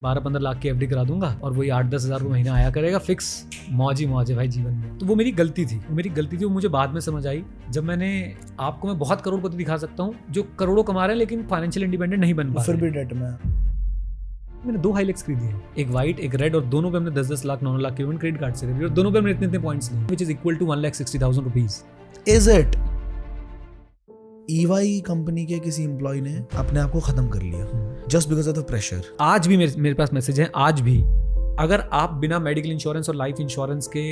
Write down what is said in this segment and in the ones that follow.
12-15 लाख की एफडी करा दूंगा और वही 8-10 हज़ार रुपये महीना आया करेगा फिक्स। मौज ही मौज है भाई जीवन में। तो वो मेरी गलती थी, वो मुझे बाद में समझ आई जब मैं बहुत करोड़पति दिखा सकता हूँ जो करोड़ों कमा रहे हैं लेकिन फाइनेंशियल इंडिपेंडेंट नहीं बन पा रहे। फिर भी डेट में मैंने 2 हाइलेक्स खरीदी है, एक वाइट एक रेड, और दोनों पे हमने 10-10 लाख 9 लाख की पेमेंट क्रेडिट कार्ड से करी और दोनों पे हमने इतने पॉइंट्स लिए, which is equal to 1,60,000 rupees. Is it? EY company के किसी एम्प्लॉय ने अपने आप को खत्म कर लिया just because of the pressure. आज भी मेरे पास मैसेज है, आज भी अगर आप बिना मेडिकल इंश्योरेंस और लाइफ इंश्योरेंस के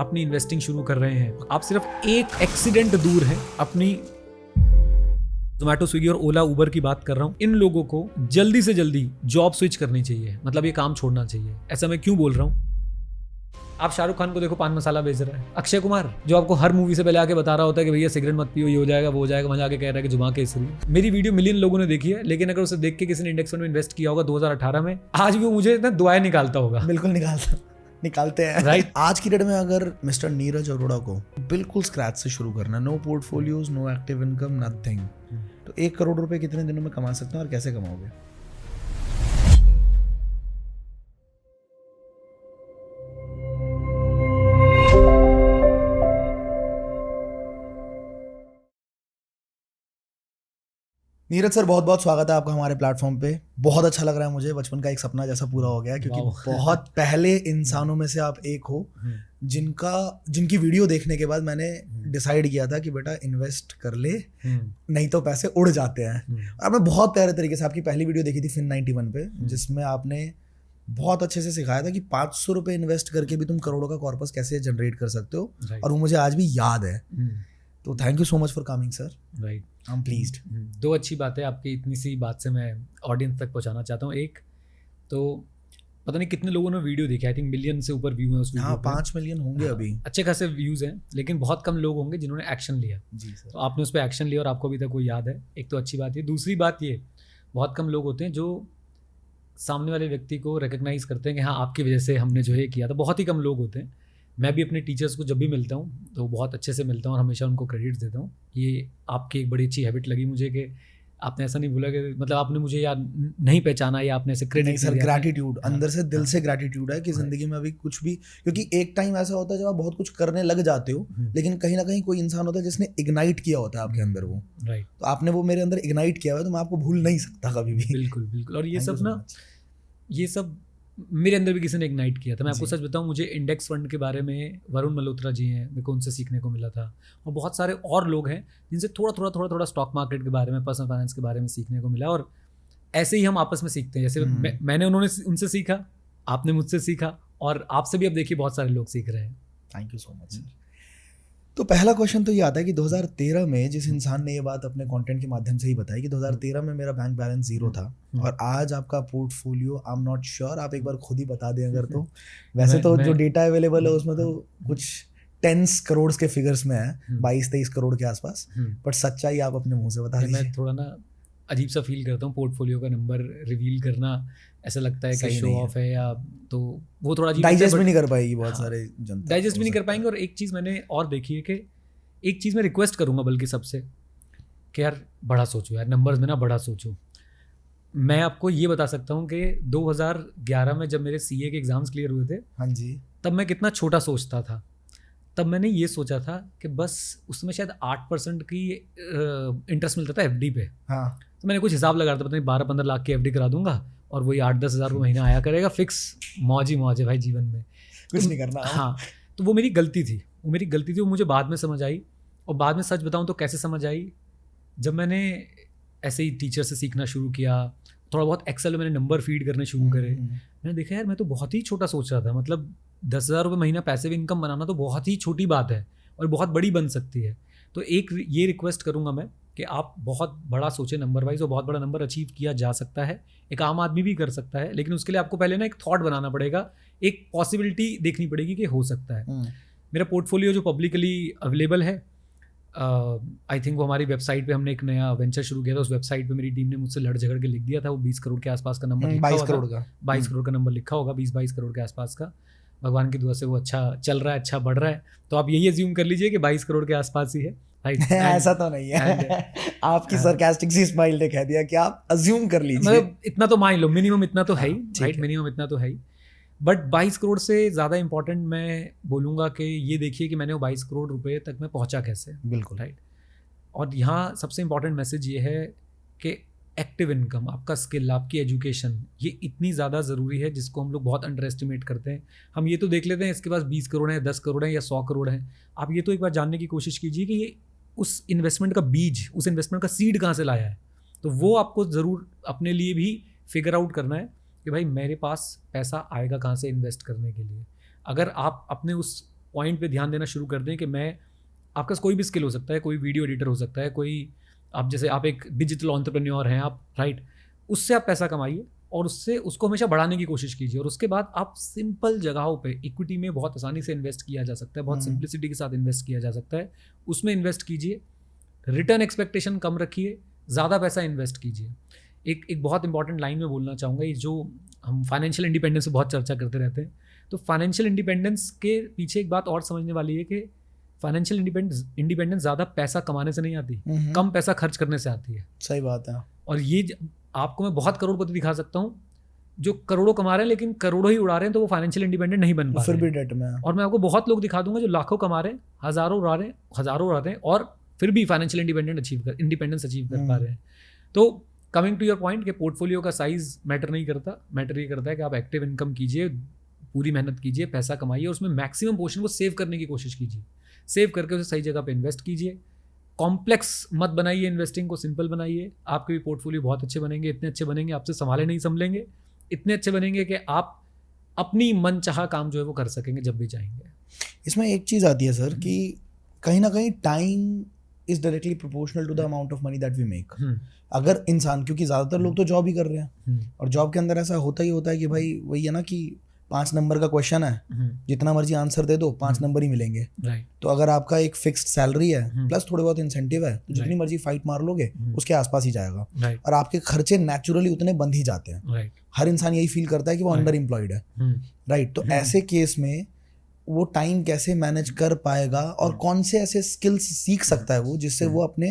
अपनी इन्वेस्टिंग शुरू कर रहे हैं, आप सिर्फ एक एक्सीडेंट दूर हैं अपनी। जोमैटो, स्विगी और ओला उबर की बात कर रहा हूं, इन लोगों को जल्दी से जल्दी जॉब स्विच करनी चाहिए, मतलब ये काम छोड़ना चाहिए। ऐसा मैं क्यों बोल रहा हूं? आप शाहरुख खान को देखो, पान मसाला बेच रहा है। अक्षय कुमार जो आपको हर मूवी से पहले आके बता रहा होता है कि भैया सिगरेट मत पियो, ये हो जाएगा वो हो जाएगा, वहां आके कह रहा है कि जुमा केसरी। मेरी वीडियो मिलियन लोगों ने देखी है, लेकिन अगर उसे देख के किसी ने इंडेक्स फंड में इन्वेस्ट किया होगा 2018 में, आज भी वो मुझे इतना दुआएं निकालता होगा। बिल्कुल निकालते हैं राइट। आज की डेट में अगर मिस्टर नीरज अरोड़ा को बिल्कुल स्क्रैच से शुरू करना, no portfolios, no active income, nothing, तो 1 करोड़ रुपए कितने दिनों में कमा सकते हैं और कैसे कमाओगे? नीरज सर, बहुत बहुत स्वागत है आपका हमारे प्लेटफॉर्म पे। बहुत अच्छा लग रहा है मुझे, बचपन का एक सपना जैसा पूरा हो गया, क्योंकि बहुत पहले इंसानों में से आप एक हो जिनकी वीडियो देखने के बाद मैंने डिसाइड किया था कि बेटा इन्वेस्ट कर ले, नहीं तो पैसे उड़ जाते हैं। और मैं बहुत प्यारे तरीके से आपकी पहली वीडियो देखी थी FIN91 पे, जिसमें आपने बहुत अच्छे से सिखाया था कि 500 रुपये इन्वेस्ट करके भी तुम करोड़ों का कॉर्पस कैसे जनरेट कर सकते हो, और वो मुझे आज भी याद है। तो thank you so much for coming sir. Right, I am pleased. 2 अच्छी बातें आपकी इतनी सी बात से मैं ऑडियंस तक पहुंचाना चाहता हूँ। एक तो पता नहीं कितने लोगों ने वीडियो देखी, आई थिंक मिलियन से ऊपर व्यू है उस वीडियो। हाँ, 5 मिलियन होंगे अभी। अच्छे खासे व्यूज हैं, लेकिन बहुत कम लोग होंगे जिन्होंने एक्शन लिया। जी सर। तो आपने उस पर एक्शन लिया और आपको अभी तक वो याद है, एक तो अच्छी बात है। दूसरी बात ये, बहुत कम लोग होते हैं जो सामने वाले व्यक्ति को रिकग्नाइज करते हैं कि हाँ आपकी वजह से हमने जो है किया था। बहुत ही कम लोग होते हैं। मैं भी अपने टीचर्स को जब भी मिलता हूँ तो बहुत अच्छे से मिलता हूँ और हमेशा उनको क्रेडिट्स देता हूँ। ये आपकी एक बड़ी अच्छी हैबिट लगी मुझे कि आपने ऐसा नहीं बोला कि मतलब आपने मुझे यार नहीं पहचाना या आपने ऐसे क्रेडिट। सर, ग्रैटिट्यूड अंदर से दिल से ग्रैटिट्यूड है कि जिंदगी में अभी कुछ भी, क्योंकि एक टाइम ऐसा होता है जब आप बहुत कुछ करने लग जाते हो, लेकिन कहीं ना कहीं कोई इंसान होता है जिसने इग्नाइट किया होता है आपके अंदर वो। राइट। तो आपने वो मेरे अंदर इग्नाइट किया हुआ है, तो मैं आपको भूल नहीं सकता कभी भी। बिल्कुल बिल्कुल। और ये सब मेरे अंदर भी किसी ने इग्नाइट किया था। मैं आपको सच बताऊं, मुझे इंडेक्स फंड के बारे में वरुण मल्होत्रा जी हैं, मेरे को उनसे सीखने को मिला था, और बहुत सारे और लोग हैं जिनसे थोड़ा स्टॉक मार्केट के बारे में, पर्सनल फाइनेंस के बारे में सीखने को मिला। और ऐसे ही हम आपस में सीखते हैं, जैसे मैंने उनसे सीखा, आपने मुझसे सीखा, और आपसे भी अब देखिए बहुत सारे लोग सीख रहे हैं। Thank you so much. तो पहला क्वेश्चन तो ये आता है कि 2013 में जिस इंसान ने ये बात अपने कंटेंट के माध्यम से ही बताई कि 2013 में मेरा बैंक बैलेंस 0 था, और आज आपका portfolio, I am not sure, आप एक बार खुद ही बता दें अगर तो। वैसे तो जो डेटा अवेलेबल है उसमें तो कुछ 10 करोड़ के फिगर्स में है, 22-23 करोड़ के आसपास, बट सच्चाई आप अपने मुंह से बता दीजिए। मैं थोड़ा ना अजीब सा फील करता हूँ पोर्टफोलियो का नंबर रिवील करना, ऐसा लगता है कि शो ऑफ है, या तो वो थोड़ा डाइजेस्ट भी नहीं कर पाएगी बहुत सारे जनता, डाइजेस्ट भी नहीं कर पाएंगे। और एक चीज़ मैंने और देखी है कि एक चीज़ मैं रिक्वेस्ट करूँगा बल्कि सबसे कि यार बड़ा सोचो यार, नंबर्स में ना बड़ा सोचो। मैं आपको ये बता सकता हूँ कि 2011 में जब मेरे CA के एग्ज़ाम्स क्लियर हुए थे, हाँ जी, तब मैं कितना छोटा सोचता था। तब मैंने ये सोचा था कि बस उसमें शायद 8% की इंटरेस्ट मिलता था FD पे। हाँ, तो मैंने कुछ हिसाब लगा था, पता नहीं 12-15 लाख की FD करा दूंगा और वही 8-10 हज़ार रुपये महीना आया करेगा फिक्स। मौज ही मौज है भाई जीवन में, कुछ नहीं करना। हाँ, तो वो मेरी गलती थी, वो मुझे बाद में समझ आई। और बाद में सच बताऊं तो कैसे समझ आई, जब मैंने ऐसे ही टीचर से सीखना शुरू किया, थोड़ा बहुत एक्सेल में मैंने नंबर फीड करने शुरू करे, मैंने देखा यार मैं तो बहुत ही छोटा सोच रहा था। मतलब 10,000 रुपये महीना पैसिव इनकम बनाना तो बहुत ही छोटी बात है और बहुत बड़ी बन सकती है। तो एक ये रिक्वेस्ट करूँगा मैं कि आप बहुत बड़ा सोचें नंबर वाइज, और बहुत बड़ा नंबर अचीव किया जा सकता है, एक आम आदमी भी कर सकता है, लेकिन उसके लिए आपको पहले ना एक थॉट बनाना पड़ेगा, एक पॉसिबिलिटी देखनी पड़ेगी कि हो सकता है। मेरा पोर्टफोलियो जो पब्लिकली अवेलेबल है, आई थिंक वो हमारी वेबसाइट पे हमने एक नया वेंचर शुरू किया था, उस वेबसाइट पे मेरी टीम ने मुझसे लड़ झगड़ के लिख दिया था, वो 20 करोड़ के आसपास का नंबर, 22 करोड़ का 22 करोड़ का नंबर लिखा होगा, 20-22 करोड़ के आसपास का। भगवान की दुआ से वो अच्छा चल रहा है, अच्छा बढ़ रहा है, तो आप यही अज्यूम कर लीजिए कि 22 करोड़ के आसपास ही है। राइट। ऐसा तो नहीं है। आपकी सरकास्टिक सी स्माइल ने कह दिया कि आप अज्यूम कर लीजिए। मतलब इतना तो मान लो, मिनिमम इतना तो है ही, ठीक राइट, है। मिनिमम इतना तो है ही। बट 22 करोड़ से ज़्यादा इंपॉर्टेंट मैं बोलूँगा कि ये देखिए कि मैंने वो 22 करोड़ रुपए तक मैं पहुँचा कैसे, बिल्कुल। राइट। और यहाँ सबसे इंपॉर्टेंट मैसेज ये है कि एक्टिव इनकम, आपका स्किल, आपकी एजुकेशन, ये इतनी ज़्यादा ज़रूरी है जिसको हम लोग बहुत अंडर एस्टिमेट करते हैं। हम ये तो देख लेते हैं इसके पास 20 करोड़ है, 10 करोड़ है या 100 करोड़ है। आप ये तो एक बार जानने की कोशिश कीजिए कि ये उस इन्वेस्टमेंट का बीज, उस इन्वेस्टमेंट का सीड कहाँ से लाया है। तो वो आपको ज़रूर अपने लिए भी फिगर आउट करना है कि भाई मेरे पास पैसा आएगा कहाँ से इन्वेस्ट करने के लिए। अगर आप अपने उस पॉइंट पे ध्यान देना शुरू कर दें कि मैं, आपका कोई भी स्किल हो सकता है, कोई वीडियो एडिटर हो सकता है, कोई आप जैसे आप एक डिजिटल एंटरप्रेन्योर हैं आप, राइट, उससे आप पैसा कमाइए और उससे उसको हमेशा बढ़ाने की कोशिश कीजिए। और उसके बाद आप सिंपल जगहों पे इक्विटी में बहुत आसानी से इन्वेस्ट किया जा सकता है, बहुत सिंप्लिसिटी के साथ इन्वेस्ट किया जा सकता है, उसमें इन्वेस्ट कीजिए। रिटर्न एक्सपेक्टेशन कम रखिए, ज़्यादा पैसा इन्वेस्ट कीजिए। एक बहुत इंपॉर्टेंट लाइन में बोलना चाहूँगा, ये जो हम फाइनेंशियल इंडिपेंडेंस पे बहुत चर्चा करते रहते हैं, तो फाइनेंशियल इंडिपेंडेंस के पीछे एक बात और समझने वाली है कि फाइनेंशियल इंडिपेंडेंस ज़्यादा पैसा कमाने से नहीं आती, कम पैसा खर्च करने से आती है। सही बात है। और ये आपको मैं बहुत करोड़पति दिखा सकता हूँ जो करोड़ों कमा रहे हैं लेकिन करोड़ों ही उड़ा रहे हैं, तो वो फाइनेंशियल इंडिपेंडेंट नहीं बन पा रहे, फिर भी डेट में। और मैं आपको बहुत लोग दिखा दूंगा जो लाखों कमा रहे हैं, हज़ारों उड़ा रहे हैं और फिर भी फाइनेंशियल इंडिपेंडेंस अचीव कर पा रहे हैं। तो कमिंग टू योर पॉइंट कि पोर्टफोलियो का साइज मैटर नहीं करता, मैटर ये करता है कि आप एक्टिव इनकम कीजिए, पूरी मेहनत कीजिए, पैसा कमाइए और उसमें मैक्सिमम पोर्शन को सेव करने की कोशिश कीजिए। सेव करके उसे सही जगह पे इन्वेस्ट कीजिए। कॉम्प्लेक्स मत बनाइए, इन्वेस्टिंग को सिंपल बनाइए। आपके भी पोर्टफोलियो बहुत अच्छे बनेंगे, इतने अच्छे बनेंगे आपसे संभाले नहीं संभलेंगे, इतने अच्छे बनेंगे कि आप अपनी मन चाहा काम जो है वो कर सकेंगे जब भी चाहेंगे। इसमें एक चीज़ आती है सर कि कहीं ना कहीं time is directly proportional to the amount of money that we make. अगर इंसान, क्योंकि ज़्यादातर लोग तो जॉब ही कर रहे हैं और जॉब के अंदर ऐसा होता है कि भाई वही है ना कि 5 नंबर का क्वेश्चन है, जितना मर्जी आंसर दे दो 5 नंबर ही मिलेंगे। तो अगर आपका एक फिक्स्ड सैलरी है प्लस थोड़े बहुत इंसेंटिव है तो जितनी मर्जी फाइट मार लोगे उसके आसपास ही जाएगा और आपके खर्चे नेचुरली उतने बंध ही जाते हैं। हर इंसान यही फील करता है कि वो अंडर एम्प्लॉयड है, राइट। तो ऐसे केस में वो टाइम कैसे मैनेज कर पाएगा और कौन से ऐसे स्किल्स सीख सकता है वो जिससे वो अपने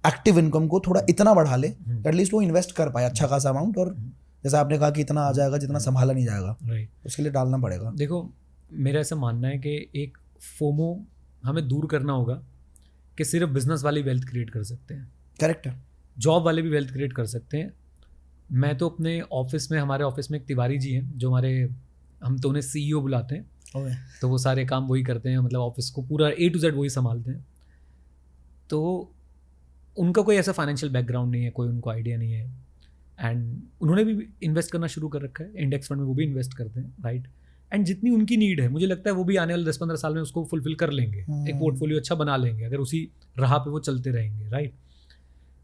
एक्टिव इनकम को थोड़ा इतना बढ़ा ले एटलीस्ट वो इन्वेस्ट कर पाए अच्छा खासा अमाउंट, और जैसा आपने कहा कि इतना आ जाएगा जितना संभाला नहीं जाएगा, उसके लिए डालना पड़ेगा। देखो मेरा ऐसा मानना है कि एक फोमो हमें दूर करना होगा कि सिर्फ बिजनेस वाले वेल्थ क्रिएट कर सकते हैं। करेक्ट है। जॉब वाले भी वेल्थ क्रिएट कर सकते हैं। मैं तो अपने ऑफिस में, हमारे ऑफिस में एक तिवारी जी हैं जो हमारे, हम तो उन्हें CEO बुलाते हैं, तो वो सारे काम वही करते हैं, मतलब ऑफिस को पूरा A to Z वही संभालते हैं। तो उनका कोई ऐसा फाइनेंशियल बैकग्राउंड नहीं है, कोई उनको आइडिया नहीं है, एंड उन्होंने भी इन्वेस्ट करना शुरू कर रखा है, इंडेक्स फंड में वो भी इन्वेस्ट करते हैं, राइट। एंड जितनी उनकी नीड है मुझे लगता है वो भी आने वाले 10-15 साल में उसको फुलफिल कर लेंगे, एक पोर्टफोलियो अच्छा बना लेंगे अगर उसी राह पे वो चलते रहेंगे, राइट।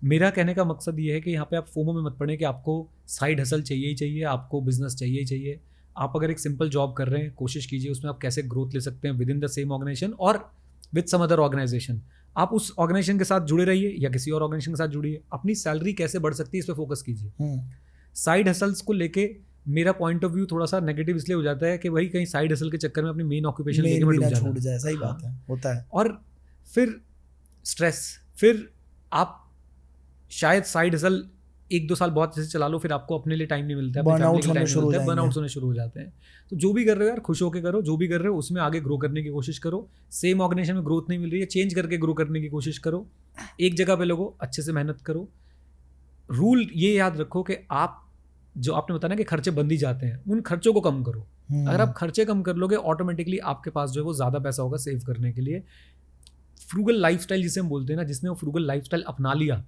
मेरा कहने का मकसद ये है कि यहाँ पे आप फोमो में मत पड़े कि आपको साइड हसल चाहिए ही चाहिए, आपको बिजनेस चाहिए ही चाहिए। आप अगर एक सिंपल जॉब कर रहे हैं, कोशिश कीजिए उसमें आप कैसे ग्रोथ ले सकते हैं within the same organisation और विद सम अदर ऑर्गेनाइजेशन। आप उस ऑर्गेनाइजेशन के साथ जुड़े रहिए या किसी और ऑर्गेनाइजेशन के साथ जुड़िए, अपनी सैलरी कैसे बढ़ सकती है इस पर फोकस कीजिए। साइड हसल्स को लेके मेरा पॉइंट ऑफ व्यू थोड़ा सा नेगेटिव इसलिए हो जाता है कि वही कहीं साइड हसल के चक्कर में अपनी मेन ऑक्यूपेशन लेके मत छूट जाए। सही बात है, होता है। और फिर स्ट्रेस, फिर आप शायद साइड हसल 1-2 साल बहुत अच्छे से चला लो, फिर आपको अपने लिए टाइम नहीं मिलता है, बर्नआउट होने शुरू हो जाते हैं। तो जो भी कर रहे हो यार खुश होकर करो, जो भी कर रहे हो उसमें आगे ग्रो करने की कोशिश करो। सेम ऑर्गेनाइजेशन में ग्रोथ नहीं मिल रही है, चेंज करके ग्रो करने की कोशिश करो। एक जगह पे लोगो, अच्छे से मेहनत करो। रूल ये याद रखो कि आप जो आपने बताया ना कि खर्चे बंद ही जाते हैं, उन खर्चों को कम करो। अगर आप खर्चे कम कर लोगे ऑटोमेटिकली आपके पास जो है वो ज़्यादा पैसा होगा सेव करने के लिए। फ्रूगल लाइफस्टाइल जिसे हम बोलते हैं ना, जिसने वो फ्रूगल लाइफस्टाइल अपना लिया,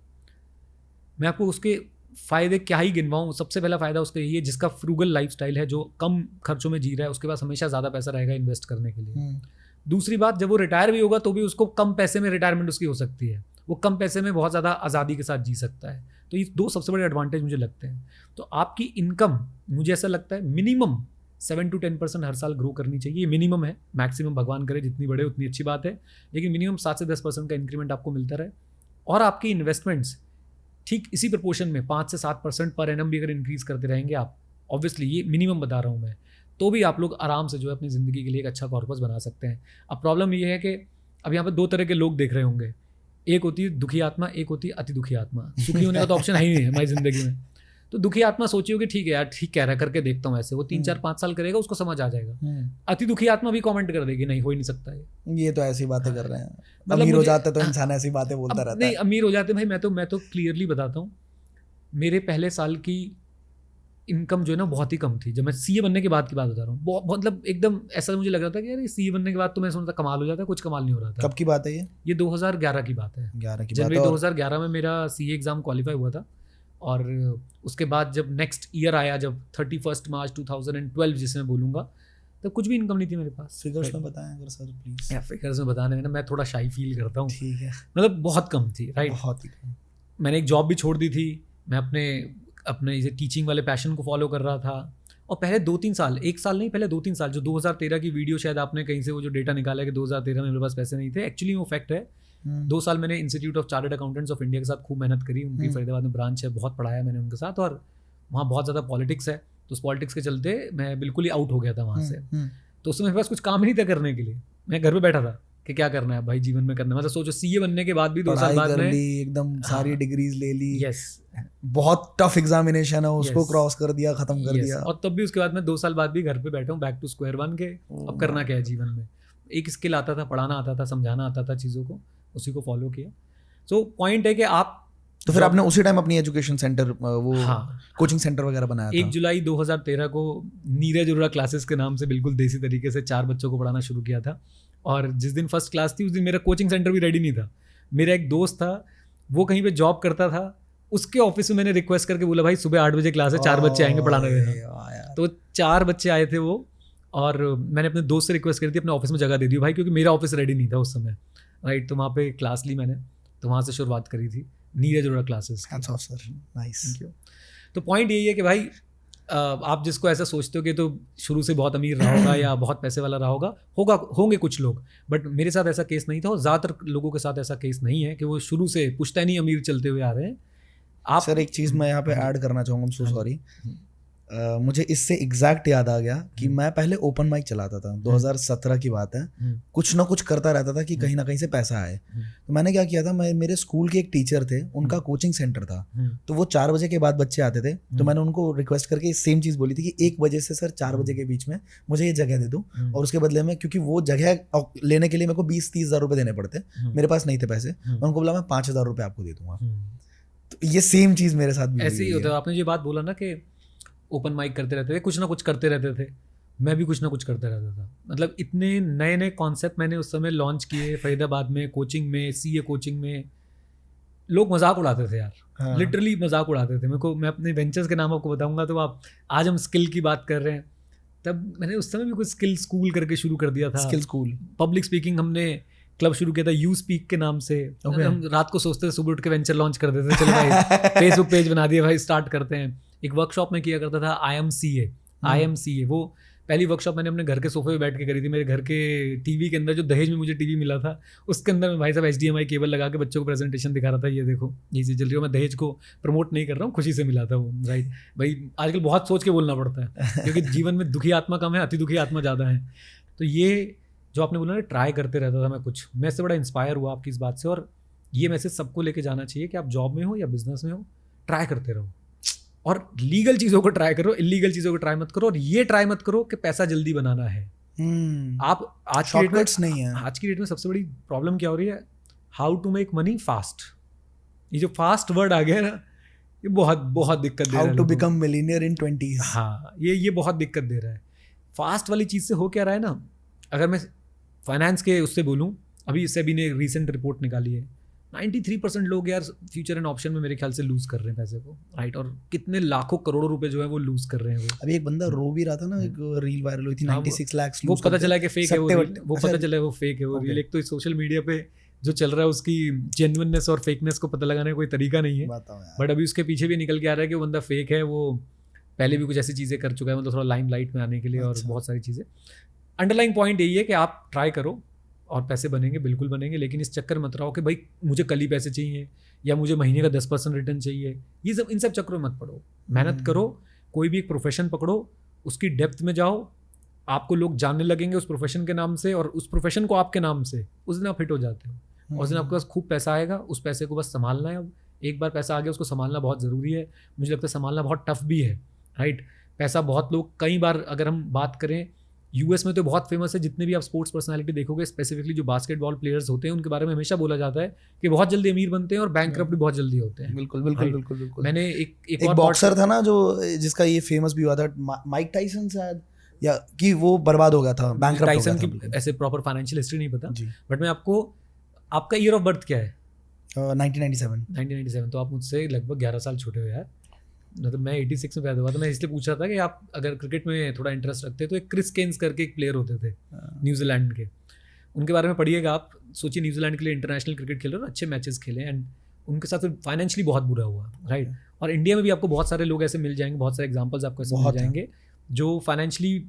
मैं आपको उसके फ़ायदे क्या ही गिनवाऊँ। सबसे पहला फ़ायदा उसका यही है, जिसका फ्रूगल लाइफस्टाइल है, जो कम खर्चों में जी रहा है, उसके पास हमेशा ज़्यादा पैसा रहेगा इन्वेस्ट करने के लिए। दूसरी बात, जब वो रिटायर भी होगा तो भी उसको कम पैसे में रिटायरमेंट उसकी हो सकती है, वो कम पैसे में बहुत ज़्यादा आज़ादी के साथ जी सकता है। तो ये 2 सबसे बड़े एडवांटेज मुझे लगते हैं। तो आपकी इनकम मुझे ऐसा लगता है मिनिमम 7 to 10% हर साल ग्रो करनी चाहिए। ये मिनिमम है, मैक्सिमम भगवान करे जितनी बढ़े उतनी अच्छी बात है, लेकिन मिनिमम 7 से 10% का इंक्रीमेंट आपको मिलता रहे। और आपकी इन्वेस्टमेंट्स ठीक इसी प्रपोर्शन में 5 से 7% पर एनम भी अगर इंक्रीज़ करते रहेंगे आप, ऑब्वियसली ये मिनिमम बता रहा हूँ मैं, तो भी आप लोग आराम से जो है अपनी ज़िंदगी के लिए एक अच्छा कॉर्पस बना सकते हैं। अब प्रॉब्लम ये है कि अब यहाँ पे 2 तरह के लोग देख रहे होंगे। एक होती है दुखी आत्मा, एक होती है अति दुखी आत्मा। सुखी होने का तो ऑप्शन है ही नहीं हमारी ज़िंदगी में। तो दुखी आत्मा सोची होगी ठीक है यार, ठीक कह रहा है, करके देखता हूँ ऐसे, वो 3-4-5 साल करेगा, उसको समझ आ जाएगा। अति दुखी आत्मा भी कमेंट कर देगी नहीं हो ही नहीं सकता ये तो ऐसी बातें कर रहे हैं। मतलब अमीर हो जाते तो इंसान ऐसी बातें बोलता रहता नहीं, है। अमीर हो जाते भाई, मैं तो क्लियरली बताता हूँ, मेरे पहले साल की इनकम जो है ना बहुत ही कम थी। जब मैं सीए बनने के बाद की बात बता रहा हूँ, मतलब एकदम ऐसा मुझे लग रहा था कि यार सीए बनने के बाद तो मैं सोचता कमाल हो जाता है, कुछ कमाल नहीं हो रहा था। कब की बात है ये? 2011 की बात है। 11 की जनवरी बात है। 2011 में मेरा सीए एग्ज़ाम क्वालिफाई हुआ था। और उसके बाद जब नेक्स्ट ईयर आया, जब 31 मार्च 2012 जिसे मैं बोलूँगा, तो कुछ भी इनकम नहीं थी मेरे पास। फिगर्स में बताएं अगर सर प्लीज। या फिगर्स में बताने में ना मैं थोड़ा शाई फील करता हूँ। ठीक है। मतलब बहुत कम थी, राइट। बहुत ही कम। मैंने एक जॉब भी छोड़ दी थी, मैं अपने इसे टीचिंग वाले पैशन को फॉलो कर रहा था। और पहले 2-3 साल, 1 साल नहीं, पहले 2-3 साल, जो 2013 की वीडियो शायद आपने कहीं से वो जो डेटा निकाला है कि 2013 में मेरे पास पैसे नहीं थे, एक्चुअली वो फैक्ट है। 2 साल मैंने institute of chartered accountants of India के साथ खूब मेहनत करी। उनकी फरीदाबाद में ब्रांच है, बहुत पढ़ाया मैंने उनके साथ। और वहाँ बहुत ज़्यादा पॉलिटिक्स है, तो उस पॉलिटिक्स के चलते मैं बिल्कुल ही आउट हो गया था वहाँ से। तो उसमें मेरे पास कुछ काम ही नहीं था करने के लिए। मैं घर पे बैठा था कि क्या करना है भाई जीवन में करना है। मतलब सोचो सीए बनने के बाद भी 2 साल बाद में एकदम सारी डिग्रीज ले ली। यस, बहुत टफ एग्जामिनेशन है, उसको क्रॉस कर दिया, खत्म कर दिया। और तब भी उसके बाद मैं 2 साल बाद भी घर पे बैठा हूँ, बैक टू स्क्वायर वन के। अब करना क्या है जीवन में? एक स्किल आता था, पढ़ाना आता था, समझाना आता था चीज़ों को, उसी को फॉलो किया। सो पॉइंट है कि आप तो फिर आपने उसी टाइम अपनी एजुकेशन सेंटर, वो कोचिंग सेंटर वगैरह बनाया था। 1 जुलाई 2013 को नीरज अरोड़ा क्लासेस के नाम से बिल्कुल देसी तरीके से 4 बच्चों को पढ़ाना शुरू किया था। और जिस दिन फर्स्ट क्लास थी उस दिन मेरा कोचिंग सेंटर भी रेडी नहीं था। मेरा एक दोस्त था, वो कहीं पे जॉब करता था, उसके ऑफिस में मैंने रिक्वेस्ट करके बोला भाई सुबह 8 बजे क्लास है, 4 बच्चे आएंगे पढ़ाने देना। तो 4 बच्चे आए थे वो, और मैंने अपने दोस्त से रिक्वेस्ट करी थी अपने ऑफिस में जगह दे दी भाई, क्योंकि मेरा ऑफिस रेडी नहीं था उस समय, राइट। तो वहाँ पे क्लास ली मैंने, तो वहाँ से शुरुआत करी थी नीरज अरोड़ा क्लासेस। नाइस। तो पॉइंट यही है कि भाई आप जिसको ऐसा सोचते हो कि तो शुरू से बहुत अमीर रहा होगा या बहुत पैसे वाला रहा होंगे कुछ लोग, बट मेरे साथ ऐसा केस नहीं था। और ज़्यादातर लोगों के साथ ऐसा केस नहीं है कि वो शुरू से पुश्तैनी अमीर चलते हुए आ रहे हैं। आप सर एक चीज़ मैं यहाँ पे ऐड करना चाहूँगा, सो सॉरी, मुझे इससे एग्जैक्ट याद आ गया कि मैं पहले ओपन माइक चलाता था। 2017 की बात है। कुछ ना कुछ करता रहता था कि कहीं ना कहीं से पैसा आए। तो मैंने क्या किया था, मेरे स्कूल के एक टीचर थे, उनका कोचिंग सेंटर था, तो वो 4 बजे के बाद बच्चे आते थे। तो मैंने उनको रिक्वेस्ट करके सेम चीज़ बोली थी कि 1 बजे से सर 4 बजे के बीच में मुझे ये जगह दे दो, और उसके बदले में, क्योंकि वो जगह लेने के लिए मेरे को 20-30 हज़ार रुपये देने पड़ते, मेरे पास नहीं थे पैसे, मैं उनको बोला मैं 5,000 रुपये आपको दे दूंगा। तो ये सेम चीज़ मेरे साथ भी ऐसे ही होता है। आपने ये बात बोला ना कि ओपन माइक करते रहते थे, कुछ ना कुछ करते रहते थे, मैं भी कुछ ना कुछ करता रहता था। मतलब इतने नए नए कॉन्सेप्ट मैंने उस समय लॉन्च किए फरीदाबाद में, कोचिंग में, सीए कोचिंग में। लोग मजाक उड़ाते थे यार, लिटरली मजाक उड़ाते थे मेरे को। मैं अपने वेंचर्स के नाम आपको बताऊंगा तो आप, आज हम स्किल की बात कर रहे हैं, तब मैंने उस समय भी कुछ स्किल स्कूल करके शुरू कर दिया था। स्किल स्कूल, पब्लिक स्पीकिंग हमने क्लब शुरू किया था यू स्पीक के नाम से। हम रात को सोचते थे, सुबह उठ के वेंचर लॉन्च कर देते थे, चलो भाई फेसबुक पेज बना दिया भाई, स्टार्ट करते हैं। एक वर्कशॉप में किया करता था IMCA। वो पहली वर्कशॉप मैंने अपने घर के सोफे पे बैठ के करी थी। मेरे घर के टीवी के अंदर, जो दहेज में मुझे टीवी मिला था, उसके अंदर मैं भाई साहब HDMI केबल लगा के बच्चों को प्रेजेंटेशन दिखा रहा था, ये देखो ये चीज़ चल रही है। मैं दहेज को प्रमोट नहीं कर रहा हूँ, खुशी से मिला था वो, राइट भाई। आजकल बहुत सोच के बोलना पड़ता है क्योंकि जीवन में दुखी आत्मा कम है, अति दुखी आत्मा ज़्यादा है। तो ये जो आपने बोला ना, ट्राई करते रहता था मैं कुछ, मैं इससे बड़ा इंस्पायर हुआ आपकी इस बात से। और ये मैसेज सबको लेके जाना चाहिए कि आप जॉब में हो या बिजनेस में हो, ट्राई करते रहो। और लीगल चीज़ों को ट्राई करो, इलीगल चीज़ों को ट्राई मत करो। और ये ट्राई मत करो कि पैसा जल्दी बनाना है। आप आज की डेट में सबसे बड़ी प्रॉब्लम क्या हो रही है, how to make money fast. ये जो फास्ट वर्ड आ गया ना, ये बहुत बहुत दिक्कत दे रहा है। How to become millionaire in 20s। हाँ, ये बहुत दिक्कत दे रहा है। फास्ट वाली चीज़ से हो क्या रहा है ना, अगर मैं फाइनेंस के उससे बोलूँ, अभी इससे भी ने रिसेंट रिपोर्ट निकाली है, 93% लोग यार फ्यूचर एंड ऑप्शन में मेरे ख्याल से लूज कर रहे हैं पैसे को, राइट। और कितने लाखों करोड़ों रुपए जो है वो लूज कर रहे हैं वो। अभी एक बंदा रो भी रहा था ना, एक रील वायरल हुई थी, 96 लाख वो पता चला कि फेक है वो पता चला है वो फेक है वो रील। एक तो सोशल मीडिया पे जो चल रहा है उसकी जेन्युइननेस और फेकनेस को पता लगाने का कोई तरीका नहीं है, बट अभी उसके पीछे भी निकल के आ रहा है कि वो बंदा फेक है। वो पहले भी कुछ ऐसी चीज़ें कर चुका है, मतलब थोड़ा लाइम लाइट में आने के लिए, और बहुत सारी चीज़ें। अंडरलाइन पॉइंट यही है कि आप ट्राई करो और पैसे बनेंगे, बिल्कुल बनेंगे, लेकिन इस चक्कर मत रहो कि भाई मुझे कल ही पैसे चाहिए या मुझे महीने का 10% रिटर्न चाहिए। ये सब, इन सब चक्करों में मत पड़ो। मेहनत करो, कोई भी एक प्रोफेशन पकड़ो, उसकी डेप्थ में जाओ, आपको लोग जानने लगेंगे उस प्रोफेशन के नाम से, और उस प्रोफेशन को आपके नाम से, उस दिन आप हिट हो जाते हो। और उस दिन आपके पास खूब पैसा आएगा, उस पैसे को बस संभालना है। अब एक बार पैसा आ गया उसको संभालना बहुत ज़रूरी है, मुझे लगता है संभालना बहुत टफ भी है, राइट। पैसा बहुत लोग कई बार, अगर हम बात करें यूएस में तो बहुत फेमस है, जितने भी आप स्पोर्ट्स पर्सनालिटी देखोगे, स्पेसिफिकली जो बास्केटबॉल प्लेयर्स होते हैं उनके बारे में हमेशा बोला जाता है कि बहुत जल्दी अमीर बनते हैं और बैंकक्रप्ट भी बहुत जल्दी होते हैं। बिल्कुल बिल्कुल बिल्कुल बिल्कुल। मैंने एक और बॉक्सर था ना जो जिसका ये फेमस भी हुआ था, माइक टाइसन शायद, या कि वो बर्बाद हो गया था, बैंकक्रप्ट हो गया था। टाइसन की ऐसे प्रॉपर फाइनेंशियल हिस्ट्री नहीं पता, जी। बट मैं आपको, आपका ईयर ऑफ बर्थ क्या है? 1997। तो आप मुझसे लगभग 11 साल छोटे हो यार। मतलब मैं 86 में पैदा हुआ, तो मैं इसलिए पूछ रहा था कि आप अगर क्रिकेट में थोड़ा इंटरेस्ट रखते तो एक क्रिस केन्स करके एक प्लेयर होते थे न्यूजीलैंड के, उनके बारे में पढ़िएगा आप। सोचिए न्यूजीलैंड के लिए इंटरनेशनल क्रिकेट खेले और अच्छे मैचेस खेले, एंड उनके साथ फिर फाइनेंशियली बहुत बुरा हुआ, राइट। और इंडिया में भी आपको बहुत सारे लोग ऐसे मिल जाएंगे, बहुत सारे एग्जाम्पल्स आपको ऐसे मिल जाएंगे जो फाइनेंशियली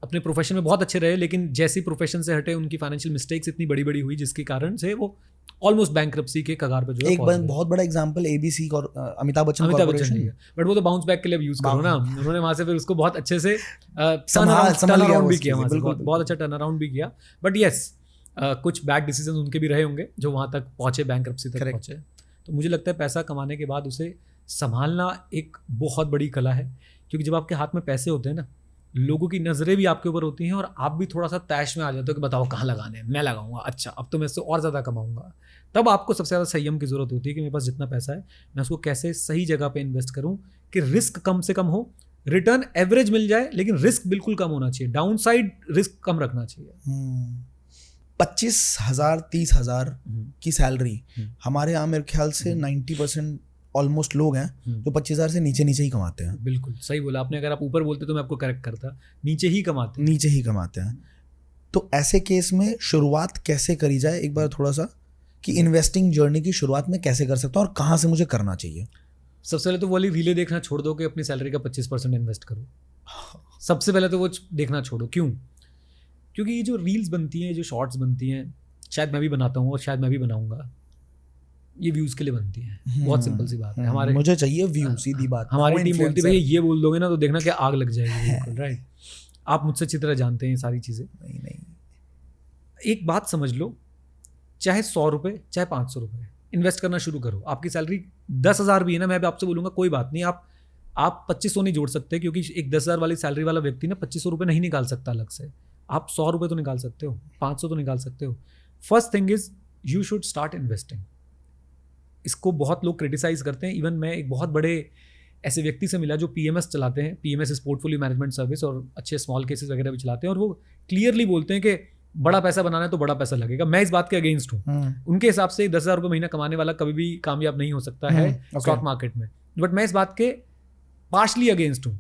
अपने प्रोफेशन में बहुत अच्छे रहे, लेकिन जैसे प्रोफेशन से हटे उनकी फाइनेंशियल मिस्टेक्स इतनी बड़ी बड़ी हुई जिसके कारण से वो ऑलमोस्ट बैंक्रप्सी के कगार पे जो है। एक बहुत बड़ा एग्जांपल ABC और अमिताभ बच्चन जी, बट वो तो बाउंस बैक के लिए यूज करो ना, उन्होंने वहां से फिर उसको बहुत अच्छे से टर्न अराउंड भी किया, बहुत अच्छा टर्न अराउंड भी किया। बट यस, कुछ बैड डिसीजन उनके भी रहे होंगे जो वहां तक पहुंचे, बैंक्रप्सी तक पहुंचे। तो मुझे लगता है पैसा कमाने के बाद उसे संभालना एक बहुत बड़ी कला है, क्योंकि जब आपके हाथ में पैसे होते हैं ना, लोगों की नज़रें भी आपके ऊपर होती हैं और आप भी थोड़ा सा तैश में आ जाते हो कि बताओ कहाँ लगाने हैं, मैं लगाऊंगा, अच्छा अब तो मैं इससे और ज़्यादा कमाऊंगा। तब आपको सबसे ज़्यादा संयम की ज़रूरत होती है कि मेरे पास जितना पैसा है मैं उसको कैसे सही जगह पे इन्वेस्ट करूँ कि रिस्क कम से कम हो, रिटर्न एवरेज मिल जाए, लेकिन रिस्क बिल्कुल कम होना चाहिए, डाउन साइड रिस्क कम रखना चाहिए। 25,000 30,000 की सैलरी हमारे यहाँ मेरे ख्याल से 90% ऑलमोस्ट लोग हैं जो 25,000 से नीचे ही कमाते हैं। बिल्कुल सही बोला आपने, अगर आप ऊपर बोलते तो मैं आपको करेक्ट करता, नीचे ही कमाते हैं। तो ऐसे केस में शुरुआत कैसे करी जाए, एक बार थोड़ा सा कि इन्वेस्टिंग जर्नी की शुरुआत में कैसे कर सकता हूँ और कहाँ से मुझे करना चाहिए? सबसे पहले तो वो वाली रीले देखना छोड़ दो कि अपनी सैलरी का 25% इन्वेस्ट करो। सबसे पहले तो वो देखना छोड़ो। क्यों? क्योंकि ये जो रील्स बनती हैं, जो शॉर्ट्स बनती हैं, शायद मैं भी बनाता हूँ और शायद मैं भी बनाऊंगा, ये व्यूज के लिए बनती है। बहुत सिंपल सी बात है। हमारे मुझे चाहिए व्यू, सीधी बात। हमारी टीम बोलती है भैया ये बोल दोगे ना तो देखना क्या आग लग जाएगी, बिल्कुल राइट। आप मुझसे अच्छी तरह जानते हैं ये सारी चीज़ें। नहीं, एक बात समझ लो, चाहे 100 रुपये चाहे 500 रुपये इन्वेस्ट करना शुरू करो। आपकी सैलरी 10,000 भी है ना, मैं भी आपसे बोलूँगा कोई बात नहीं, आप 2500 नहीं जोड़ सकते, क्योंकि एक 10,000 वाली सैलरी वाला व्यक्ति ना 2500 रुपये नहीं निकाल सकता अलग से। आप 100 रुपये तो निकाल सकते हो, 500 तो निकाल सकते हो। First thing is you should start investing. इसको बहुत लोग क्रिटिसाइज करते हैं। इवन मैं एक बहुत बड़े ऐसे व्यक्ति से मिला जो PMS चलाते हैं। PMS is portfolio management service, और अच्छे स्मॉल केसेस वगैरह भी चलाते हैं, और वो क्लियरली बोलते हैं कि बड़ा पैसा बनाना है तो बड़ा पैसा लगेगा। मैं इस बात के अगेंस्ट हूँ। उनके हिसाब से 10,000 रुपये महीना कमाने वाला कभी भी कामयाब नहीं हो सकता है स्टॉक मार्केट में, बट मैं इस बात के पार्शली अगेंस्ट हूँ।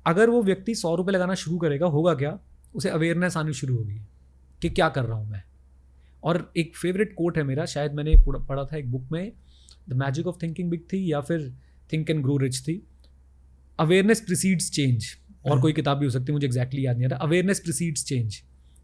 अगर वो व्यक्ति 100 रुपये लगाना शुरू करेगा, होगा क्या, उसे अवेयरनेस आनी शुरू होगी कि क्या कर रहा हूँ मैं। और एक फेवरेट कोट है मेरा, शायद मैंने पढ़ा था एक बुक में, the magic of thinking big थी या फिर थिंक एंड ग्रो रिच थी। अवेयरनेस प्रीसीड्स चेंज, और कोई किताब भी हो सकती है, मुझे एग्जैक्टली याद नहीं आ रहा। अवेयरनेस प्रीसीड्स चेंज,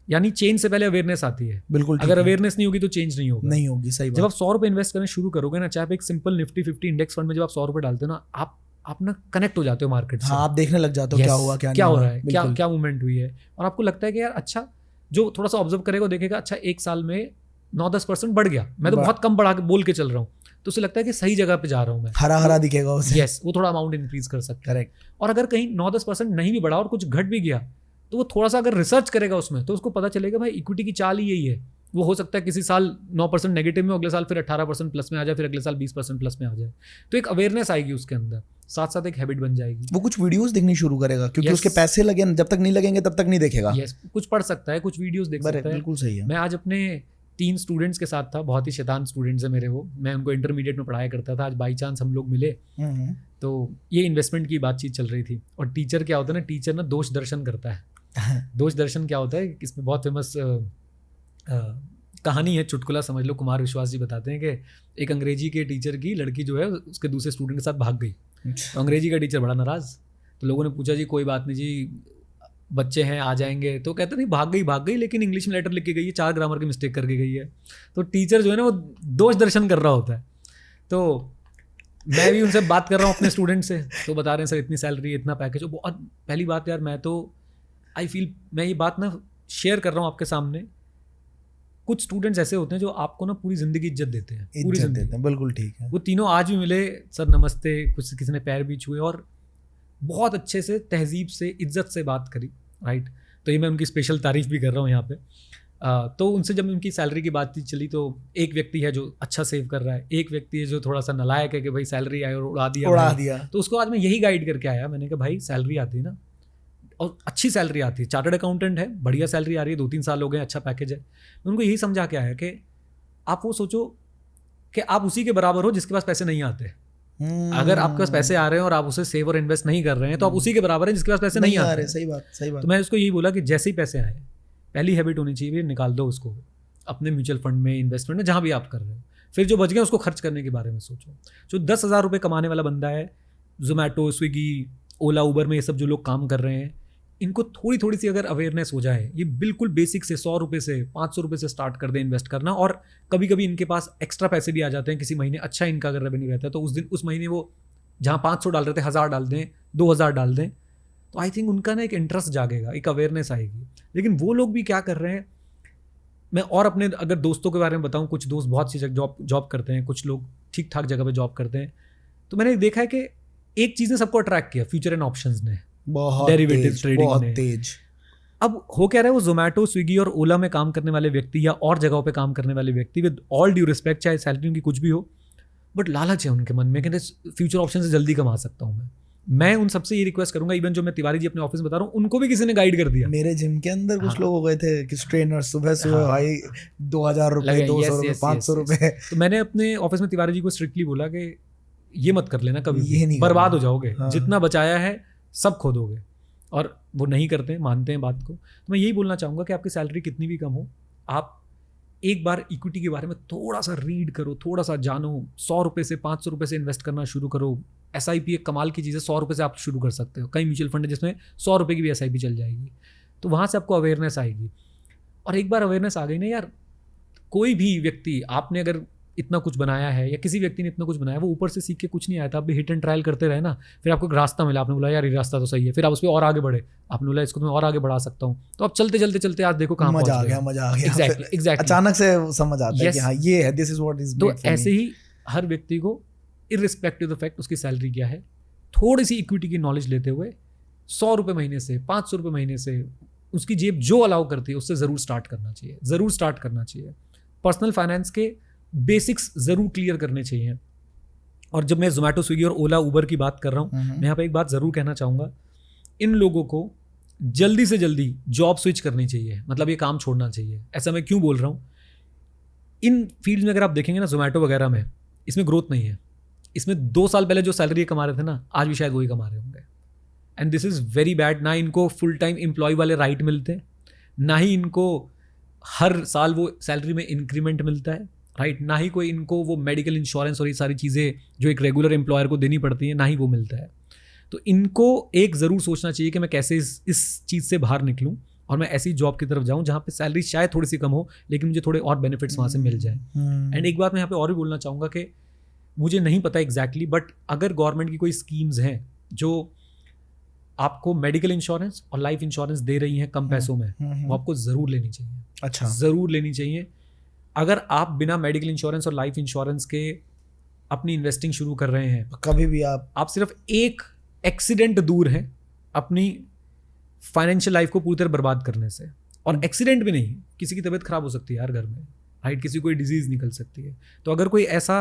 यानी चेंज से पहले अवेयरनेस आती है। बिल्कुल, अगर अवेयरनेस नहीं होगी तो चेंज नहीं होगी। सही बात। जब आप 100 रुपये इन्वेस्ट करना शुरू करोगे ना, चाहे आप एक सिंपल निफ्टी 50 इंडेक्स फंड में जब आप 100 रुपये डालते हो ना, आप ना कनेक्ट हो जाते हो मार्केट से। हाँ, आप देखने लग जाते हो क्या हुआ, क्या हो रहा है, क्या मूवमेंट हुई है, और आपको लगता है कि यार अच्छा, जो थोड़ा सा ऑब्जर्व करेगा देखेगा अच्छा 1 साल में 9-10% बढ़ गया, मैं तो बहुत कम बढ़ा के बोल के चल रहा हूँ, तो उसे लगता है कि सही जगह पे जा रहा हूँ मैं, हरा दिखेगा उसे। यस, वो थोड़ा अमाउंट इंक्रीज कर सकता है। करेक्ट। और अगर कहीं 9-10% नहीं भी बढ़ा और कुछ घट भी गया, तो वो थोड़ा सा अगर रिसर्च करेगा उसमें, तो उसको पता चलेगा भाई इक्विटी की चाल ही यही है। वो हो सकता है किसी साल 9% नेगेटिव में, अगले साल फिर 18% प्लस में आ जाए, फिर अगले साल 20% प्लस में आ जाए। तो एक अवेयरनेस आएगी उसके अंदर, साथ साथ एक हैबिट बन जाएगी। वो कुछ वीडियोस देखनी शुरू करेगा, क्योंकि उसके पैसे लगे, जब तक नहीं लगेंगे तब तक नहीं देखेगा। यस, कुछ पढ़ सकता है, कुछ वीडियोस देख सकता है। बिल्कुल सही है। मैं आज अपने 3 स्टूडेंट्स के साथ था, बहुत ही शैतान स्टूडेंट्स है मेरे वो, मैं उनको इंटरमीडिएट में पढ़ाया करता था। आज बाई चांस हम लोग मिले, तो ये इन्वेस्टमेंट की बातचीत चल रही थी। और टीचर क्या होता है ना, टीचर ना दोष दर्शन करता है। दोष दर्शन क्या होता है, इसमें बहुत फेमस कहानी है, चुटकुला समझ लो। कुमार विश्वास जी बताते हैं कि एक अंग्रेजी के टीचर की लड़की जो है उसके दूसरे स्टूडेंट के साथ भाग गई। तो अंग्रेजी का टीचर बड़ा नाराज़, तो लोगों ने पूछा जी कोई बात नहीं जी, बच्चे हैं आ जाएंगे। तो कहते नहीं भाग गई लेकिन इंग्लिश में लेटर लिख के गई है, 4 ग्रामर की मिस्टेक करके गई है। तो टीचर जो है ना वो दोष दर्शन कर रहा होता है। तो मैं भी उनसे बात कर रहा हूँ अपने स्टूडेंट से, तो बता रहे हैं सर इतनी सैलरी, इतना पैकेज। और पहली बात यार, मैं तो आई फील, मैं ये बात ना शेयर कर रहा हूँ आपके सामने, कुछ स्टूडेंट्स ऐसे होते हैं जो आपको ना पूरी ज़िंदगी इज्जत देते हैं, पूरी इज्जत ज़िंदगी देते हैं, बिल्कुल ठीक है। वो तीनों आज भी मिले, सर नमस्ते, कुछ किसी ने पैर भी छुए और बहुत अच्छे से तहजीब से इज्जत से बात करी, राइट। तो ये मैं उनकी स्पेशल तारीफ भी कर रहा हूँ यहाँ पे। तो उनसे जब उनकी सैलरी की बातचीत चली तो एक व्यक्ति है जो अच्छा सेव कर रहा है, एक व्यक्ति है जो थोड़ा सा नालायक है कि भाई सैलरी आई और उड़ा दिया। तो उसको आज मैं यही गाइड करके आया, मैंने कहा भाई सैलरी आती है ना, और अच्छी सैलरी आती है, चार्टर्ड अकाउंटेंट है, बढ़िया सैलरी आ रही है, 2-3 साल हो गए, अच्छा पैकेज है। मैं उनको यही समझा के आया कि आप वो सोचो कि आप उसी के बराबर हो जिसके पास पैसे नहीं आते। अगर आपके पास पैसे आ रहे हैं और आप उसे सेव और इन्वेस्ट नहीं कर रहे हैं तो आप उसी के बराबर हैं जिसके पास पैसे नहीं आ रहे। सही बात, सही बात। तो मैं उसको यही बोला कि जैसे ही पैसे आए, पहली हैबिट होनी चाहिए, निकाल दो उसको अपने म्यूचुअल फंड में, इन्वेस्टमेंट में, जहाँ भी आप कर रहे हो। फिर जो बच गया उसको खर्च करने के बारे में सोचो। जो 10,000 रुपये कमाने वाला बंदा है, जोमेटो, स्विगी, ओला, उबर में ये सब जो लोग काम कर रहे हैं, इनको थोड़ी थोड़ी सी अगर अवेयरनेस हो जाए, ये बिल्कुल बेसिक से 100 रुपये से 500 रुपये से स्टार्ट कर दें इन्वेस्ट करना। और कभी कभी इनके पास एक्स्ट्रा पैसे भी आ जाते हैं, किसी महीने अच्छा इनका अगर रेवेन्यू रहता है तो उस महीने वो जहाँ 500 डाल रहे थे 1000 डाल दें, 2000 डाल दें, तो आई थिंक उनका ना एक इंटरेस्ट जागेगा, एक अवेयरनेस आएगी। लेकिन वो लोग भी क्या कर रहे हैं, मैं और अपने अगर दोस्तों के बारे में बताऊं, कुछ दोस्त बहुत सी जॉब करते हैं, कुछ लोग ठीक ठाक जगह पे जॉब करते हैं। तो मैंने देखा है कि एक चीज़ ने सबको अट्रैक्ट किया, फ्यूचर एंड ऑप्शंस ने, डेरिवेटिव ट्रेडिंग ने। तेज। अब हो क्या रहा है, वो जोमेटो, स्विगी और ओला में काम करने वाले व्यक्ति या और जगहों पे काम करने वाले व्यक्ति, विद ऑल ड्यू रिस्पेक्ट, चाहे सैलरी उनकी कुछ भी हो, बट लालच है उनके मन में कि फ्यूचर ऑप्शन से जल्दी कमा सकता हूँ मैं उन सबसे ये रिक्वेस्ट करूंगा, इवन जो मैं तिवारी जी अपने ऑफिस में बता रहा हूँ, उनको भी किसी ने गाइड कर दिया। मेरे जिम के अंदर कुछ लोग हो गए थे कि ट्रेनर सुबह भाई 2000 रुपये, 200 रुपये, 500 रुपये। तो मैंने अपने ऑफिस में तिवारी जी को स्ट्रिक्टली बोला कि ये मत कर लेना कभी, ये नहीं, बर्बाद हो जाओगे। जितना बचाया है सब खो दोगे। और वो नहीं करते, मानते हैं बात को। तो मैं यही बोलना चाहूँगा कि आपकी सैलरी कितनी भी कम हो, आप एक बार इक्विटी के बारे में थोड़ा सा रीड करो, थोड़ा सा जानो, 100 रुपये से 500 रुपये से इन्वेस्ट करना शुरू करो। SIP एक कमाल की चीज़ है, 100 रुपये से आप शुरू कर सकते हो। कई म्यूचुअल फंड है जिसमें 100 रुपये की भी SIP चल जाएगी, तो वहाँ से आपको अवेयरनेस आएगी। और एक बार अवेयरनेस आ गई ना यार, कोई भी व्यक्ति, आपने अगर इतना कुछ बनाया है या किसी व्यक्ति ने इतना कुछ बनाया, वो ऊपर से सीख के कुछ नहीं आया था। आप भी हिट एंड ट्रायल करते रहे ना, फिर आपको एक रास्ता मिला, आपने बोला यार ये रास्ता तो सही है, फिर आप उस पर और आगे बढ़े, आपने बोला इसको तो मैं और आगे बढ़ा सकता हूँ। तो आप चलते चलते चलते आज देखो कहाँ मजा आ गया। एग्जैक्टली अचानक से समझ आता है कि हाँ ये है, दिस इज व्हाट इज। तो ऐसे ही हर व्यक्ति को इररिस्पेक्टिव ऑफ द फैक्ट उसकी सैलरी क्या है, थोड़ी सी इक्विटी की नॉलेज लेते हुए 100 रुपये महीने से, 500 रुपये महीने से, उसकी जेब जो अलाउ करती है उससे ज़रूर स्टार्ट करना चाहिए, ज़रूर स्टार्ट करना चाहिए। पर्सनल फाइनेंस के बेसिक्स ज़रूर क्लियर करने चाहिए। और जब मैं जोमेटो, स्विगी और ओला, उबर की बात कर रहा हूँ, मैं यहाँ पे एक बात ज़रूर कहना चाहूँगा, इन लोगों को जल्दी से जल्दी जॉब स्विच करनी चाहिए, मतलब ये काम छोड़ना चाहिए। ऐसा मैं क्यों बोल रहा हूँ, इन फील्ड में अगर आप देखेंगे ना, जोमेटो वगैरह में, इसमें ग्रोथ नहीं है। इसमें 2 साल पहले जो सैलरी कमा रहे थे ना, आज भी शायद वही कमा रहे होंगे। And this is very bad. ना इनको फुल टाइम एम्प्लॉय वाले राइट मिलते, ना ही इनको हर साल वो सैलरी में इंक्रीमेंट मिलता है, राइट, ना ही कोई इनको वो मेडिकल इंश्योरेंस और ये सारी चीज़ें जो एक रेगुलर एम्प्लॉयर को देनी पड़ती हैं, ना ही वो मिलता है। तो इनको एक ज़रूर सोचना चाहिए कि मैं कैसे इस चीज़ से बाहर निकलूँ और मैं ऐसी जॉब की तरफ जाऊँ जहाँ पे सैलरी शायद थोड़ी सी कम हो, लेकिन मुझे थोड़े और बेनिफिट्स वहाँ से मिल जाए। एंड एक बात मैं यहाँ पे और भी बोलना चाहूँगा कि मुझे नहीं पता एग्जैक्टली, बट अगर गवर्नमेंट की कोई स्कीम्स हैं जो आपको मेडिकल इंश्योरेंस और लाइफ इंश्योरेंस दे रही हैं कम पैसों में, वो आपको ज़रूर लेनी चाहिए। अच्छा, ज़रूर लेनी चाहिए। अगर आप बिना मेडिकल इंश्योरेंस और लाइफ इंश्योरेंस के अपनी इन्वेस्टिंग शुरू कर रहे हैं, कभी भी आप सिर्फ एक एक्सीडेंट दूर हैं अपनी फाइनेंशियल लाइफ को पूरी तरह बर्बाद करने से। और एक्सीडेंट भी नहीं, किसी की तबीयत खराब हो सकती है यार घर में, राइट, किसी कोई डिजीज़ निकल सकती है। तो अगर कोई ऐसा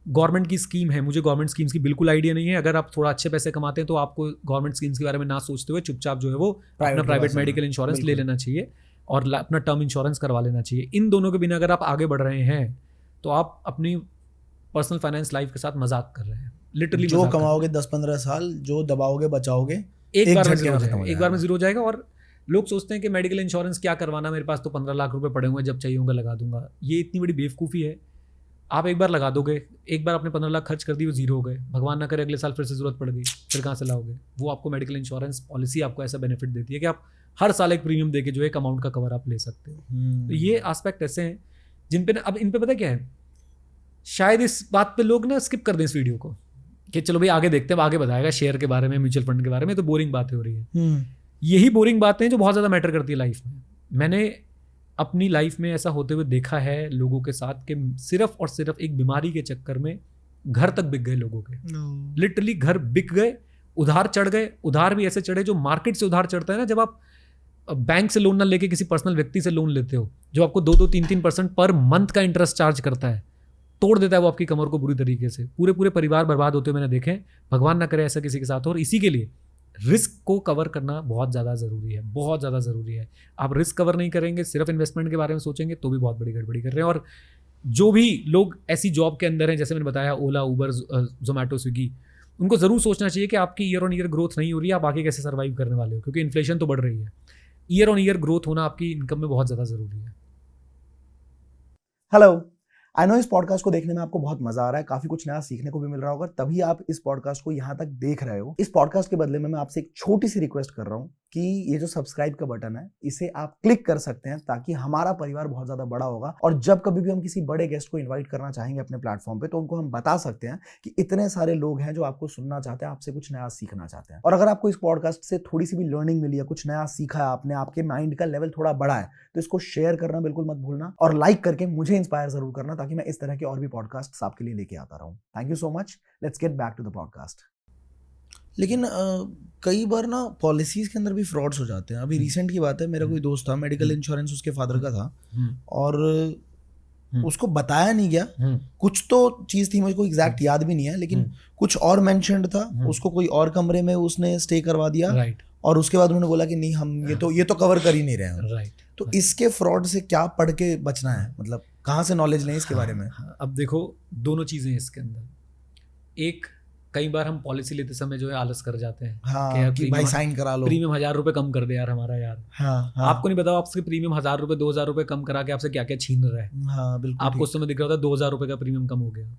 गवर्नमेंट की स्कीम है, मुझे गवर्नमेंट स्कीम्स की बिल्कुल आइडिया नहीं है, अगर आप थोड़ा अच्छे पैसे कमाते हैं तो आपको गवर्नमेंट स्कीम्स के बारे में ना सोचते हुए चुपचाप जो है वो अपना प्राइवेट मेडिकल इंश्योरेंस ले लेना चाहिए और अपना टर्म इंश्योरेंस करवा लेना चाहिए। इन दोनों के बिना अगर आप आगे बढ़ रहे हैं तो आप अपनी पर्सनल फाइनेंस लाइफ के साथ मजाक कर रहे हैं, लिटरली। जो कमाओगे 10-15 साल, जो दबाओगे बचाओगे, एक बार में जीरो हो जाएगा। और लोग सोचते हैं कि मेडिकल इंश्योरेंस क्या करवाना, मेरे पास तो 15 लाख रुपए पड़े हुए हैं, जब चाहिए होगा लगा दूंगा। ये इतनी बड़ी बेवकूफ़ी है। आप एक बार लगा दोगे, एक बार आपने 15 लाख खर्च कर दिए, वो जीरो हो गए, भगवान ना करे अगले साल फिर से जरूरत पड़ गई, फिर कहाँ से लाओगे? वो आपको मेडिकल इंश्योरेंस पॉलिसी आपको ऐसा बेनिफिट देती है कि आप हर साल एक प्रीमियम देके जो एक अमाउंट का कवर आप ले सकते हो। तो ये एस्पेक्ट ऐसे हैं जिन पे अब इन पे पता क्या है, शायद इस बात पे लोग ना स्किप कर दें इस वीडियो को कि चलो भाई आगे देखते हैं, आगे बताएगा शेयर के बारे में, म्यूचुअल फंड के बारे में, तो बोरिंग बातें हो रही है। यही बोरिंग बातें हैं जो बहुत ज़्यादा मैटर करती है लाइफ में। मैंने अपनी लाइफ में ऐसा होते हुए देखा है लोगों के साथ कि सिर्फ और सिर्फ एक बीमारी के चक्कर में घर तक बिक गए लोगों के। लिटरली घर बिक गए, उधार चढ़ गए। उधार भी ऐसे चढ़े जो मार्केट से उधार चढ़ता है ना, जब आप बैंक से लोन ना लेके किसी पर्सनल व्यक्ति से लोन लेते हो जो आपको 2-3% पर मंथ का इंटरेस्ट चार्ज करता है, तोड़ देता है वो आपकी कमर को बुरी तरीके से। पूरे पूरे परिवार बर्बाद होते हुए मैंने देखे। भगवान ना करे ऐसा किसी के साथ हो। और इसी के लिए रिस्क को कवर करना बहुत ज़्यादा ज़रूरी है, बहुत ज़्यादा ज़रूरी है। आप रिस्क कवर नहीं करेंगे, सिर्फ इन्वेस्टमेंट के बारे में सोचेंगे तो भी बहुत बड़ी गड़बड़ी कर रहे हैं। और जो भी लोग ऐसी जॉब के अंदर हैं, जैसे मैंने बताया ओला, उबर, जोमेटो, स्विगी, उनको ज़रूर सोचना चाहिए कि आपकी ईयर ऑन ईयर ग्रोथ नहीं हो रही है, आप आगे कैसे सर्वाइव करने वाले हो, क्योंकि इन्फ्लेशन तो बढ़ रही है। ईयर ऑन ईयर ग्रोथ होना आपकी इनकम में बहुत ज़्यादा ज़रूरी है। हेलो, आई नो इस पॉडकास्ट को देखने में आपको बहुत मजा आ रहा है, काफी कुछ नया सीखने को भी मिल रहा होगा, तभी आप इस पॉडकास्ट को यहाँ तक देख रहे हो। इस पॉडकास्ट के बदले में मैं आपसे एक छोटी सी रिक्वेस्ट कर रहा हूँ कि ये जो सब्सक्राइब का बटन है इसे आप क्लिक कर सकते हैं, ताकि हमारा परिवार बहुत ज्यादा बड़ा होगा और जब कभी भी हम किसी बड़े गेस्ट को इन्वाइट करना चाहेंगे अपने प्लेटफॉर्म पे, तो उनको हम बता सकते हैं कि इतने सारे लोग हैं जो आपको सुनना चाहते हैं, आपसे कुछ नया सीखना चाहते हैं। और अगर आपको इस पॉडकास्ट से थोड़ी सी भी लर्निंग मिली है, कुछ नया सीखा है आपने, आपके माइंड का लेवल थोड़ा बढ़ा है, तो इसको शेयर करना बिल्कुल मत भूलना और लाइक करके मुझे इंस्पायर जरूर करना, ताकि मैं इस तरह के और भी पॉडकास्ट आपके लिए लेके आता रहूं। Thank you so much. Let's get back to the podcast. लेकिन कई बार ना पॉलिसीज के अंदर भी फ्रॉड्स हो जाते हैं। अभी रिसेंट की बात है, मेरा कोई दोस्त था, मेडिकल इंश्योरेंस उसके फादर का था और उसको बताया नहीं गया। कुछ तो चीज थी, मुझको एग्जैक्ट याद भी नहीं है, लेकिन कुछ और मेंशन्ड था। उसको कोई और कमरे में उसने स्टे करवा दिया और उसके बाद उन्होंने बोला कि नहीं, हम ये तो कवर कर ही नहीं रहे हैं। तो इसके फ्रॉड से क्या पढ़ के बचना है, मतलब कहाँ से नॉलेज लें इसके बारे में? अब देखो, दोनों चीजें इसके अंदर। एक, कई बार हम पॉलिसी लेते समय जो है आलस कर जाते हैं। हाँ, कि भाई साइन करा लो, प्रीमियम 1000 रुपए कम कर दे यार हमारा यार। हाँ, आपको नहीं पता आपसे प्रीमियम 1000 रुपए 2000 रुपए कम करा के आपसे क्या क्या छीन रहा है। हाँ, बिल्कुल। आपको उस समय दिख रहा था 2000 रुपए का प्रीमियम कम हो गया।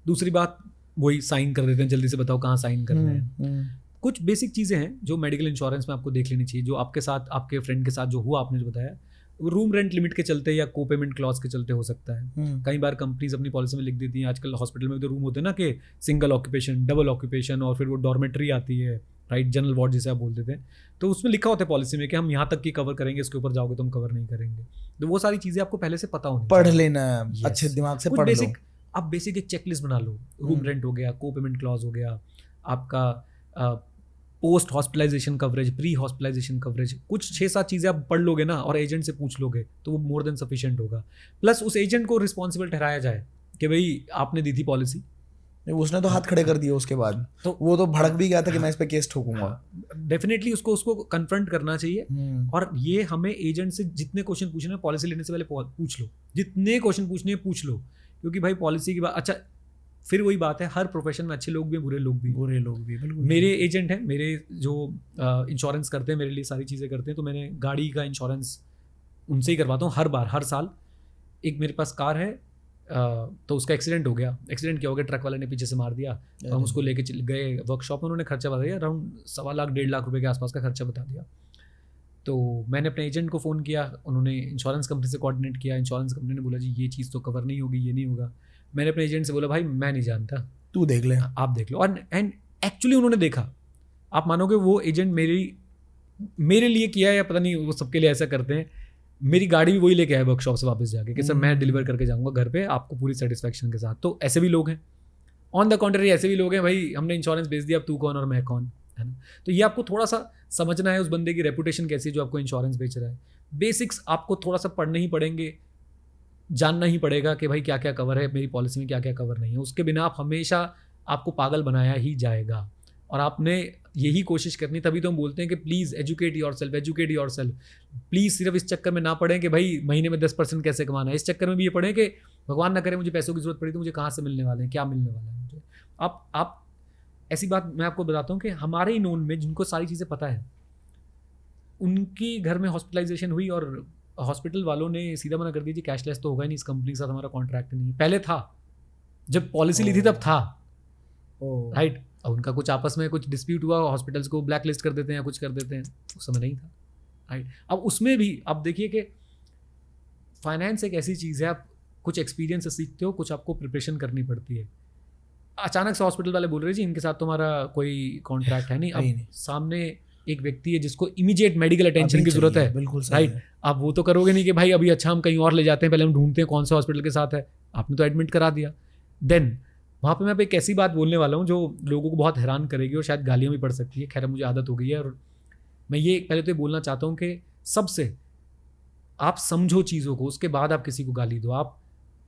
दूसरी बात, वही साइन कर देते हैं, जल्दी से बताओ कहाँ साइन कर रहे हैं। कुछ बेसिक चीजें हैं जो मेडिकल इंश्योरेंस में आपको देख लेनी चाहिए, जो आपके साथ, आपके फ्रेंड के साथ जो हुआ, आपने जो बताया, रूम रेंट लिमिट के चलते या को पेमेंट क्लॉज के चलते हो सकता है। कई बार कंपनीज अपनी पॉलिसी में लिख देती हैं, आजकल हॉस्पिटल में भी तो रूम होते हैं ना कि सिंगल ऑक्यूपेशन, डबल ऑक्यूपेशन, और फिर वो डॉर्मेट्री आती है, राइट, जनरल वार्ड जिसे आप बोल देते हैं, तो उसमें लिखा होता है पॉलिसी में कि हम यहाँ तक की कवर करेंगे, इसके ऊपर जाओगे तो हम कवर नहीं करेंगे। तो वो सारी चीज़ें आपको पहले से पता होनी, पढ़ लेना, अच्छे दिमाग से पढ़ लो। आप बेसिक एक चेकलिस्ट बना लो। रूम रेंट हो गया, को पेमेंट क्लॉज हो गया, आपका post hospitalisation coverage, pre hospitalisation coverage, कुछ 6-7 चीज़ें आप पढ़ लोगे ना और एजेंट से पूछ लोगे तो वो मोर देन सफिशिएंट होगा। प्लस उस एजेंट को रिस्पॉन्सिबल ठहराया जाए कि भाई आपने दी थी पॉलिसी, उसने तो हाथ खड़े कर दिए उसके बाद, तो वो तो भड़क भी गया था कि मैं इस पे केस ठोकूंगा। डेफिनेटली उसको कन्फ्रंट करना चाहिए। और ये हमें एजेंट से जितने क्वेश्चन पूछने, पॉलिसी लेने से पहले पूछ लो, जितने क्वेश्चन पूछने हैं पूछ लो, क्योंकि भाई पॉलिसी की बात, अच्छा फिर वही बात है, हर प्रोफेशन में अच्छे लोग भी, बुरे लोग भी। बिल्कुल। मेरे एजेंट हैं, मेरे जो इंश्योरेंस करते हैं, मेरे लिए सारी चीज़ें करते हैं, तो मैंने गाड़ी का इंश्योरेंस उनसे ही करवाता हूँ हर बार, हर साल। एक मेरे पास कार है, तो उसका एक्सीडेंट हो गया। एक्सीडेंट क्या हो गया, ट्रक वाले ने पीछे से मार दिया, हम उसको लेके गए वर्कशॉप में, उन्होंने खर्चा बता दिया, अराउंड 1.25 लाख 1.5 लाख रुपये के आसपास का खर्चा बता दिया। तो मैंने अपने एजेंट को फ़ोन किया, उन्होंने इंश्योरेंस कंपनी से कोऑर्डिनेट किया, इंश्योरेंस कंपनी ने बोला जी ये चीज़ तो कवर नहीं होगी, ये नहीं होगा। मैंने अपने एजेंट से बोला भाई मैं नहीं जानता, तू देख ले, आप देख लो। और एंड एक्चुअली उन्होंने देखा, आप मानोगे वो एजेंट मेरे लिए किया है या पता नहीं, वो सबके लिए ऐसा करते हैं। मेरी गाड़ी भी वही लेके आए वर्कशॉप से वापस जाके कि सर मैं डिलीवर करके जाऊँगा घर पे आपको पूरी सेटिस्फैक्शन के साथ। तो ऐसे भी लोग हैं, ऑन द कॉन्ट्ररी ऐसे भी लोग हैं, भाई हमने इंश्योरेंस बेच दिया, अब तू कौन और मैं कौन, है ना। तो ये आपको थोड़ा सा समझना है, उस बंदे की रेपुटेशन कैसी है जो आपको इंश्योरेंस बेच रहा है। बेसिक्स आपको थोड़ा सा पढ़ने ही पड़ेंगे, जानना ही पड़ेगा कि भाई क्या क्या कवर है, मेरी पॉलिसी में क्या क्या कवर नहीं है। उसके बिना आप हमेशा, आपको पागल बनाया ही जाएगा। और आपने यही कोशिश करनी, तभी तो हम बोलते हैं कि please educate your self. Please सिर्फ इस चक्कर में ना पड़ें कि भाई महीने में 10% कैसे कमाना है, इस चक्कर में भी ये पढ़ें कि भगवान ना करे मुझे पैसों की जरूरत पड़ी तो मुझे कहाँ से मिलने वाले हैं, क्या मिलने वाला है मुझे। आप ऐसी बात मैं आपको बताता हूँ कि हमारे ही नोन में जिनको सारी चीज़ें पता है, उनकी घर में हॉस्पिटलाइजेशन हुई और हॉस्पिटल वालों ने सीधा मना कर दिया जी कैशलेस तो होगा ही नहीं, इस कंपनी के साथ हमारा कॉन्ट्रैक्ट नहीं है। पहले था, जब पॉलिसी ली थी तब था, राइट। अब उनका कुछ आपस में कुछ डिस्प्यूट हुआ, हॉस्पिटल्स को ब्लैक लिस्ट कर देते हैं या कुछ कर देते हैं, उस समय नहीं था, राइट। अब उसमें भी आप देखिए कि फाइनेंस एक ऐसी चीज़ है, आप कुछ एक्सपीरियंस से सीखते हो, कुछ आपको प्रिपरेशन करनी पड़ती है। अचानक से हॉस्पिटल वाले बोल रहे जी इनके साथ तुम्हारा कोई कॉन्ट्रैक्ट है नहीं। अब सामने एक व्यक्ति है जिसको इमीडिएट मेडिकल अटेंशन की जरूरत है, बिल्कुल राइट, आप वो तो करोगे नहीं कि भाई अभी अच्छा हम कहीं और ले जाते हैं, पहले हम ढूंढते हैं कौन सा हॉस्पिटल के साथ है, आपने तो एडमिट करा दिया। देन वहाँ पे मैं एक ऐसी बात बोलने वाला हूँ जो लोगों को बहुत हैरान करेगी और शायद गालियाँ भी पड़ सकती है, खैर मुझे आदत हो गई है। और मैं ये पहले तो ये बोलना चाहता हूँ कि सबसे आप समझो चीज़ों को, उसके बाद आप किसी को गाली दो। आप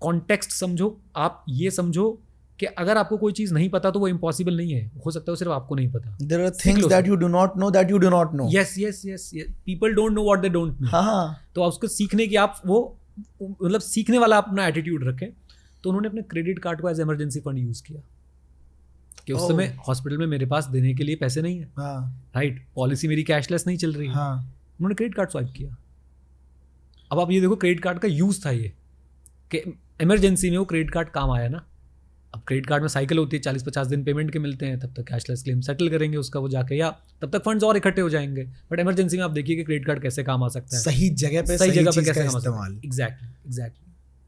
कॉन्टेक्स्ट समझो, आप ये समझो कि अगर आपको कोई चीज़ नहीं पता तो वो इम्पॉसिबल नहीं है, हो सकता है सिर्फ आपको नहीं पता। There are things that you do not know that you do not know. Yes, yes, yes, yes. People don't know what they don't know. हाँ, तो आप उसको सीखने की आप वो मतलब सीखने वाला अपना एटीट्यूड रखें। तो उन्होंने अपने क्रेडिट कार्ड को एज इमरजेंसी फंड यूज़ किया कि उस समय हॉस्पिटल में मेरे पास देने के लिए पैसे नहीं है, राइट, पॉलिसी मेरी कैशलेस नहीं चल रही है, उन्होंने क्रेडिट कार्ड स्वाइप किया। अब आप ये देखो क्रेडिट कार्ड का यूज़ था ये कि इमरजेंसी में वो क्रेडिट कार्ड काम आया ना। अब क्रेडिट कार्ड में साइकिल होती है, 40-50 दिन पेमेंट के मिलते हैं, तब तक कैशलेस क्लेम सेटल करेंगे उसका वो जाके, या तब तक फंड्स और इकट्ठे हो जाएंगे। बट इमरजेंसी में आप देखिए कि क्रेडिट कार्ड कैसे काम आ सकता है, सही जगह पे कैसे काम आ सकता है। एग्जैक्टली।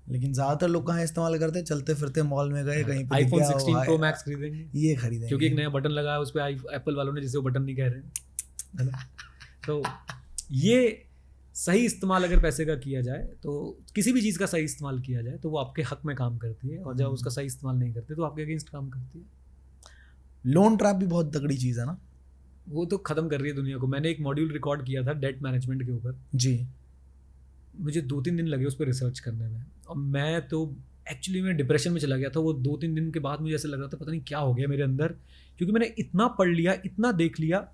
लेकिन ज्यादातर लोग कहाँ इस्तेमाल करते हैं, चलते फिरते मॉल में गए कहीं पे आईफोन 16 प्रो मैक्स खरीदेंगे, ये खरीदेंगे क्योंकि एक नया बटन लगा है उस पर एप्पल वालों ने, जिसे वो बटन नहीं कह रहे हैं। तो ये सही इस्तेमाल अगर पैसे का किया जाए, तो किसी भी चीज़ का सही इस्तेमाल किया जाए तो वो आपके हक में काम करती है, और जब उसका सही इस्तेमाल नहीं करते तो आपके अगेंस्ट काम करती है। लोन ट्रैप भी बहुत तगड़ी चीज़ है ना, वो तो ख़त्म कर रही है दुनिया को। मैंने एक मॉड्यूल रिकॉर्ड किया था डेट मैनेजमेंट के ऊपर जी, मुझे 2-3 दिन लगे उस पर रिसर्च करने में, और मैं तो एक्चुअली मैं डिप्रेशन में चला गया था। वो 2-3 दिन के बाद मुझे ऐसा लग रहा था पता नहीं क्या हो गया मेरे अंदर, क्योंकि मैंने इतना पढ़ लिया, इतना देख लिया।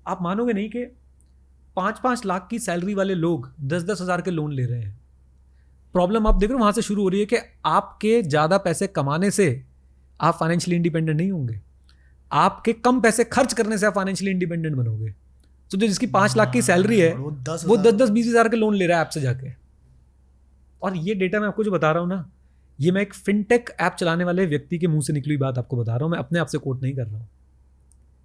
आप मानोगे नहीं कि 5-5 लाख की सैलरी वाले लोग 10-10 हज़ार के लोन ले रहे हैं। प्रॉब्लम आप देख रहे हो वहाँ से शुरू हो रही है कि आपके ज़्यादा पैसे कमाने से आप फाइनेंशियली इंडिपेंडेंट नहीं होंगे, आपके कम पैसे खर्च करने से आप फाइनेंशियली इंडिपेंडेंट बनोगे। तो जो जिसकी 5 लाख की सैलरी है वो 10-10-20 हज़ार के लोन ले रहा है ऐप से जाके। और ये डेटा मैं आपको जो बता रहा हूँ ना, ये मैं एक फिनटेक ऐप चलाने वाले व्यक्ति के मुंह से निकली हुई बात आपको बता रहा हूँ, मैं अपने आप से कोट नहीं कर रहा हूँ।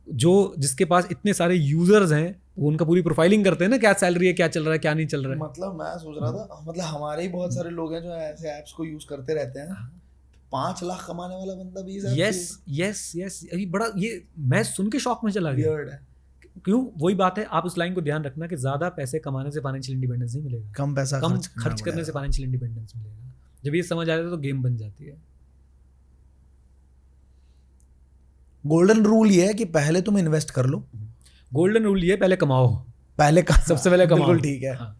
जो जिसके पास इतने सारे यूजर्स हैं वो उनका पूरी प्रोफाइलिंग करते हैं ना, क्या सैलरी है, क्या चल रहा है, क्या नहीं चल रहा है। मतलब मैं सोच रहा था, मतलब हमारे ही बहुत सारे लोग हैं जो ऐसे ऐप्स को यूज करते रहते हैं। 5 लाख कमाने वाला बंदा 20 यस अभी बड़ा, ये मैं सुन के शॉक में चला गया। क्यों? वही बात है, आप उस लाइन को ध्यान रखना कि ज्यादा पैसे कमाने से फाइनेंशियल इंडिपेंडेंस नहीं मिलेगा, कम पैसा कम खर्च करने से फाइनेंशियल इंडिपेंडेंस मिलेगा। जब ये समझ आ जाता है तो गेम बन जाती है। गोल्डन रूल ये है कि पहले तुम इन्वेस्ट कर लो। गोल्डन रूल ये पहले कमाओ, सबसे पहले कमाओ। बिल्कुल ठीक है। हाँ।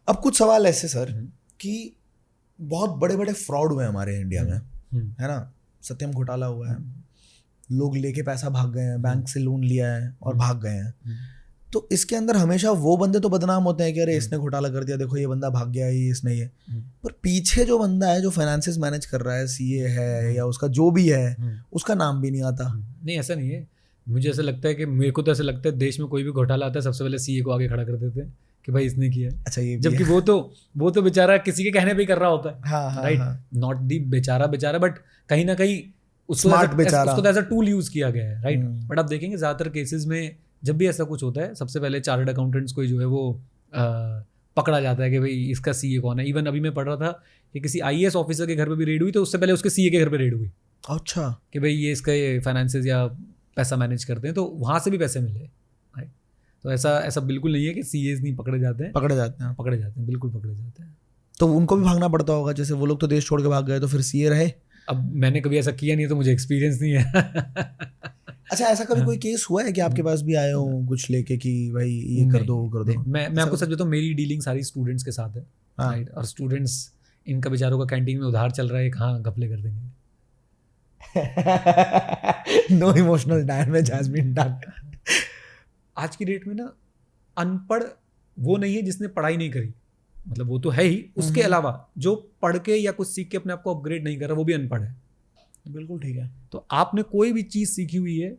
अब कुछ सवाल ऐसे सर कि बहुत बड़े बड़े फ्रॉड हुए हमारे इंडिया में, है ना, सत्यम घोटाला हुआ है, लोग लेके पैसा भाग गए हैं, बैंक से लोन लिया है और भाग गए हैं। तो इसके अंदर हमेशा वो बंदे तो बदनाम होते हैं कि अरे इसने घोटाला कर दिया, देखो ये बंदा भाग गया, ये इसने ये, पर पीछे जो बंदा है जो फाइनेंसेस मैनेज कर रहा है, सीए है या उसका जो भी है, उसका नाम भी नहीं आता। नहीं, ऐसा नहीं है। मुझे ऐसा लगता है कि मेरे को तो ऐसा लगता है देश में कोई भी घोटाला आता है सबसे पहले सीए को आगे खड़ा कर देते हैं कि भाई इसने किया। अच्छा, ये जबकि वो तो बेचारा किसी के कहने पे ही कर रहा होता है, राइट, नॉट दी बेचारा, बट कहीं ना कहीं उसको एज अ टूल यूज किया गया है, राइट। बट आप देखेंगे ज्यादातर केसेस में जब भी ऐसा कुछ होता है सबसे पहले चार्टर्ड अकाउंटेंट्स को जो है वो पकड़ा जाता है कि भाई इसका सीए कौन है। इवन अभी मैं पढ़ रहा था कि किसी आईएएस ऑफिसर के घर पे भी रेड हुई तो उससे पहले उसके सीए के घर पे रेड हुई। अच्छा, कि भाई ये इसका ये फाइनेंसेस या पैसा मैनेज करते हैं, तो वहाँ से भी पैसे मिले, राइट। तो ऐसा बिल्कुल नहीं है कि सीएस नहीं पकड़े जाते हैं, बिल्कुल पकड़े जाते हैं। तो उनको भी भागना पड़ता होगा, जैसे वो लोग तो देश छोड़ के भाग गए, तो फिर सीए रहे। अब मैंने कभी ऐसा किया नहीं है तो मुझे एक्सपीरियंस नहीं है। अच्छा, ऐसा कभी कोई केस हुआ है कि आपके पास भी आए हो कुछ लेके कि भाई ये कर दो वो कर दो? मैं आपको सच बताऊं, मेरी डीलिंग सारी स्टूडेंट्स के साथ है, राइट। और स्टूडेंट्स, इनका बेचारों का कैंटीन में उधार चल रहा है, कहाँ घपले कर देंगे। No emotional damage has been done. आज की डेट में ना अनपढ़ वो नहीं है जिसने पढ़ाई नहीं करी, मतलब वो तो है ही, उसके अलावा जो पढ़ के या कुछ सीख के अपने आप को अपग्रेड नहीं कर रहा वो भी अनपढ़ है। बिल्कुल ठीक है। तो आपने कोई भी चीज़ सीखी हुई है,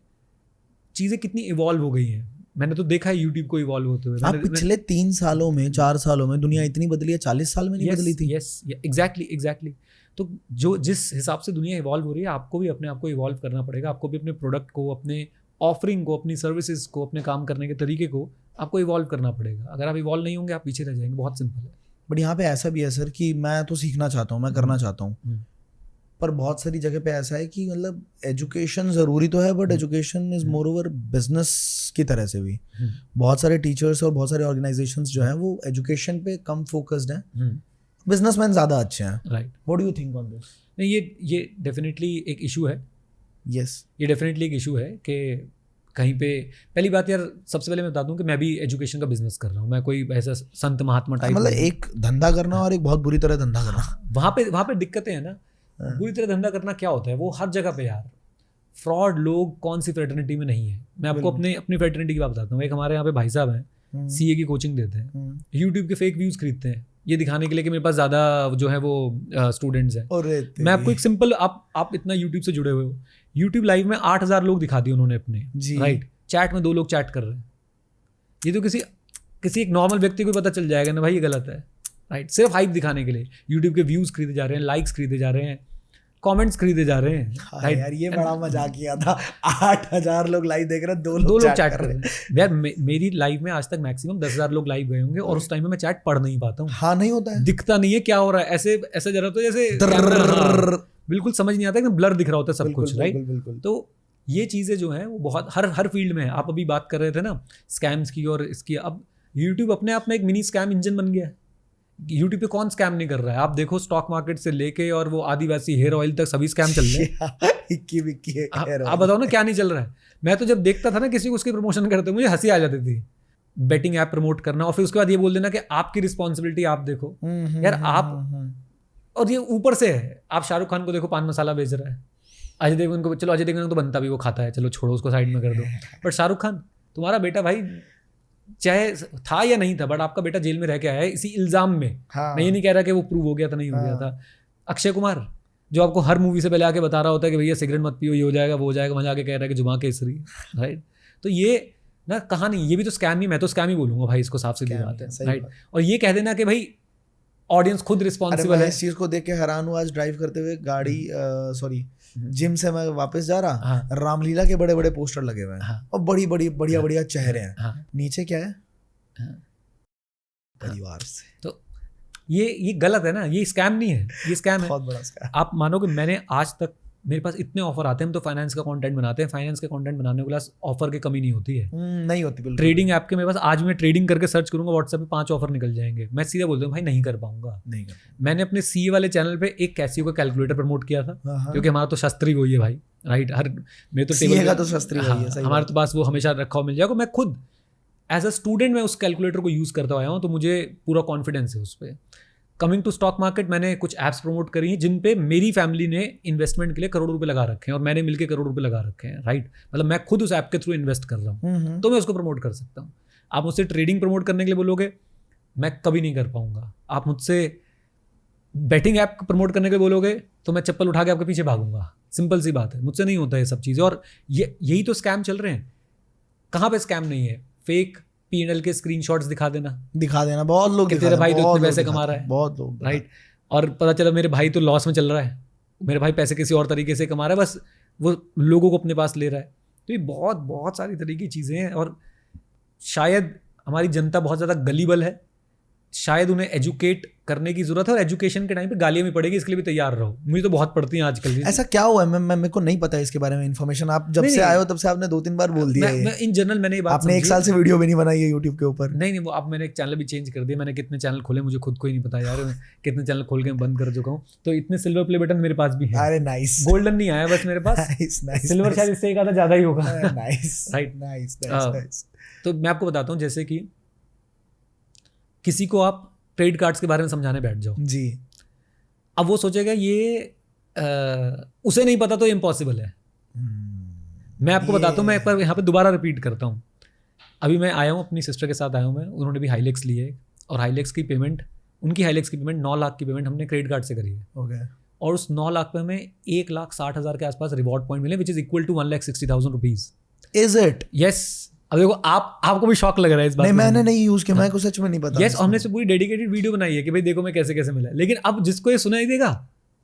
चीज़ें कितनी इवॉल्व हो गई हैं, मैंने तो देखा है यूट्यूब को इवॉल्व होते हुए। आप पिछले 3 सालों में 4 सालों में दुनिया इतनी बदली है, 40 साल में नहीं बदली थी। Yes, exactly. तो जो जिस हिसाब से दुनिया इवॉल्व हो रही है, आपको भी अपने आप को इवॉल्व करना पड़ेगा। आपको भी अपने प्रोडक्ट को, अपने ऑफरिंग को, अपनी सर्विसेज को, अपने काम करने के तरीके को आपको इवॉल्व करना पड़ेगा। अगर आप इवॉल्व नहीं होंगे आप पीछे रह जाएंगे, बहुत सिंपल है। बट यहाँ पे ऐसा भी है सर कि मैं तो सीखना चाहता हूँ, मैं करना चाहता हूँ, पर बहुत सारी जगह पे ऐसा है कि मतलब एजुकेशन ज़रूरी तो है, but education is more over business की तरह से भी। बहुत सारे टीचर्स और बहुत सारे ऑर्गेनाइजेशंस जो हैं वो एजुकेशन पे कम फोकस्ड हैं, बिजनेसमैन ज़्यादा अच्छे हैं। Right, what do you think on this? नहीं ये डेफिनेटली एक इशू है। यस, ये डेफिनेटली एक इशू है कि कहीं पे, पहली बात यार सबसे पहले मैं बता दूं कि मैं भी एजुकेशन का बिजनेस कर रहा हूँ। मैं कोई ऐसा संत महात्मा टाइप मतलब एक धंधा करना और एक बहुत बुरी तरह धंधा करना, वहाँ पे दिक्कतें हैं ना। बुरी तरह धंधा करना क्या होता है, वो हर जगह पे यार फ्रॉड लोग कौन सी फ्रेटर्निटी में नहीं है। मैं आपको अपनी फ्रेटर्निटी की बात बताता हूँ। एक हमारे यहाँ पे भाई साहब हैं, सीए की कोचिंग देते हैं, यूट्यूब के फेक व्यूज़ खरीदते हैं ये दिखाने के लिए कि मेरे पास ज़्यादा जो है वो स्टूडेंट्स हैं। मैं आपको एक सिंपल, आप इतना यूट्यूब से जुड़े हुए हो, यूट्यूब लाइव में 8,000 लोग दिखा दिए उन्होंने अपने, राइट, चैट में 2 लोग चैट कर रहे हैं। ये तो किसी एक नॉर्मल व्यक्ति को पता चल जाएगा ना भाई ये गलत है, राइट। सिर्फ हाइप दिखाने के लिए यूट्यूब के व्यूज़ खरीदे जा रहे हैं, लाइक्स खरीदे जा रहे हैं, कमेंट्स खरीदे जा रहे हैं। हाँ यार ये बड़ा मजाक किया था, 8,000 लोग लाइव देख रहे हैं, 2 लोग चैट कर रहे हैं। यार मेरी लाइव में आज तक मैक्सिमम 10,000 लोग लाइव गए होंगे और उस टाइम में मैं चैट पढ़ नहीं पाता हूँ। हाँ नहीं होता है, दिखता नहीं है क्या हो रहा है, ऐसे जरा तो जैसे बिल्कुल समझ नहीं आता, एकदम ब्लर दिख रहा होता है सब कुछ, राइट। तो ये चीज़ें जो हैं वो बहुत हर फील्ड में है। आप अभी बात कर रहे थे ना स्कैम्स की और इसकी, अब यूट्यूब अपने आप में एक मिनी स्कैम इंजन बन गया है। यूट्यूब पे कौन स्कैम नहीं कर रहा है? आप देखो स्टॉक मार्केट से लेके और वो आदिवासी हेयर ऑयल तक सभी स्कैम चल रहे हैं। इक्की बिक्की आप बताओ ना क्या नहीं चल रहा है। मैं तो जब देखता था ना किसी को उसकी प्रमोशन करते मुझे हंसी आ जाती थी। बेटिंग ऐप प्रमोट करना और फिर उसके बाद ये बोल देना कि आपकी रिस्पॉन्सिबिलिटी, आप देखो यार आप, और ये ऊपर से है। आप शाहरुख खान को देखो पान मसाला बेच रहा है, अजय देवगन को, चलो अजय देवगन तो बनता भी वो खाता है, चलो छोड़ो उसको साइड में कर दो, बट शाहरुख खान तुम्हारा बेटा भाई चाहे था या नहीं था, बट आपका बेटा जेल में रह के आया है इसी इल्जाम में। हाँ। मैं ये नहीं कह रहा कि वो प्रूव हो गया था, नहीं हो गया था। अक्षय कुमार जो आपको हर मूवी से पहले आके बता रहा होता है कि भैया सिगरेट मत पियो, ये हो जाएगा वो हो जाएगा, वहाँ आके कह रहा है कि जुमा केसरी, राइट। तो ये ना कहानी, ये भी तो स्कैम ही, मैं तो स्कैम ही बोलूंगा भाई इसको, साफ सीधी बात है, राइट। और ये कह देना कि भाई ऑडियंस खुद रिस्पॉन्सिबल है। इस चीज को देख के हैरान हुआ आज ड्राइव करते हुए गाड़ी, सॉरी जिम से मैं वापस जा रहा, हाँ। रामलीला के बड़े बड़े पोस्टर लगे हुए हैं, हाँ। और बड़ी बड़ी बढ़िया बढ़िया चेहरे हैं, हाँ। नीचे क्या है, परिवार से। तो ये गलत है ना, ये स्कैम नहीं है, ये स्कैम है, बहुत बड़ा स्कैम। आप मानोगे मैंने आज तक, मेरे पास इतने ऑफर आते हैं, हम तो फाइनेंस का कंटेंट बनाते हैं, फाइनेंस के कंटेंट बनाने के लिए ऑफर की कमी नहीं होती है, नहीं होती बिल्कुल। ट्रेडिंग ऐप के मेरे पास आज मैं ट्रेडिंग करके सर्च करूंगा व्हाट्सएप पे 5 ऑफर निकल जाएंगे, मैं सीधे बोलता हूँ भाई नहीं कर पाऊंगा, नहीं कर। मैंने अपने सीए वाले चैनल पे एक कैसियो का कैलकुलेटर प्रमोट किया था, क्योंकि हमारा तो शस्त्र ही वही है भाई, राइट। हर मेरे तो टेबल का तो शस्त्र ही है, हमारे तो पास वो हमेशा रखा हुआ मिल जाएगा। मैं खुद एज अ स्टूडेंट मैं उस कैलकुलेटर को यूज़ करता आया हूँ, तो मुझे पूरा कॉन्फिडेंस है उस पर। कमिंग टू स्टॉक मार्केट, मैंने कुछ ऐप्स प्रमोट करी हैं जिन पे मेरी फैमिली ने इन्वेस्टमेंट के लिए करोड़ रुपए लगा रखे हैं और मैंने मिलकर करोड़ रुपए लगा रखे हैं, राइट। मतलब मैं खुद उस ऐप के थ्रू इन्वेस्ट कर रहा हूँ, तो मैं उसको प्रमोट कर सकता हूँ। आप मुझसे ट्रेडिंग प्रमोट करने के लिए बोलोगे, मैं कभी नहीं कर पाऊंगा। आप मुझसे बेटिंग ऐप प्रमोट करने के लिए बोलोगे तो मैं चप्पल उठा के आपके पीछे भागूंगा, सिंपल सी बात है, मुझसे नहीं होता ये सब चीज़ें। और यही तो स्कैम चल रहे हैं। कहाँ पे स्कैम नहीं है? फेक P&L के स्क्रीनशॉट्स दिखा देना, बहुत लोग कि तेरा भाई तो इतने पैसे कमा रहा है, बहुत लोग, राइट। और पता चला मेरे भाई तो लॉस में चल रहा है, मेरे भाई पैसे किसी और तरीके से कमा रहा है, बस वो लोगों को अपने पास ले रहा है। तो ये बहुत बहुत सारी तरीके की चीज़ें हैं और शायद हमारी जनता बहुत ज़्यादा गलीबल है, शायद उन्हें एजुकेट करने की जरूरत है और एजुकेशन के टाइम पे गालियां भी पड़ेगी, इसके लिए भी तैयार रहो। मुझे तो बहुत पड़ती हैं आजकल। ऐसा क्या हुआ है? मेरे को नहीं पता इसके बारे में इन्फॉर्मेशन। आप जब से आए हो तब से आपने 2-3 बार बोल दिया है। इन जनरल मैंने ये बात, आपने 1 साल से वीडियो भी नहीं बनाई है यूट्यूब के ऊपर। नहीं वो अब मैंने एक चैनल भी चेंज कर दिया। मैंने कितने चैनल खोले मुझे खुद को ही नहीं पता यार, कितने चैनल खोल के बंद कर चुका हूँ। तो इतने सिल्वर प्ले बटन मेरे पास भी है। अरे नाइस, गोल्डन नहीं आया बस मेरे पास, सिल्वर शायद इससे एक आधा ज्यादा ही होगा। Nice, right, nice. तो मैं आपको बताता हूँ, जैसे कि किसी को आप क्रेडिट कार्ड्स के बारे में समझाने बैठ जाओ जी, अब वो सोचेगा ये उसे नहीं पता तो इम्पॉसिबल है। मैं आपको बताता हूँ, मैं एक बार यहाँ पे दोबारा रिपीट करता हूँ। अभी मैं आया हूँ, अपनी सिस्टर के साथ आया हूँ मैं, उन्होंने भी हाईलेक्स लिए और हाईलेक्स की पेमेंट 9 लाख की पेमेंट हमने क्रेडिट कार्ड से करी है। और उस 9 लाख पे हमें 1,60,000 के आसपास रिवॉर्ड पॉइंट मिले, which is equal to 1,60,000 rupees. Is it? Yes. अब देखो आपको भी शॉक लग रहा है इस बात। नहीं, मैंने नहीं यूज किया, मेरे को सच में नहीं पता। यस, हमने से पूरी डेडिकेटेड वीडियो बनाई है कि भाई देखो मैं कैसे कैसे मिला। लेकिन अब जिसको ये सुनाई देगा,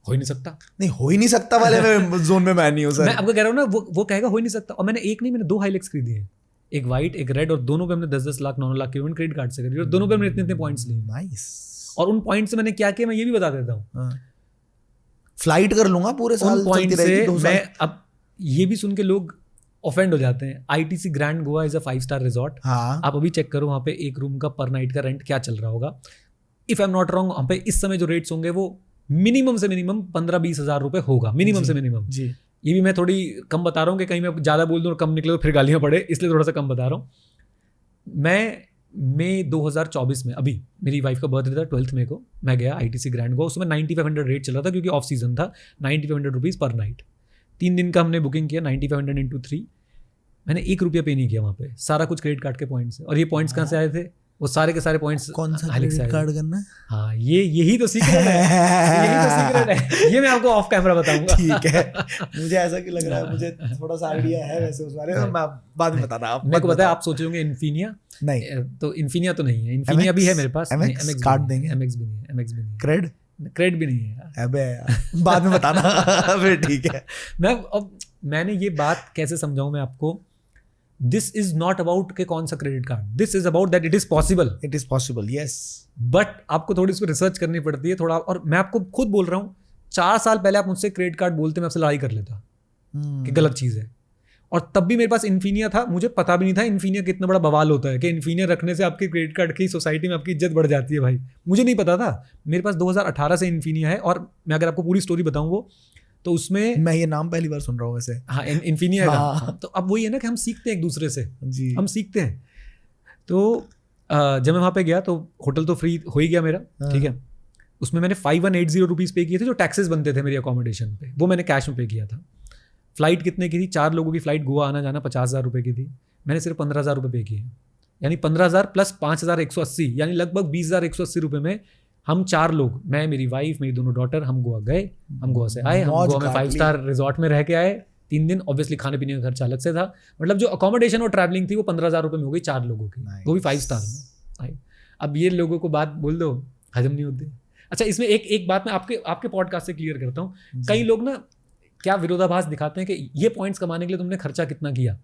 हो ही नहीं सकता। नहीं, हो ही नहीं सकता वाले में जोन में मैं नहीं हूं सर। मैं आपको कह रहा हूँ ना, वो कहेगा हो ही नहीं सकता। और मैंने मैंने 2 हाईलेक्स खरीदी है, एक वाइट एक रेड, और दोनों पे हमने 10-10 लाख 9 लाख की पेमेंट क्रेडिट कार्ड से करी और दोनों पे हमने इतने पॉइंट्स लिए। नाइस। और उन पॉइंट्स से मैंने क्या किया मैं ये भी बता देता हूँ। फ्लाइट कर लूंगा पूरे साल उन पॉइंट चलती रहेगी, 2 से साल। मैं अब ये भी सुन के लोग ऑफेंड हो जाते हैं। ITC grand Goa is a five-star resort. हाँ आप अभी चेक करो वहाँ पे एक रूम का पर नाइट का रेंट क्या चल रहा होगा। If I am not wrong, वहाँ पे इस समय जो रेट्स होंगे वो मिनिमम से मिनिमम 15-20 हज़ार रुपए होगा, मिनिमम से मिनिमम। जी। ये भी मैं थोड़ी कम बता रहा हूँ कि कहीं मैं ज़्यादा बोल दूँ और कम निकले तो फिर गालियाँ पड़े, इसलिए थोड़ा सा कम बता रहा हूँ। मैं मई 2024 में, अभी मेरी वाइफ का बर्थडे था 12 मई को, मैं गया ITC ग्रैंड गोवा। उसमें 9500 रेट चल रहा था क्योंकि ऑफ सीजन था। 9500 रुपीज़ पर नाइट, 3 दिन का हमने बुकिंग किया। 9500 इंटू 3, मैंने 1 रुपया पे नहीं किया वहाँ पे। सारा कुछ क्रेडिट कार्ड के पॉइंट्स से। और ये पॉइंट्स कहाँ से आए थे? वो सारे के सारे पॉइंट्स कौन सा हालिक से क्रेडिट आए थे। कार्ड करना? हाँ, यही तो सीक्रेट है। यही तो सीक्रेट है, ये मैं आपको ऑफ कैमरा बताऊंगा। ठीक है, मुझे ऐसा क्यों लग रहा है, मुझे थोड़ा सा आइडिया है वैसे उस बारे में, मैं बाद में बताना। आप मेरे को पता है, आप सोच रहे होंगे इन्फिनिया। नहीं, तो इन्फिनिया तो नहीं है, इन्फिनिया भी है मेरे पास। MX कार्ड देंगे, MX भी नहीं है, MX भी नहीं है, क्रेड भी नहीं है। अबे यार, बाद में बताना। फिर ठीक है। मैंने ये बात कैसे समझाऊं मैं आपको? दिस इज नॉट अबाउट के कौन सा credit card, this is about that it is possible. It is possible, yes. But आपको थोड़ी इस पर रिसर्च करनी पड़ती है थोड़ा। और मैं आपको खुद बोल रहा हूँ, 4 साल पहले आप मुझसे क्रेडिट कार्ड बोलते, मैं आपसे लड़ाई कर लेता कि गलत चीज़ है। और तब भी मेरे पास इन्फिनिया था, मुझे पता भी नहीं था इन्फिनिया कितना बड़ा बवाल होता है, कि इन्फिनिया रखने से आपके क्रेडिट कार्ड की सोसाइटी में आपकी इज्जत बढ़ जाती है। भाई मुझे नहीं पता था। मेरे पास 2018 से इन्फिनिया है। और मैं अगर आपको पूरी स्टोरी बताऊँ वो, तो उसमें मैं ये नाम पहली बार सुन रहा हूँ वैसे। हाँ, इन्फिनिया का। हाँ। तो अब वही है ना कि हम सीखते हैं एक दूसरे से जी। हम सीखते हैं। तो जब मैं वहाँ पे गया तो होटल तो फ्री हो ही गया मेरा, ठीक है। उसमें मैंने 5180 रुपीज़ पे किए थे, जो टैक्सेस बनते थे मेरी अकोमोडेशन पे, वो मैंने कैश में पे किया था। फ्लाइट कितने की थी? 4 लोगों की फ्लाइट, गोवा आना जाना 50,000 रुपये की थी। मैंने सिर्फ 15,000 रुपये पे किए, यानी 15,000 प्लस 5,180, यानी लगभग 20,180 रुपये में हम 4 लोग, मैं, मेरी वाइफ, मेरी दोनों डॉटर, हम गोवा गए। हम गोवा से आए, हम गोवा में 5-स्टार रिजॉर्ट में रह के आए 3 दिन। ऑब्वियसली खाने पीने का खर्चा अलग से था। मतलब जो अकोमोडेशन और ट्रैवलिंग थी वो 15,000 रुपये में हो गई 4 लोगों की, वो भी 5 स्टार में। अब ये लोगों को बात बोल दो, हजम नहीं होती। अच्छा, इसमें एक बात मैं आपके पॉडकास्ट से क्लियर करता हूँ। कई लोग ना क्या विरोधाभास दिखाते हैं कि ये पॉइंट्स कमाने के लिए तुमने खर्चा कितना किया।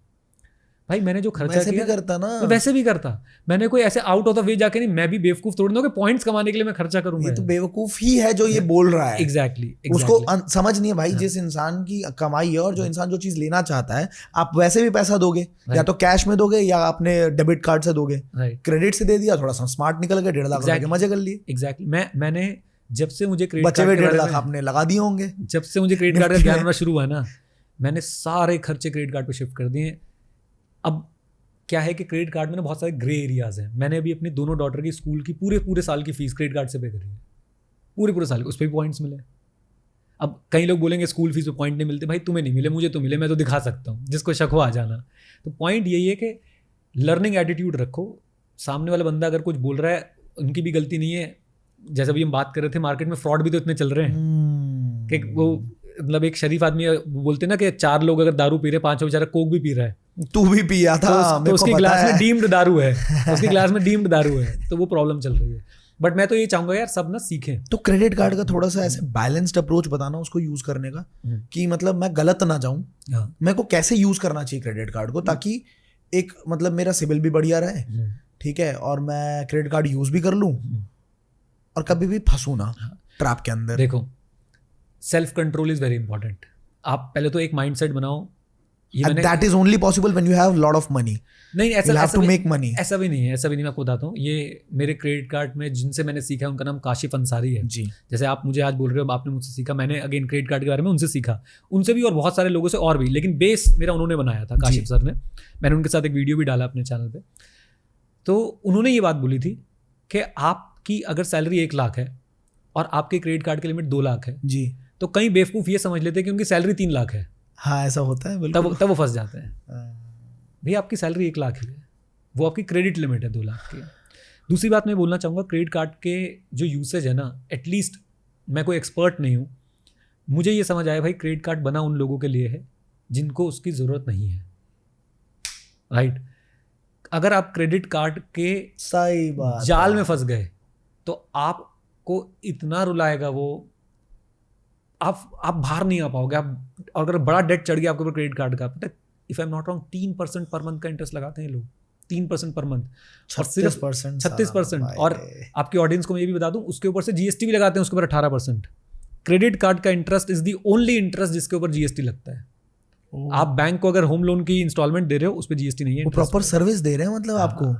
भाई मैंने जो खर्चा वैसे किया भी करता ना, तो वैसे भी करता। मैंने कोई ऐसे आउट ऑफ द वे जाके नहीं, मैं भी बेवकूफ थोड़ी ना कि पॉइंट्स कमाने के लिए मैं खर्चा करूंगा। ये तो बेवकूफ ही है जो ये बोल रहा है। एग्जैक्टली। उसको समझ नहीं है भाई, जिस इंसान की कमाई है और जो इंसान जो चीज लेना चाहता है, आप वैसे भी पैसा दोगे, या तो कैश में दोगे या अपने डेबिट कार्ड से दोगे। क्रेडिट से दे दिया, थोड़ा सा स्मार्ट निकल गया, 1.5 लाख रुपए के मजे कर लिए। एग्जैक्टली। मैंने जब से मुझे क्रेडिट बचे हुए 1.5 लाख आपने लगा दिए होंगे। जब से मुझे क्रेडिट कार्ड का ज्ञान होना शुरू हुआ ना, मैंने सारे खर्चे क्रेडिट कार्ड पे शिफ्ट कर दिए। अब क्या है कि क्रेडिट कार्ड में ना बहुत सारे ग्रे एरियाज हैं। मैंने अभी अपनी दोनों डॉटर की स्कूल की पूरे साल की फीस क्रेडिट कार्ड से पे करी है, पूरे साल की। उस पर भी पॉइंट्स मिले। अब कई लोग बोलेंगे स्कूल फीस पे पॉइंट नहीं मिलते। भाई तुम्हें नहीं मिले, मुझे तो मिले, मैं तो दिखा सकता हूँ, जिसको शक हो आ जाना। तो पॉइंट यही है कि लर्निंग एटीट्यूड रखो। सामने वाला बंदा अगर कुछ बोल रहा है, उनकी भी गलती नहीं है। जैसे अभी हम बात कर रहे थे, मार्केट में फ्रॉड भी तो इतने चल रहे हैं कि वो मतलब एक शरीफ आदमी बोलते ना कि 4 लोग अगर दारू पी रहे, 5 बेचारा कोक भी पी रहा है, तू भी पिया था तो उसकी ग्लास में डीम्ड दारू है, उसकी ग्लास में डीम्ड दारू है, तो वो प्रॉब्लम चल रही है। बट मैं तो ये चाहूंगा यार सब ना सीखें। तो क्रेडिट कार्ड का थोड़ा सा ऐसे बैलेंस्ड अप्रोच बताना उसको यूज करने का, कि मतलब मैं गलत ना जाऊं, मेरे को कैसे यूज करना चाहिए क्रेडिट कार्ड को, ताकि एक मतलब मेरा सिबिल भी बढ़िया रहे, ठीक है, और मैं क्रेडिट कार्ड यूज भी कर लूं और कभी भी फंसूं ना ट्रैप के अंदर। देखो, self control is very important. आप पहले तो एक माइंडसेट बनाओ। And that is only possible when you have lot of money. नहीं, ऐसा You'll have to make money. ऐसा भी नहीं है, ऐसा भी नहीं। मैं आपको बताता हूँ, ये मेरे क्रेडिट कार्ड में जिनसे मैंने सीखा उनका नाम काशिफ अंसारी है जी। जैसे आप मुझे आज बोल रहे हो, आपने मुझसे सीखा, मैंने अगेन क्रेडिट कार्ड के बारे में उनसे सीखा, उनसे भी और बहुत सारे लोगों से और भी, लेकिन बेस मेरा उन्होंने बनाया था, काशिफ सर ने। मैंने उनके साथ एक वीडियो भी डाला अपने चैनल पर। तो उन्होंने ये बात बोली थी कि आपकी अगर सैलरी 1 लाख है और आपके क्रेडिट कार्ड की लिमिट 2 लाख है जी, तो कई बेवकूफ़ ये समझ लेते हैं कि उनकी सैलरी 3 लाख है। हाँ, ऐसा होता है बिल्कुल। तब वो फंस जाते हैं। भैया आपकी सैलरी 1 लाख ही है, वो आपकी क्रेडिट लिमिट है 2 लाख की। दूसरी बात मैं बोलना चाहूँगा, क्रेडिट कार्ड के जो यूसेज है ना, एटलीस्ट मैं कोई एक्सपर्ट नहीं हूँ, मुझे ये समझ आया भाई क्रेडिट कार्ड बना उन लोगों के लिए है जिनको उसकी ज़रूरत नहीं है, राइट। अगर आप क्रेडिट कार्ड के सही बात जाल में फंस गए तो आपको इतना रुलाएगा वो, आप बाहर नहीं आ पाओगे। आप अगर बड़ा डेट चढ़ गया आपके ऊपर क्रेडिट कार्ड का, पता है if I am not wrong 3% per month का इंटरेस्ट लगाते हैं लोग, 3% पर मंथ, 36%। और आपकी ऑडियंस को मैं ये भी बता दूं, उसके ऊपर से जीएसटी भी लगाते हैं, उसके ऊपर 18%। क्रेडिट कार्ड का interest is the only interest जिसके ऊपर जीएसटी लगता है। आप बैंक को अगर होम लोन की इंस्टॉलमेंट दे रहे हो उस पर जीएसटी नहीं है। वो प्रॉपर सर्विस दे रहे हैं मतलब आपको।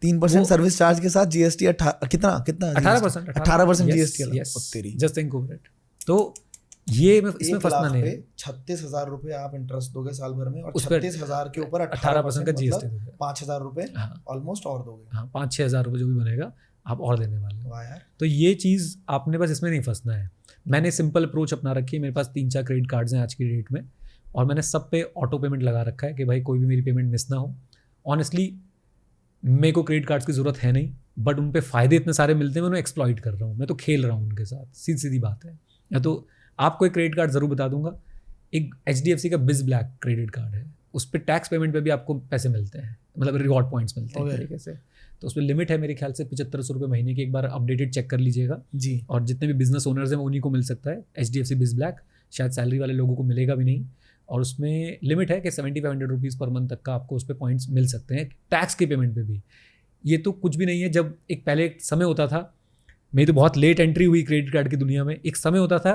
3% सर्विस चार्ज के साथ जीएसटी कितना 18% GST. Just think over it. तो ये इसमें फंसना नहीं है। 36,000 रुपए आप इंटरेस्ट दोगे साल भर में और उस पर 36,000 के ऊपर 18% का जीएसटी मतलब 5,000 रुपए ऑलमोस्ट और दोगे। हाँ 5-6 हज़ार रुपये जो भी बनेगा आप और देने वाले हो। वाह यार। तो ये चीज़ आपने बस इसमें नहीं फंसना है। मैंने सिंपल अप्रोच अपना रखी है। मेरे पास 3-4 क्रेडिट कार्ड्स हैं आज की डेट में और मैंने सब पे ऑटो पेमेंट लगा रखा है कि भाई कोई भी मेरी पेमेंट मिस ना हो। ऑनेस्टली मेरे को क्रेडिट कार्ड्स की ज़रूरत है नहीं, बट उन पे फ़ायदे इतने सारे मिलते हैं, मैं उन्हें एक्सप्लॉइट कर रहा हूँ। मैं तो खेल रहा हूँ उनके साथ, सीधी सीधी बात है। या तो आपको एक क्रेडिट कार्ड ज़रूर बता दूंगा, एक HDFC का बिज ब्लैक क्रेडिट कार्ड है, उस पर टैक्स पेमेंट पे भी आपको पैसे मिलते हैं, मतलब रिवॉर्ड पॉइंट्स मिलते हैं तरीके से। तो उस पर लिमिट है मेरे ख्याल से 7500 रुपये महीने की। एक बार अपडेटेड चेक कर लीजिएगा जी। और जितने भी बिजनेस ओनर्स हैं उन्हीं को मिल सकता है HDFC बिज ब्लैक, शायद सैलरी वाले लोगों को मिलेगा भी नहीं। और उसमें लिमिट है कि 7500 रुपीज़ पर मंथ तक का आपको उस पर पॉइंट्स मिल सकते हैं टैक्स की पेमेंट पे भी। ये तो कुछ भी नहीं है। जब एक पहले एक समय होता था, मेरी तो बहुत लेट एंट्री हुई क्रेडिट कार्ड की दुनिया में, एक समय होता था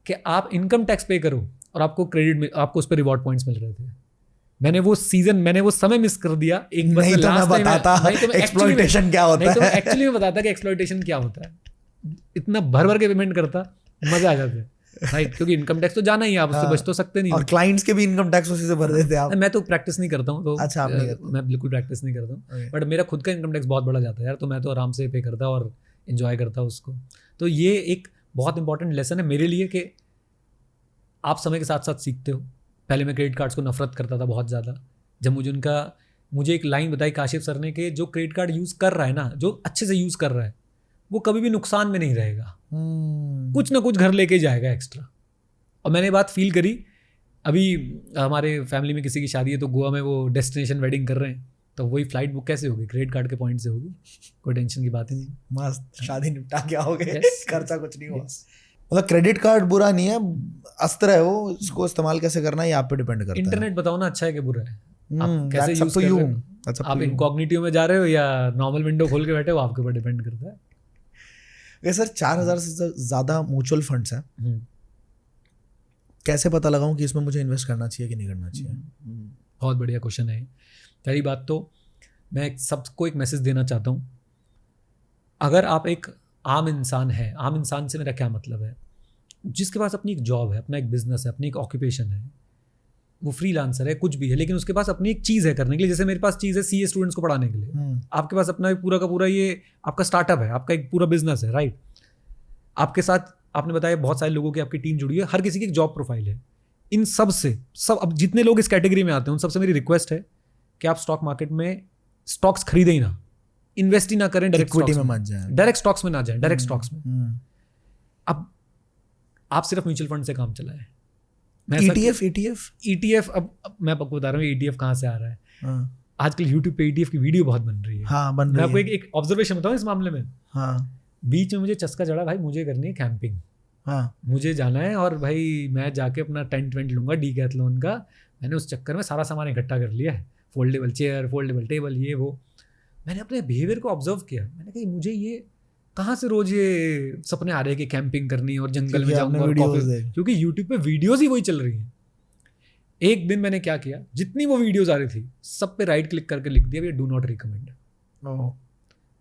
कि आप इनकम टैक्स पे करो और आपको आपको उस पर रिवॉर्ड पॉइंट्स मिल रहे थे। मैंने वो समय मिस कर दिया। एक बार नहीं तो मैं बताता एक्सप्लॉइटेशन क्या होता है। एक्चुअली मैं बताता कि एक्सप्लॉइटेशन क्या होता है। इतना भर के पेमेंट करता, मजा आ जाता है राइट, क्योंकि इनकम टैक्स तो जाना ही है, आप उससे बच तो सकते नहीं। और क्लाइंट्स के भी इनकम टैक्स उसी से भर देते हैं आप। मैं तो प्रैक्टिस नहीं करता हूँ, तो अच्छा आप नहीं करते। मैं बिल्कुल प्रैक्टिस नहीं करता हूँ, बट मेरा खुद का इनकम टैक्स बहुत बड़ा जाता है यार, तो मैं तो आराम से पे करता और इन्जॉय करता उसको। तो ये एक बहुत इंपॉर्टेंट लेसन है मेरे लिए कि आप समय के साथ साथ सीखते हो। पहले मैं क्रेडिट कार्ड्स को नफरत करता था बहुत ज़्यादा। जब मुझे एक लाइन बताई काशिफ सर ने कि जो क्रेडिट कार्ड यूज़ कर रहा है ना, जो अच्छे से यूज़ कर रहा है, वो कभी भी नुकसान में नहीं रहेगा, कुछ ना कुछ घर लेके जाएगा एक्स्ट्रा। और मैंने बात फील करी। अभी हमारे फैमिली में किसी की शादी है तो गोवा में वो डेस्टिनेशन वेडिंग कर रहे हैं, तो वही फ्लाइट बुक कैसे होगी? क्रेडिट कार्ड के पॉइंट से होगी। कोई टेंशन की बात ही नहीं, मस्त शादी निपटा के आओगे, खर्चा कुछ नहीं हुआ। मतलब क्रेडिट कार्ड बुरा नहीं है, अस्त्र है वो, इसको इस्तेमाल कैसे करना है ये आप पे डिपेंड करता है। इंटरनेट बताओ ना अच्छा है कि बुरा है, आप कैसे यूज कर रहे हो। आप इनकॉग्निटिव में जा रहे हो या नॉर्मल विंडो खोल के बैठे हो, आपके ऊपर डिपेंड करता है। वैसे सर 4000 से ज़्यादा म्यूचुअल फंड्स हैं, कैसे पता लगाऊं कि इसमें मुझे इन्वेस्ट करना चाहिए कि नहीं करना चाहिए? बहुत बढ़िया क्वेश्चन है। पहली बात तो मैं सबको एक मैसेज देना चाहता हूँ। अगर आप एक आम इंसान है, आम इंसान से मेरा क्या मतलब है, जिसके पास अपनी एक जॉब है, अपना एक बिजनेस है, अपनी एक ऑक्यूपेशन है, वो फ्रीलांसर है, कुछ भी है, लेकिन उसके पास अपनी एक चीज़ है करने के लिए। जैसे मेरे पास चीज़ है CA स्टूडेंट्स को पढ़ाने के लिए, आपके पास अपना पूरा का पूरा ये आपका स्टार्टअप है, आपका एक पूरा बिजनेस है राइट। आपके साथ आपने बताया बहुत सारे लोगों की आपकी टीम जुड़ी है, हर किसी की एक जॉब प्रोफाइल है। इन सब अब जितने लोग इस कैटेगरी में आते हैं उन सबसे मेरी रिक्वेस्ट है कि आप स्टॉक मार्केट में स्टॉक्स खरीदें ही ना, इन्वेस्ट ही ना करें, डायरेक्ट स्टॉक्स में मत जाएं, डायरेक्ट स्टॉक्स में ना जाएं, डायरेक्ट स्टॉक्स में। अब आप सिर्फ म्यूचुअल फंड से काम चलाएं। ETF अब मैं आपको बता रहा हूँ ETF कहाँ से आ रहा है। आजकल YouTube पे ETF की वीडियो बहुत बन रही है। हाँ, बन रही है। मैं आपको एक ऑब्जर्वेशन बताऊँ इस मामले में। हाँ, बीच में मुझे चस्का चढ़ा, भाई मुझे करनी है कैंपिंग। हाँ, मुझे जाना है और भाई मैं जाके अपना टेंट लूँगा डीकैथलॉन का। मैंने उस चक्कर में सारा सामान इकट्ठा कर लिया है, फोल्डेबल चेयर, फोल्डेबल टेबल, ये वो। मैंने अपने बिहेवियर को ऑब्जर्व किया। मैंने कहा मुझे ये कहाँ से रोज ये सपने आ रहे हैं कि कैंपिंग करनी और जंगल में जाऊँगा, क्योंकि यूट्यूब पे वीडियोज़ ही वही चल रही हैं। एक दिन मैंने क्या किया, जितनी वो वीडियोज़ आ रही थी सब पे राइट क्लिक करके लिख दिया डू नॉट रिकमेंड।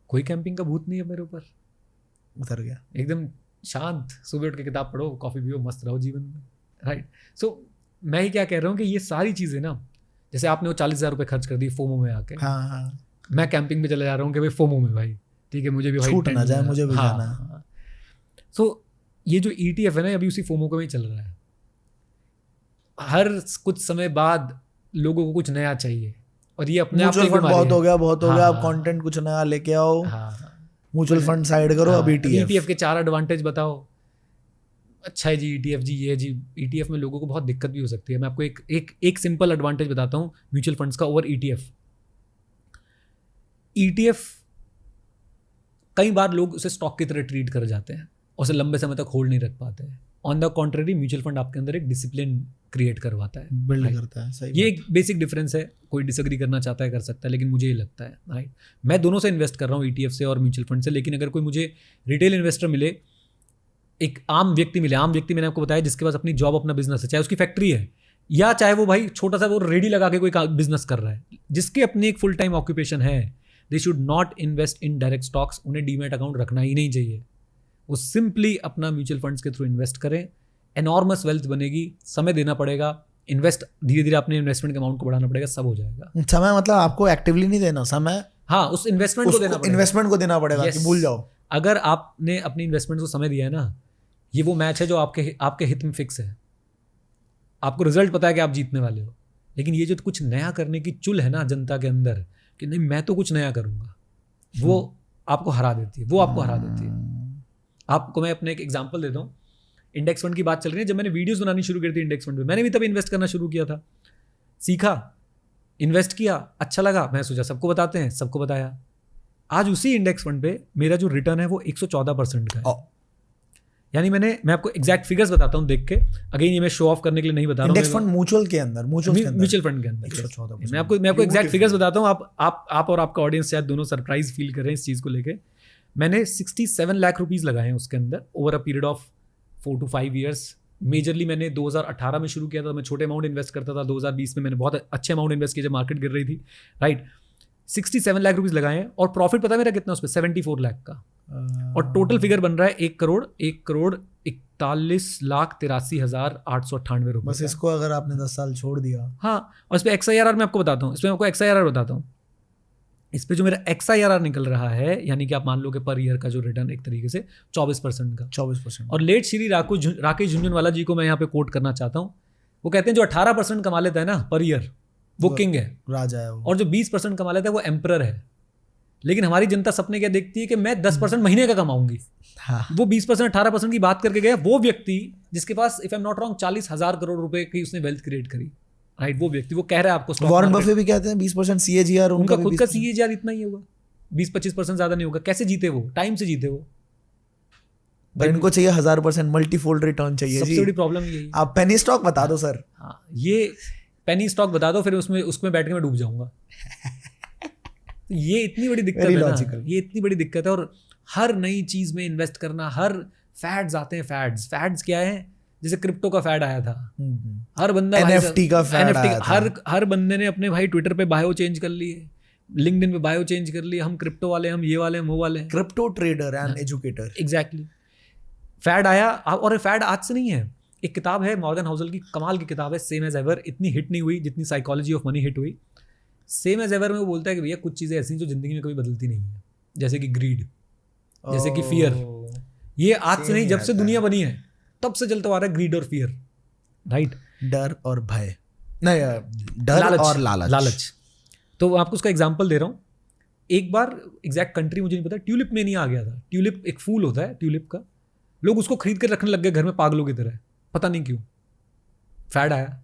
कोई कैंपिंग का भूत नहीं है मेरे ऊपर, उतर गया एकदम शांत। सुबह उठ के किताब पढ़ो, कॉफ़ी पियो, मस्त रहो जीवन में राइट। सो मैं ही क्या कह रहा हूँ कि ये सारी चीज़ें ना, जैसे आपने वो 40,000 रुपये खर्च कर दी फोमो में आके। हाँ, मैं कैंपिंग में चले जा रहा हूँ कि भाई फोमो में, भाई ठीक है मुझे भी छूट ना जाए, मुझे भी जाना है। सो ये जो ETF है ना, अभी उसी फोमो को ही चल रहा है। हर कुछ समय बाद लोगों को कुछ नया चाहिए और ये अपने आप में बहुत हो गया अब कंटेंट कुछ नया लेके आओ। म्यूचुअल फंड साइड करो, अब ETF के 4 एडवांटेज बताओ। अच्छा है जी ETF जी, ये जी ETF में लोगों को बहुत दिक्कत भी हो सकती है। मैं आपको एक सिंपल एडवांटेज बताता हूँ म्यूचुअल फंड्स का ओवर ETF। कई बार लोग उसे स्टॉक की तरह ट्रीट कर जाते हैं और उसे लंबे समय तक होल्ड नहीं रख पाते हैं। On the contrary mutual fund आपके अंदर एक डिसिप्लिन क्रिएट करवाता है, बिल्ड करता है। सही ये एक बेसिक डिफरेंस है। कोई डिसएग्री करना चाहता है कर सकता है, लेकिन मुझे ये लगता है राइट। मैं दोनों से इन्वेस्ट कर रहा हूँ, ETF से और म्यूचुअल फंड से। लेकिन अगर कोई मुझे रिटेल इन्वेस्टर मिले, एक आम व्यक्ति मिले, आम व्यक्ति मैंने आपको बताया जिसके पास अपनी जॉब, अपना बिजनेस है, चाहे उसकी फैक्ट्री है या चाहे वो भाई छोटा सा वो रेडी लगा के कोई बिजनेस कर रहा है, जिसकी अपनी एक फुल टाइम ऑक्यूपेशन है, they should not invest in direct stocks. उन्हें डीमैट अकाउंट रखना ही नहीं चाहिए, वो सिंपली अपना म्यूचुअल फंड्स के थ्रू इन्वेस्ट करें, एनॉर्मस वेल्थ बनेगी। समय देना पड़ेगा, इन्वेस्ट धीरे धीरे अपने इन्वेस्टमेंट के अमाउंट को बढ़ाना पड़ेगा, सब हो जाएगा। समय मतलब आपको एक्टिवली नहीं देना समय, हाँ उस इन्वेस्टमेंट को देना पड़ेगा, इन्वेस्टमेंट को देना पड़ेगा कि भूल जाओ। अगर आपने अपनी इन्वेस्टमेंट को समय दिया है ना, ये वो मैच है जो आपके हित में फिक्स है, आपको रिजल्ट पता है कि आप जीतने वाले हो। लेकिन ये जो कुछ नया करने की चुल है ना जनता के अंदर कि नहीं मैं तो कुछ नया करूंगा, वो आपको हरा देती है, वो आपको हरा देती है। आपको मैं अपने एक एग्जांपल देता हूँ। इंडेक्स फंड की बात चल रही है, जब मैंने वीडियोस बनानी शुरू की थी इंडेक्स फंड पे, मैंने भी तब इन्वेस्ट करना शुरू किया था, सीखा, इन्वेस्ट किया, अच्छा लगा, मैं सोचा सबको बताते हैं, सबको बताया। आज उसी इंडेक्स फंड पे मेरा जो रिटर्न है वो 114% का है। यानी मैं आपको एग्जैक्ट फिगर्स बताता हूँ देख के, अगेन ये मैं शो ऑफ करने के लिए नहीं बता रहा हूँ। इंडेक्स फंड म्यूचुअल के अंदर, म्यूचुअल फंड के अंदर 114%। मैं आपको एग्जैक्ट फिगर्स बताता हूँ, आप और आपका ऑडियंस शायद दोनों सरप्राइज फील कर रहे हैं इस चीज़ को लेके। मैंने 67 लाख रुपीज़ लगाए हैं उसके अंदर over a period of 4 to 5 years. Majorly मैंने 2018 में शुरू किया था, मैं छोटे अमाउंट इन्वेस्ट करता था। 2020 में मैंने बहुत अच्छे अमाउंट इन्वेस्ट किए जब मार्केट गिर रही थी, राइट। 67 लाख रुपीज़ लगाए हैं और प्रॉफिट पता है मेरा कितना उस पर, 74 लाख का। और टोटल फिगर बन रहा है 1,41,83,898 रुपये। बस इसको अगर आपने 10 साल छोड़ दिया। हाँ, और इस पर XIRR मैं आपको बताता हूँ, इसमें आपको XIRR बताता हूँ। इस पे जो मेरा XIRR निकल रहा है, यानी कि आप मान लो कि पर ईयर का जो रिटर्न एक तरीके से 24% का। 24%। और लेट श्री राकेश झुनझुनवाला जी को मैं यहाँ पे कोट करना चाहता हूँ। वो कहते हैं जो 18% कमा लेता है ना पर ईयर, वो किंग है, राजा है वो। और जो 20% कमा लेता है वो एम्परर है। लेकिन हमारी जनता सपने क्या देखती है कि मैं 10% महीने का कमाऊंगी। हाँ। वो 20% 18% की बात करके गया वो व्यक्ति जिसके पास if I am not wrong 40,000 crore रुपए की उसने वेल्थ क्रिएट करी, राइट। वो व्यक्ति वो कह रहा है आपको, वॉरेन बफे भी कहते हैं 20% CAGR, उनका खुद का CAGR इतना ही होगा, 20-25% ज्यादा नहीं होगा। कैसे जीते वो? टाइम से जीते वो। पर इनको चाहिए 1000% मल्टीफोल्ड रिटर्न चाहिए। सबसे बड़ी प्रॉब्लम यही। आप पेनी स्टॉक बता दो सर। हाँ, ये पेनी स्टॉक बता दो, फिर उसमें बैठ के मैं डूब जाऊंगा। ये इतनी बड़ी दिक्कत है ना, ये इतनी बड़ी दिक्कत है। और हर नई चीज में इन्वेस्ट करना, हर फैड्स आते हैं। फैड्स क्या है? जैसे क्रिप्टो का फैड आया था, हर बंदा NFT का फैड आया था। हर बंदे ने अपने भाई ट्विटर पे बायो चेंज कर लिए, लिंक्डइन पे बायो चेंज कर लिए, हम क्रिप्टो वाले, हम ये वाले, हम वो वाले, crypto trader and educator. Exactly. Fad आया, और फैड आज से नहीं है। एक किताब है मॉर्गन हाउसल की, कमाल की किताब है, सेम एज एवर। इतनी हिट नहीं हुई जितनी साइकोलॉजी ऑफ मनी हिट हुई। सेम एज एवर में वो बोलता है कि भैया कुछ चीज़ें ऐसी जो जिंदगी में कभी बदलती नहीं है, जैसे कि ग्रीड, जैसे कि फियर। ये आज से नहीं, जब से दुनिया बनी है तब से चलता आ रहा है ग्रीड और फियर, राइट। डर और भय, नहीं, डर और लालच। तो आपको उसका एग्जांपल दे रहा हूँ। एक बार एग्जैक्ट कंट्री मुझे नहीं पता, ट्यूलिप में नहीं आ गया था। ट्यूलिप एक फूल होता है ट्यूलिप का, लोग उसको खरीद कर रखने लग गए घर में पागलों की तरह, पता नहीं क्यों। फैड आया।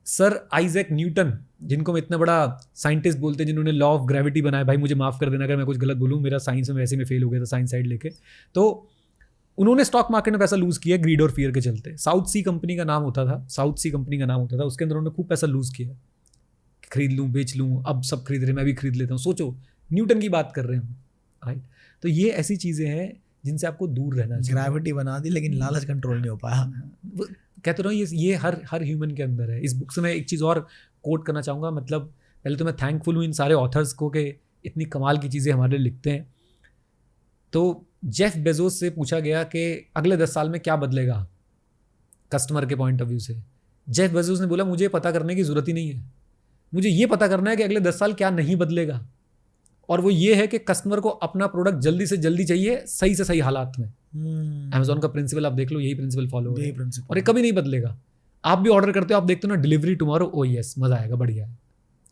सर आइजैक न्यूटन, जिनको मैं इतना बड़ा साइंटिस्ट बोलते हैं, जिन्होंने लॉ ऑफ ग्रेविटी बनाया, भाई मुझे माफ कर देना अगर मैं कुछ गलत बोलूँ, मेरा साइंस में वैसे में फेल हो गया था साइंस साइड लेके। तो उन्होंने स्टॉक मार्केट में पैसा लूज किया ग्रीड और फियर के चलते। साउथ सी कंपनी का नाम होता था, उसके अंदर उन्होंने खूब पैसा लूज किया, खरीद लूँ बेच लूँ, अब सब खरीद रहे मैं भी खरीद लेता हूँ। सोचो, न्यूटन की बात कर रहे हैं, राइट। तो ये ऐसी चीज़ें हैं जिनसे आपको दूर रहना चाहिए। ग्रेविटी बना दी लेकिन लालच कंट्रोल नहीं हो पाया। कहते रहो, ये हर ह्यूमन के अंदर है। इस बुक से मैं एक चीज़ और कोट करना चाहूँगा। मतलब पहले तो मैं थैंकफुल हूँ इन सारे ऑथर्स को कि इतनी कमाल की चीज़ें हमारे लिए लिखते हैं। तो जेफ बेजोस से पूछा गया कि अगले 10 साल में क्या बदलेगा कस्टमर के पॉइंट ऑफ व्यू से। जेफ बेजोस ने बोला मुझे पता करने की ज़रूरत ही नहीं है, मुझे ये पता करना है कि अगले 10 साल क्या नहीं बदलेगा। और वो ये है कि कस्टमर को अपना प्रोडक्ट जल्दी से जल्दी चाहिए, सही से सही हालात में। अमेजोन का प्रिंसिपल आप देख लो, यही प्रिंसिपल फॉलो हो रहा है और ये कभी नहीं बदलेगा। आप भी ऑर्डर करते हो, आप देखते हो ना डिलीवरी टुमारो, ओ यस मजा आएगा, बढ़िया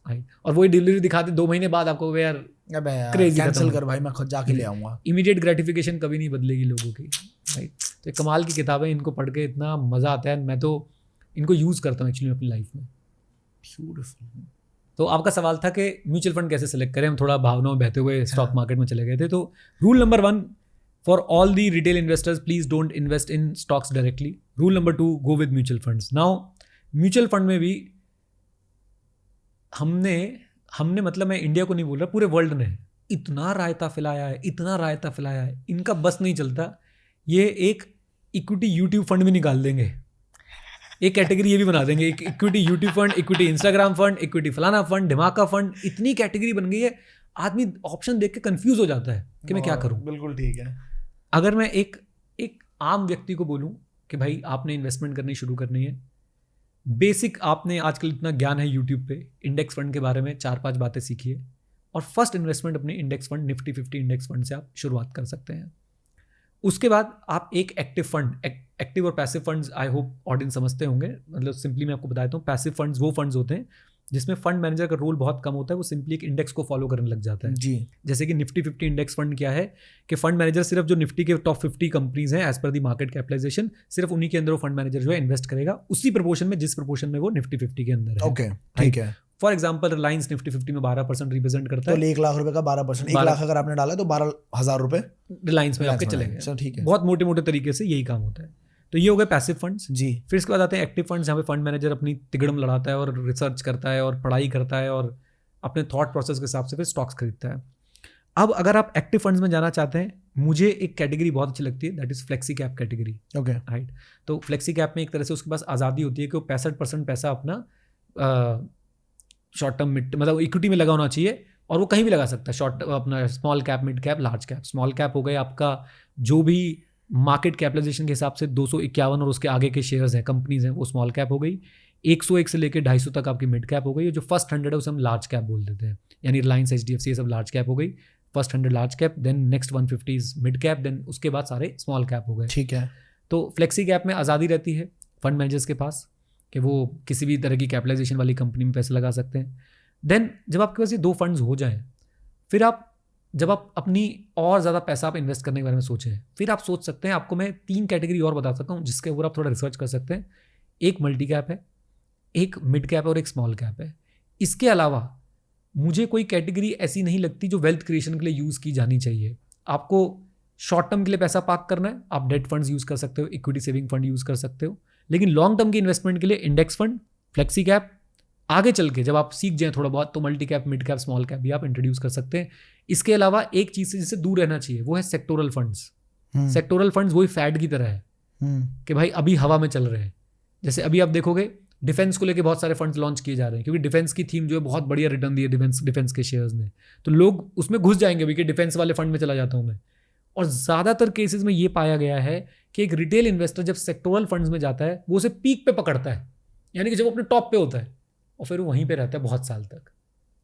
है, और वही डिलीवरी दिखाते 2 महीने बाद आपको यार क्रेजी कैंसिल कर भाई, मैं खुद जाके ले आऊंगा। इमीडिएट ग्रेटिफिकेशन कभी नहीं बदलेगी लोगों की, राइट। तो एक कमाल की किताबें, इनको पढ़ के इतना मजा आता है। मैं तो इनको यूज करता हूँ एक्चुअली अपनी लाइफ में। ब्यूटीफुल। तो आपका सवाल था कि म्यूचुअल फंड कैसे सेलेक्ट करें। हम थोड़ा भावनाओं बहते हुए स्टॉक मार्केट में चले गए थे। तो rule number 1 for all the retail investors, please don't invest in stocks directly. Rule number 2, go with mutual funds. Now mutual fund में भी हमने मतलब मैं इंडिया को नहीं बोल रहा, पूरे वर्ल्ड ने इतना रायता फैलाया है, इतना रायता फैलाया है, इनका बस नहीं चलता। ये एक इक्विटी यूट्यूब फंड भी निकाल देंगे, एक कैटेगरी ये भी बना देंगे, एक equity YouTube fund, equity Instagram fund, equity फलाना फंड, धमाका फंड, इतनी कैटेगरी बन गई है, आदमी ऑप्शन देख के कंफ्यूज हो जाता है कि मैं क्या करूं। बिल्कुल ठीक है। अगर मैं एक आम व्यक्ति को बोलूं कि भाई आपने इन्वेस्टमेंट करनी शुरू करनी है, बेसिक आपने आजकल इतना ज्ञान है यूट्यूब पे, इंडेक्स फंड के बारे में 4-5 बातें सीखिए और फर्स्ट इन्वेस्टमेंट अपने index fund Nifty 50 index fund से आप शुरुआत कर सकते हैं। उसके बाद आप एक एक्टिव फंड, एक्टिव और passive funds I hope audience समझते होंगे, मतलब सिंपली मैं आपको बताता हूँ, पैसिव फंड्स वो फंड्स होते हैं जिसमें फंड मैनेजर का रोल बहुत कम होता है, वो सिंपली एक इंडेक्स को फॉलो करने लग जाता है जी। जैसे कि निफ्टी 50 इंडेक्स फंड क्या है कि फंड मैनेजर सिर्फ जो निफ्टी के टॉप 50 कंपनीज हैं एज पर दी मार्केट कैपिटलाइजेशन, सिर्फ उन्हीं के अंदर वो फंड मैनेजर जो है इन्वेस्ट करेगा उसी प्रपोर्शन में जिस प्रपोर्शन में वो निफ्टी 50 के अंदर है। ओके ठीक है। फॉर एग्जाम्पल रिलायंस निफ्टी 50 में 12% रिप्रेजेंट करता तो है, 1 लाख रुपए का 12%, 1 लाख अगर आपने डाला तो 12,000 रुपए रिलायंस में आपके चले गए। ठीक है, बहुत मोटे मोटे तरीके से यही काम होता है। तो ये हो गए पैसिव फंड्स जी। फिर इसके बाद आते हैं एक्टिव फंड्स, जहाँ पे फंड मैनेजर अपनी तिगड़म लड़ाता है और रिसर्च करता है और पढ़ाई करता है और अपने थॉट प्रोसेस के हिसाब से फिर स्टॉक्स खरीदता है। अब अगर आप एक्टिव फंड्स में जाना चाहते हैं, मुझे एक कैटेगरी बहुत अच्छी लगती है, that is flexi cap category. Okay right. तो फ्लेक्सी कैप में एक तरह से उसके पास आज़ादी होती है कि वो 65% पैसा अपना शॉर्ट टर्म मिड मतलब इक्विटी में लगा होना चाहिए और वो कहीं भी लगा सकता है, शॉर्ट अपना small cap, mid cap, large cap. Small cap हो गए आपका जो भी मार्केट कैपिटलाइजेशन के हिसाब से 251 और उसके आगे के शेयर्स हैं, कंपनीज हैं, वो स्मॉल कैप हो गई। 101 से लेकर 250 तक आपकी मिड कैप हो गई। जो फर्स्ट 100 है उसे हम लार्ज कैप बोल देते हैं, यानी रिलायंस, HDFC ये सब लार्ज कैप हो गई। First 100 large cap, then next 150 mid cap, then उसके बाद सारे स्मॉल कैप हो गए। ठीक है। तो फ्लेक्सी कैप में आज़ादी रहती है फंड मैनेजर्स के पास कि वो किसी भी तरह की कैपिटलाइजेशन वाली कंपनी में पैसे लगा सकते हैं। देन जब आपके पास ये 2 फंड्स हो जाएं, फिर आप जब आप अपनी और ज़्यादा पैसा आप इन्वेस्ट करने के बारे में सोचें, फिर आप सोच सकते हैं, आपको मैं 3 कैटेगरी और बता सकता हूँ जिसके ऊपर आप थोड़ा रिसर्च कर सकते हैं। एक मल्टी कैप है, एक मिड कैप है और एक स्मॉल कैप है। इसके अलावा मुझे कोई कैटेगरी ऐसी नहीं लगती जो वेल्थ क्रिएशन के लिए यूज़ की जानी चाहिए। आपको शॉर्ट टर्म के लिए पैसा पार्क करना है, आप डेट फंड्स यूज़ कर सकते हो, इक्विटी सेविंग फंड यूज़ कर सकते हो, लेकिन लॉन्ग टर्म की इन्वेस्टमेंट के लिए इंडेक्स फंड, फ्लेक्सी कैप, आगे चल के जब आप सीख जाएं थोड़ा बहुत तो multi cap, mid cap, small cap भी आप इंट्रोड्यूस कर सकते हैं। इसके अलावा एक चीज़ से जिससे दूर रहना चाहिए वो है सेक्टोरल फंड्स। सेक्टोरल फंड्स वही फैड की तरह है कि भाई अभी हवा में चल रहे हैं। जैसे अभी आप देखोगे डिफेंस को लेके बहुत सारे फंड्स लॉन्च किए जा रहे हैं क्योंकि डिफेंस की थीम जो है बहुत बढ़िया रिटर्न दी है डिफेंस के शेयर्स ने, तो लोग उसमें घुस जाएंगे भी कि डिफेंस वाले फंड में चला जाता हूँ मैं। और ज़्यादातर केसेस में ये पाया गया है कि एक रिटेल इन्वेस्टर जब सेक्टोरल फंड्स में जाता है वो उसे पीक पे पकड़ता है, यानी कि जब अपने टॉप पे होता है और फिर वो वहीं पे रहता है बहुत साल तक,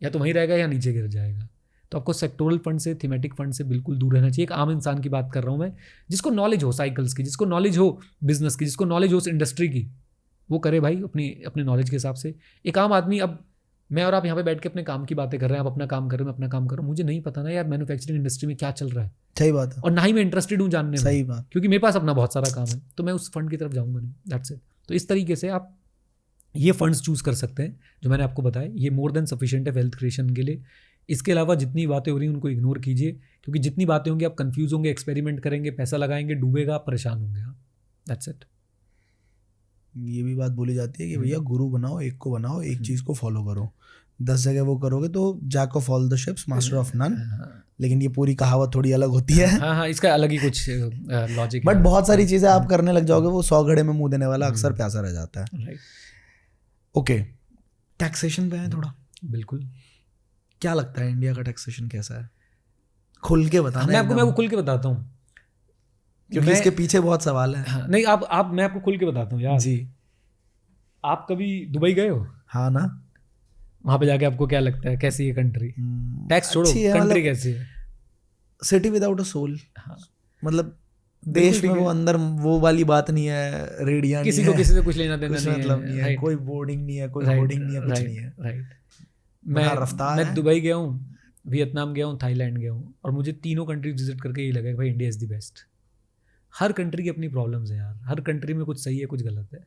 या तो वहीं रहेगा या नीचे गिर जाएगा। तो आपको सेक्टोरल फंड से, थीमेटिक फंड से बिल्कुल दूर रहना चाहिए। एक आम इंसान की बात कर रहा हूँ मैं, जिसको नॉलेज हो साइकिल्स की, जिसको नॉलेज हो बिजनेस की, जिसको नॉलेज हो उस इंडस्ट्री की, वो करे भाई अपने नॉलेज के हिसाब से। एक आम आदमी, अब मैं और आप यहाँ पे बैठ के अपने काम की बातें कर रहे हैं, आप अपना काम कर रहे हो, मैं अपना काम कर रहा हूँ, मुझे नहीं पता ना यार मैन्युफैक्चरिंग इंडस्ट्री में क्या चल रहा है। सही बात है। और ना ही मैं इंटरेस्टेड हूँ जानने में, सही बात, क्योंकि मेरे पास अपना बहुत सारा काम है, तो मैं उस फंड की तरफ जाऊँगा नहीं, दैट्स इट। तो इस तरीके से आप ये फंड्स चूज़ कर सकते हैं जो मैंने आपको बताया, ये मोर देन सफिशिएंट है वेल्थ क्रिएशन के लिए। इसके अलावा जितनी बातें हो रही हैं उनको इग्नोर कीजिए, क्योंकि जितनी बातें होंगी आप कंफ्यूज होंगे, एक्सपेरिमेंट करेंगे, पैसा लगाएंगे, डूबेगा, आप परेशान होंगे। हाँ, दैट्स इट। ये भी बात बोली जाती है कि भैया गुरु बनाओ, एक को बनाओ, एक चीज़ को फॉलो करो। 10 जगह वो करोगे तो jack of all the ships master of none. लेकिन ये पूरी कहावत थोड़ी अलग होती है। हाँ, इसका अलग ही कुछ लॉजिक, बट बहुत सारी चीज़ें आप करने लग जाओगे, वो 100 घड़े में मुंह देने वाला अक्सर प्यासा रह जाता है। ओके, टैक्सेशन पे है थोड़ा। बिल्कुल। क्या लगता है इंडिया का टैक्सेशन कैसा है? खुल के बताना। मैं आपको खुल के बताता हूँ, क्योंकि इसके पीछे बहुत सवाल है। हाँ, नहीं आप मैं आपको खुल के बताता हूँ यार जी। आप कभी दुबई गए हो? हाँ ना। वहाँ पे जाके आपको क्या लगता है कैसी है कंट्री? टैक्स छोड़ो, कंट्री कैसी है? City without a soul. मतलब देश में वो अंदर वो वाली बात नहीं है, रेडिया किसी को किसी से कुछ लेना देना नहीं मतलब नहीं है, कोई बोर्डिंग नहीं है, कोई होर्डिंग नहीं है, कुछ नहीं है। राइट। मैं दुबई गया हूँ, वियतनाम गया हूँ, थाईलैंड गया हूँ, और मुझे तीनों कंट्री विजिट करके ये लगा कि भाई India is the best. Her country की अपनी प्रॉब्लम्स हैं यार, हर कंट्री में कुछ सही है कुछ गलत है।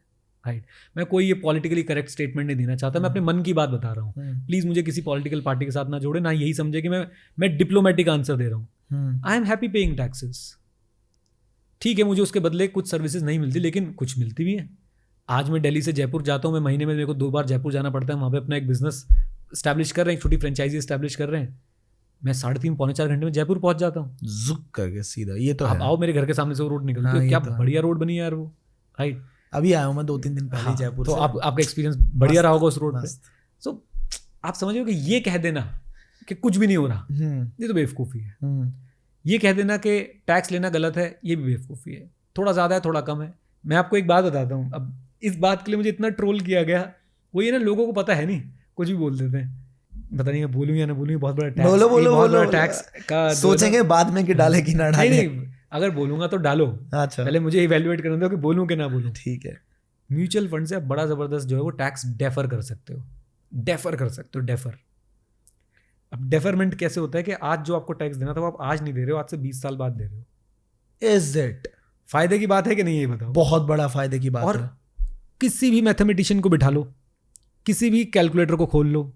राइट। मैं कोई ये पॉलिटिकली करेक्ट स्टेटमेंट नहीं देना चाहता, मैं अपने मन की बात बता रहा हूँ। प्लीज़ मुझे किसी पॉलिटिकल पार्टी के साथ ना जोड़े, ना यही समझे कि मैं डिप्लोमेटिक आंसर दे रहा हूँ। I am happy paying taxes. ठीक है, मुझे उसके बदले कुछ सर्विसेज नहीं मिलती, लेकिन कुछ मिलती भी हैं। आज मैं दिल्ली से जयपुर जाता हूँ, मैं महीने में मेरे को 2 बार जयपुर जाना पड़ता है, वहाँ पे अपना एक बिजनेस स्टैब्लिश कर रहे हैं, एक छोटी फ्रेंचाइजी स्टैब्लिश कर रहे हैं। मैं 3.5 पौने 4 घंटे में जयपुर पहुंच जाता हूँ, जुक करके सीधा। ये तो आप है। आओ मेरे घर के सामने से वो रोड निकलती है, हाँ, ये क्या तो है। बढ़िया रोड बनी है यार वो, राइट। अभी आया हूँ मैं 2-3 दिन पहले हाँ, जयपुर तो से। आपका एक्सपीरियंस बढ़िया मस्त, रहा होगा उस रोड पे। मस्त। सो आप समझो कि ये कह देना कि कुछ भी नहीं हो रहा, ये तो बेवकूफ़ी है। ये कह देना कि टैक्स लेना गलत है, ये भी बेवकूफ़ी है। थोड़ा ज़्यादा है, थोड़ा कम है। मैं आपको एक बात बताता हूँ, अब इस बात के लिए मुझे इतना ट्रोल किया गया, वो ये ना लोगों को पता है नहीं, कुछ भी बोल देते हैं। पता नहीं मैं बोलूँ या ना बोलूँ, बहुत बड़ा टैक्स, बोलो बहुत बोलो बड़ा टैक्स का सोचेंगे बाद में कि डाले कि ना डाले। नहीं, अगर बोलूँगा तो डालो, अच्छा पहले मुझे इवैल्यूएट करने दो कि बोलूँ कि ना बोलूँ। ठीक है। म्यूचुअल फंड से आप बड़ा ज़बरदस्त जो है वो टैक्स डेफर कर सकते हो, डेफर कर सकते हो, डेफर। अब डेफरमेंट कैसे होता है कि आज जो आपको टैक्स देना था वो आप आज नहीं दे रहे हो, आज से 20 साल बाद दे रहे हो। Is it? फायदे की बात है कि नहीं, ये बताओ। बहुत बड़ा फायदे की बात और है। किसी भी मैथमेटिशियन को बिठा लो, किसी भी कैलकुलेटर को खोल लो,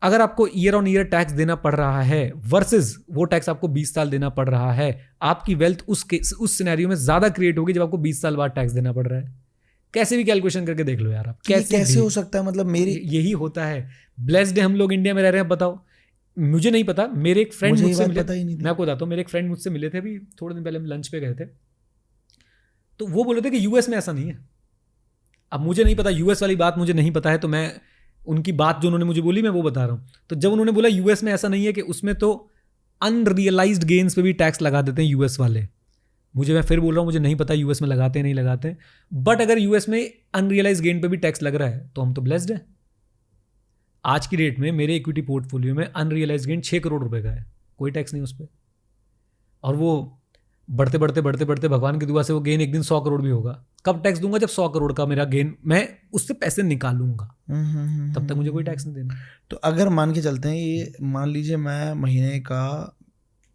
अगर आपको ईयर ऑन ईयर टैक्स देना पड़ रहा है वर्सेस वो टैक्स आपको 20 साल देना पड़ रहा है, आपकी वेल्थ उस सिनेरियो में ज्यादा क्रिएट होगी जब आपको 20 साल बाद टैक्स देना पड़ रहा है। कैसे भी कैलकुलेशन करके देख लो यार आप, कैसे हो सकता है? मतलब मेरी यही होता है। ब्लेस्ड हम लोग इंडिया में रह रहे हैं, बताओ। मुझे नहीं पता, मेरे एक फ्रेंड मुझसे मिले, पता ही नहीं मैं आपको बताता हूँ, मेरे एक फ्रेंड मुझसे मिले थे अभी थोड़े दिन पहले, हम लंच पे गए थे, तो वो बोले थे कि यूएस में ऐसा नहीं है। अब मुझे नहीं पता, यूएस वाली बात मुझे नहीं पता है, तो मैं उनकी बात जो उन्होंने मुझे बोली मैं वो बता रहा हूँ। तो जब उन्होंने बोला यूएस में ऐसा नहीं है, कि उसमें तो अनरियलाइज्ड गेन्स पे भी टैक्स लगा देते हैं यूएस वाले। मैं फिर बोल रहा हूँ, मुझे नहीं पता यूएस में लगाते हैं नहीं लगाते हैं, बट अगर यूएस में अनरियलाइज्ड गेन पे भी टैक्स लग रहा है तो हम तो ब्लेस्ड हैं। आज की डेट में मेरे इक्विटी पोर्टफोलियो में अनरियलाइज्ड गेन 6 करोड़ रुपए का है, कोई टैक्स नहीं उस पर। और वो बढ़ते बढ़ते बढ़ते बढ़ते भगवान की दुआ से वो गेन एक दिन 100 करोड़ भी होगा। कब टैक्स दूंगा? जब 100 करोड़ का मेरा गेन मैं उससे पैसे निकालूंगा, तब तक मुझे कोई टैक्स नहीं देना। तो अगर मान के चलते हैं, ये मान लीजिए मैं महीने का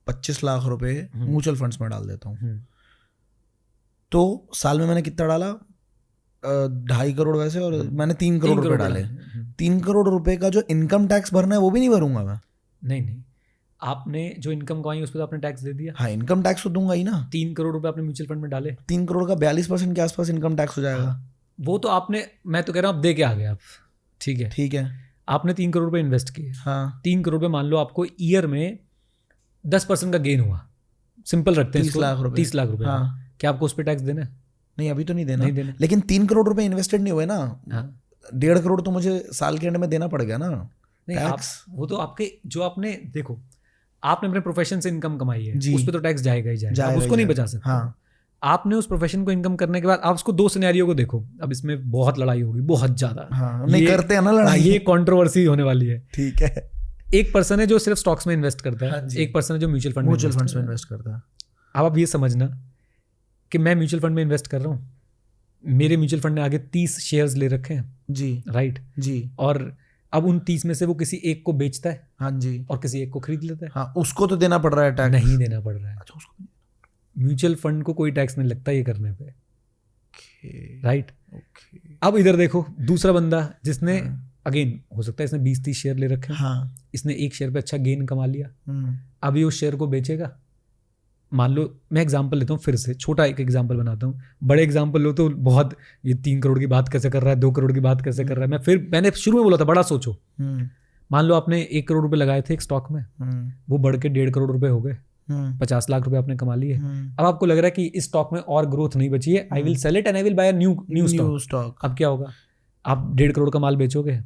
25 लाख रुपए म्यूचुअल फंड्स में डाल देता हूँ, तो साल में मैंने कितना डाला? 2.5 करोड़ वैसे, और मैंने 3 करोड़ रुपए डाले। 3 करोड़ रुपए का जो इनकम टैक्स भरना है वो भी नहीं भरूंगा मैं? नहीं, आपने जो इनकम कमाई उस पर तो आपने टैक्स दे दिया। हाँ, इनकम टैक्स तो दूंगा ही ना। 3 करोड़ रुपए आपने म्यूचुअल फंड में डाले, 3 करोड़ का 42% के आसपास इनकम टैक्स हो जाएगा। वो तो आपने, मैं तो कह रहा हूँ आप दे के आ गए आप, ठीक है ठीक है, आपने 3 करोड़ रुपए इन्वेस्ट किए। हाँ, 3 करोड़ रुपए मान लो आपको ईयर में 10% का गेन हुआ, सिंपल रखते हैं 30 लाख रुपए। 30 लाख रुपए, हाँ। क्या आपको उस पर टैक्स देना है? नहीं, अभी तो नहीं देना, नहीं देना। लेकिन 3 करोड़ रुपए इन्वेस्टेड नहीं हुए ना। हाँ। 1.5 करोड़ तो मुझे साल के एंड में देना पड़ गया ना नहीं, टैक्स। वो तो आपके जो आपने देखो, आपने अपने प्रोफेशन से इनकम कमाई है, जी। उस पर तो टैक्स जाएगा ही जाएगा, जाएगा आप उसको ही नहीं जाएगा। बचा सकते। हाँ। आपने उस प्रोफेशन को इनकम करने के बाद आप उसको 2 सिनेरियो को देखो। अब इसमें बहुत लड़ाई होगी, बहुत ज्यादा। हाँ, नहीं करते हैं ना लड़ाई, ये कंट्रोवर्सी होने वाली है। ठीक है। एक पर्सन है जो सिर्फ स्टॉक्स में इन्वेस्ट करता है, हाँ जी। एक पर्सन है जो म्यूचुअल फंड फंड्स में इन्वेस्ट करता है। अब आप ये समझना कि मैं म्यूचुअल फंड में इन्वेस्ट कर रहा हूँ, मेरे म्यूचुअल फंड ने आगे 30 शेयर्स ले रखे हैं, जी राइट जी, और अब उन 30 में से वो किसी एक को बेचता है, हाँ जी, और किसी एक को खरीद लेता है। हाँ, उसको तो देना पड़ रहा है टैक्स? नहीं देना पड़ रहा है। अच्छा, उसको म्यूचुअल फंड को कोई टैक्स नहीं लगता ये करने पे, राइट। ओके। अब इधर देखो, दूसरा बंदा जिसने अगेन हो सकता है इसने 20-30 शेयर ले रखे हैं, हाँ, इसने एक शेयर पे अच्छा गेन कमा लिया, अभी उस शेयर को बेचेगा। मान लो मैं एग्जांपल लेता हूँ, फिर से छोटा एक एग्जांपल बनाता हूँ, बड़े एग्जांपल लो तो बहुत, ये 3 करोड़ की बात कैसे कर रहा है, 2 करोड़ की बात कैसे कर रहा है। मैंने शुरू में बोला था बड़ा सोचो। मान लो आपने 1 करोड़ रुपए लगाए थे एक स्टॉक में, वो बढ़ के 1.5 करोड़ रुपए हो गए, 50 लाख रुपए आपने कमा लिए। अब आपको लग रहा है कि इस स्टॉक में और ग्रोथ नहीं बची है, I will sell it and I will buy a new stock. अब क्या होगा? आप 1.5 करोड़ का माल बेचोगे,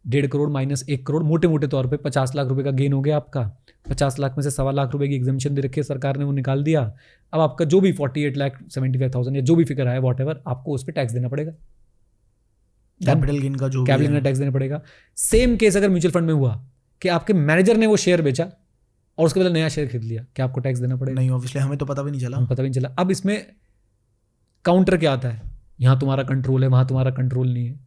1.5 करोड़ माइनस 1 करोड़, मोटे मोटे तौर पे 50 लाख रुपए का गेन हो गया आपका। 50 लाख में से 1.25 लाख रुपए की एग्जम्पशन दे रखी है सरकार ने, वो निकाल दिया। अब आपका जो भी 48,75,000 या जो भी फिगर है वॉट एवर, आपको उस पर टैक्स देना पड़ेगा, कैपिटल गेन का जो कैपिटल गेन टैक्स देना पड़ेगा। सेम केस अगर म्यूचुअल फंड में हुआ कि आपके मैनेजर ने वो शेयर बेचा और उसके बदले नया शेयर खरीद लिया, क्या आपको टैक्स देना पड़ेगा? नहीं, ऑब्वियसली हमें तो पता भी नहीं चला। पता भी नहीं चला। अब इसमें काउंटर क्या आता है? यहाँ तुम्हारा कंट्रोल है, वहाँ तुम्हारा कंट्रोल नहीं है।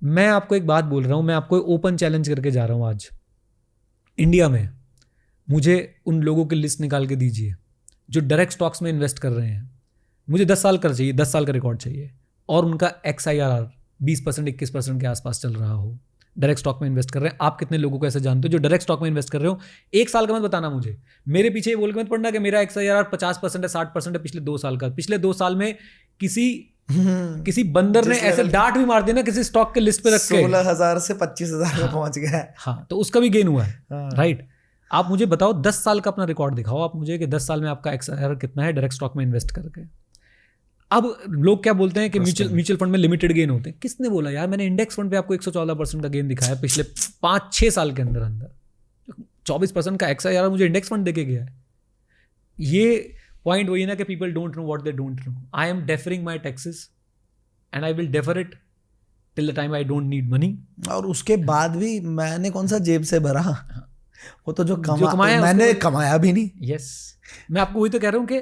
मैं आपको एक बात बोल रहा हूँ, मैं आपको ओपन चैलेंज करके जा रहा हूँ आज। इंडिया में मुझे उन लोगों की लिस्ट निकाल के दीजिए जो डायरेक्ट स्टॉक्स में इन्वेस्ट कर रहे हैं। मुझे 10 साल कर चाहिए, 10 साल का रिकॉर्ड चाहिए, और उनका XIRR 20% 21% के आसपास चल रहा हो, डायरेक्ट स्टॉक में इन्वेस्ट कर रहे हैं। आप कितने लोगों को ऐसे जानते हो जो डायरेक्ट स्टॉक में इन्वेस्ट कर रहे हो? 1 साल का मत बताना मुझे, मेरे पीछे ये बोल के मत पड़ना कि मेरा XIRR 50% है, 60% है पिछले 2 साल का। पिछले 2 साल में किसी बंदर ने ऐसे डांट भी मार दिया ना किसी स्टॉक के लिस्ट पे रख के, 16,000 से 25,000 में पहुंच गया है। हाँ, तो उसका भी गेन हुआ है, राइट। आप मुझे बताओ 10 साल का अपना रिकॉर्ड दिखाओ आप मुझे कि 10 साल में आपका XR कितना है डायरेक्ट स्टॉक में इन्वेस्ट करके। अब लोग क्या बोलते हैं कि म्यूचुअल फंड में लिमिटेड गेन होते हैं। किसने बोला यार? मैंने इंडेक्स फंड पे आपको 114% का गेन दिखाया पिछले 5-6 साल के अंदर 24% का XR मुझे इंडेक्स फंड देके गया है। ये पॉइंट वही ना कि people don't know what they don't know. I am deferring my taxes and I will defer it till the time I don't need money. और उसके बाद भी मैंने कौन सा जेब से भरा, वो तो जो कमाया मैंने कमाया भी नहीं। यस, मैं आपको वही तो कह रहा हूँ कि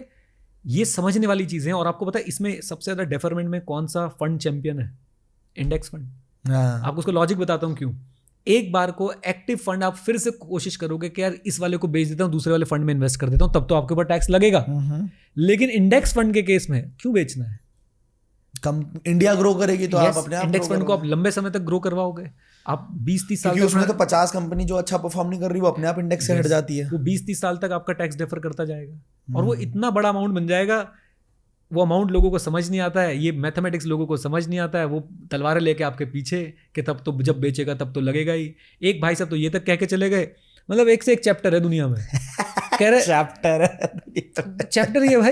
ये समझने वाली चीजें हैं। और आपको पता है इसमें सबसे ज्यादा डेफरमेंट में कौन सा फंड चैंपियन है? Index fund. आपको उसको लॉजिक बताता हूँ क्यों। एक बार को एक्टिव फंड आप फिर से कोशिश करोगे कि यार इस वाले को बेच देता हूँ दूसरे वाले फंड में इन्वेस्ट कर देता हूँ, तब तो आपके ऊपर टैक्स लगेगा। लेकिन इंडेक्स फंड के केस में क्यों बेचना है? कम इंडिया ग्रो करेगी तो आप अपने आप इंडेक्स फंड को आप लंबे समय तक ग्रो करवाओगे। आप 20-30 साल तक, उसमें तो 50 कंपनी जो अच्छा परफॉर्म नहीं कर रही वो अपने आप इंडेक्स से हट जाती है। वो 20-30 साल तक आपका टैक्स डेफर करता जाएगा और वो इतना बड़ा अमाउंट बन जाएगा। वो अमाउंट लोगों को समझ नहीं आता है, ये मैथमेटिक्स लोगों को समझ नहीं आता है। वो तलवारें लेके आपके पीछे कि तब तो जब बेचेगा तब तो लगेगा ही। एक भाई साहब तो ये तक कह के चले गए, मतलब एक से एक चैप्टर है दुनिया में, कह रहे चैप्टर ये भाई,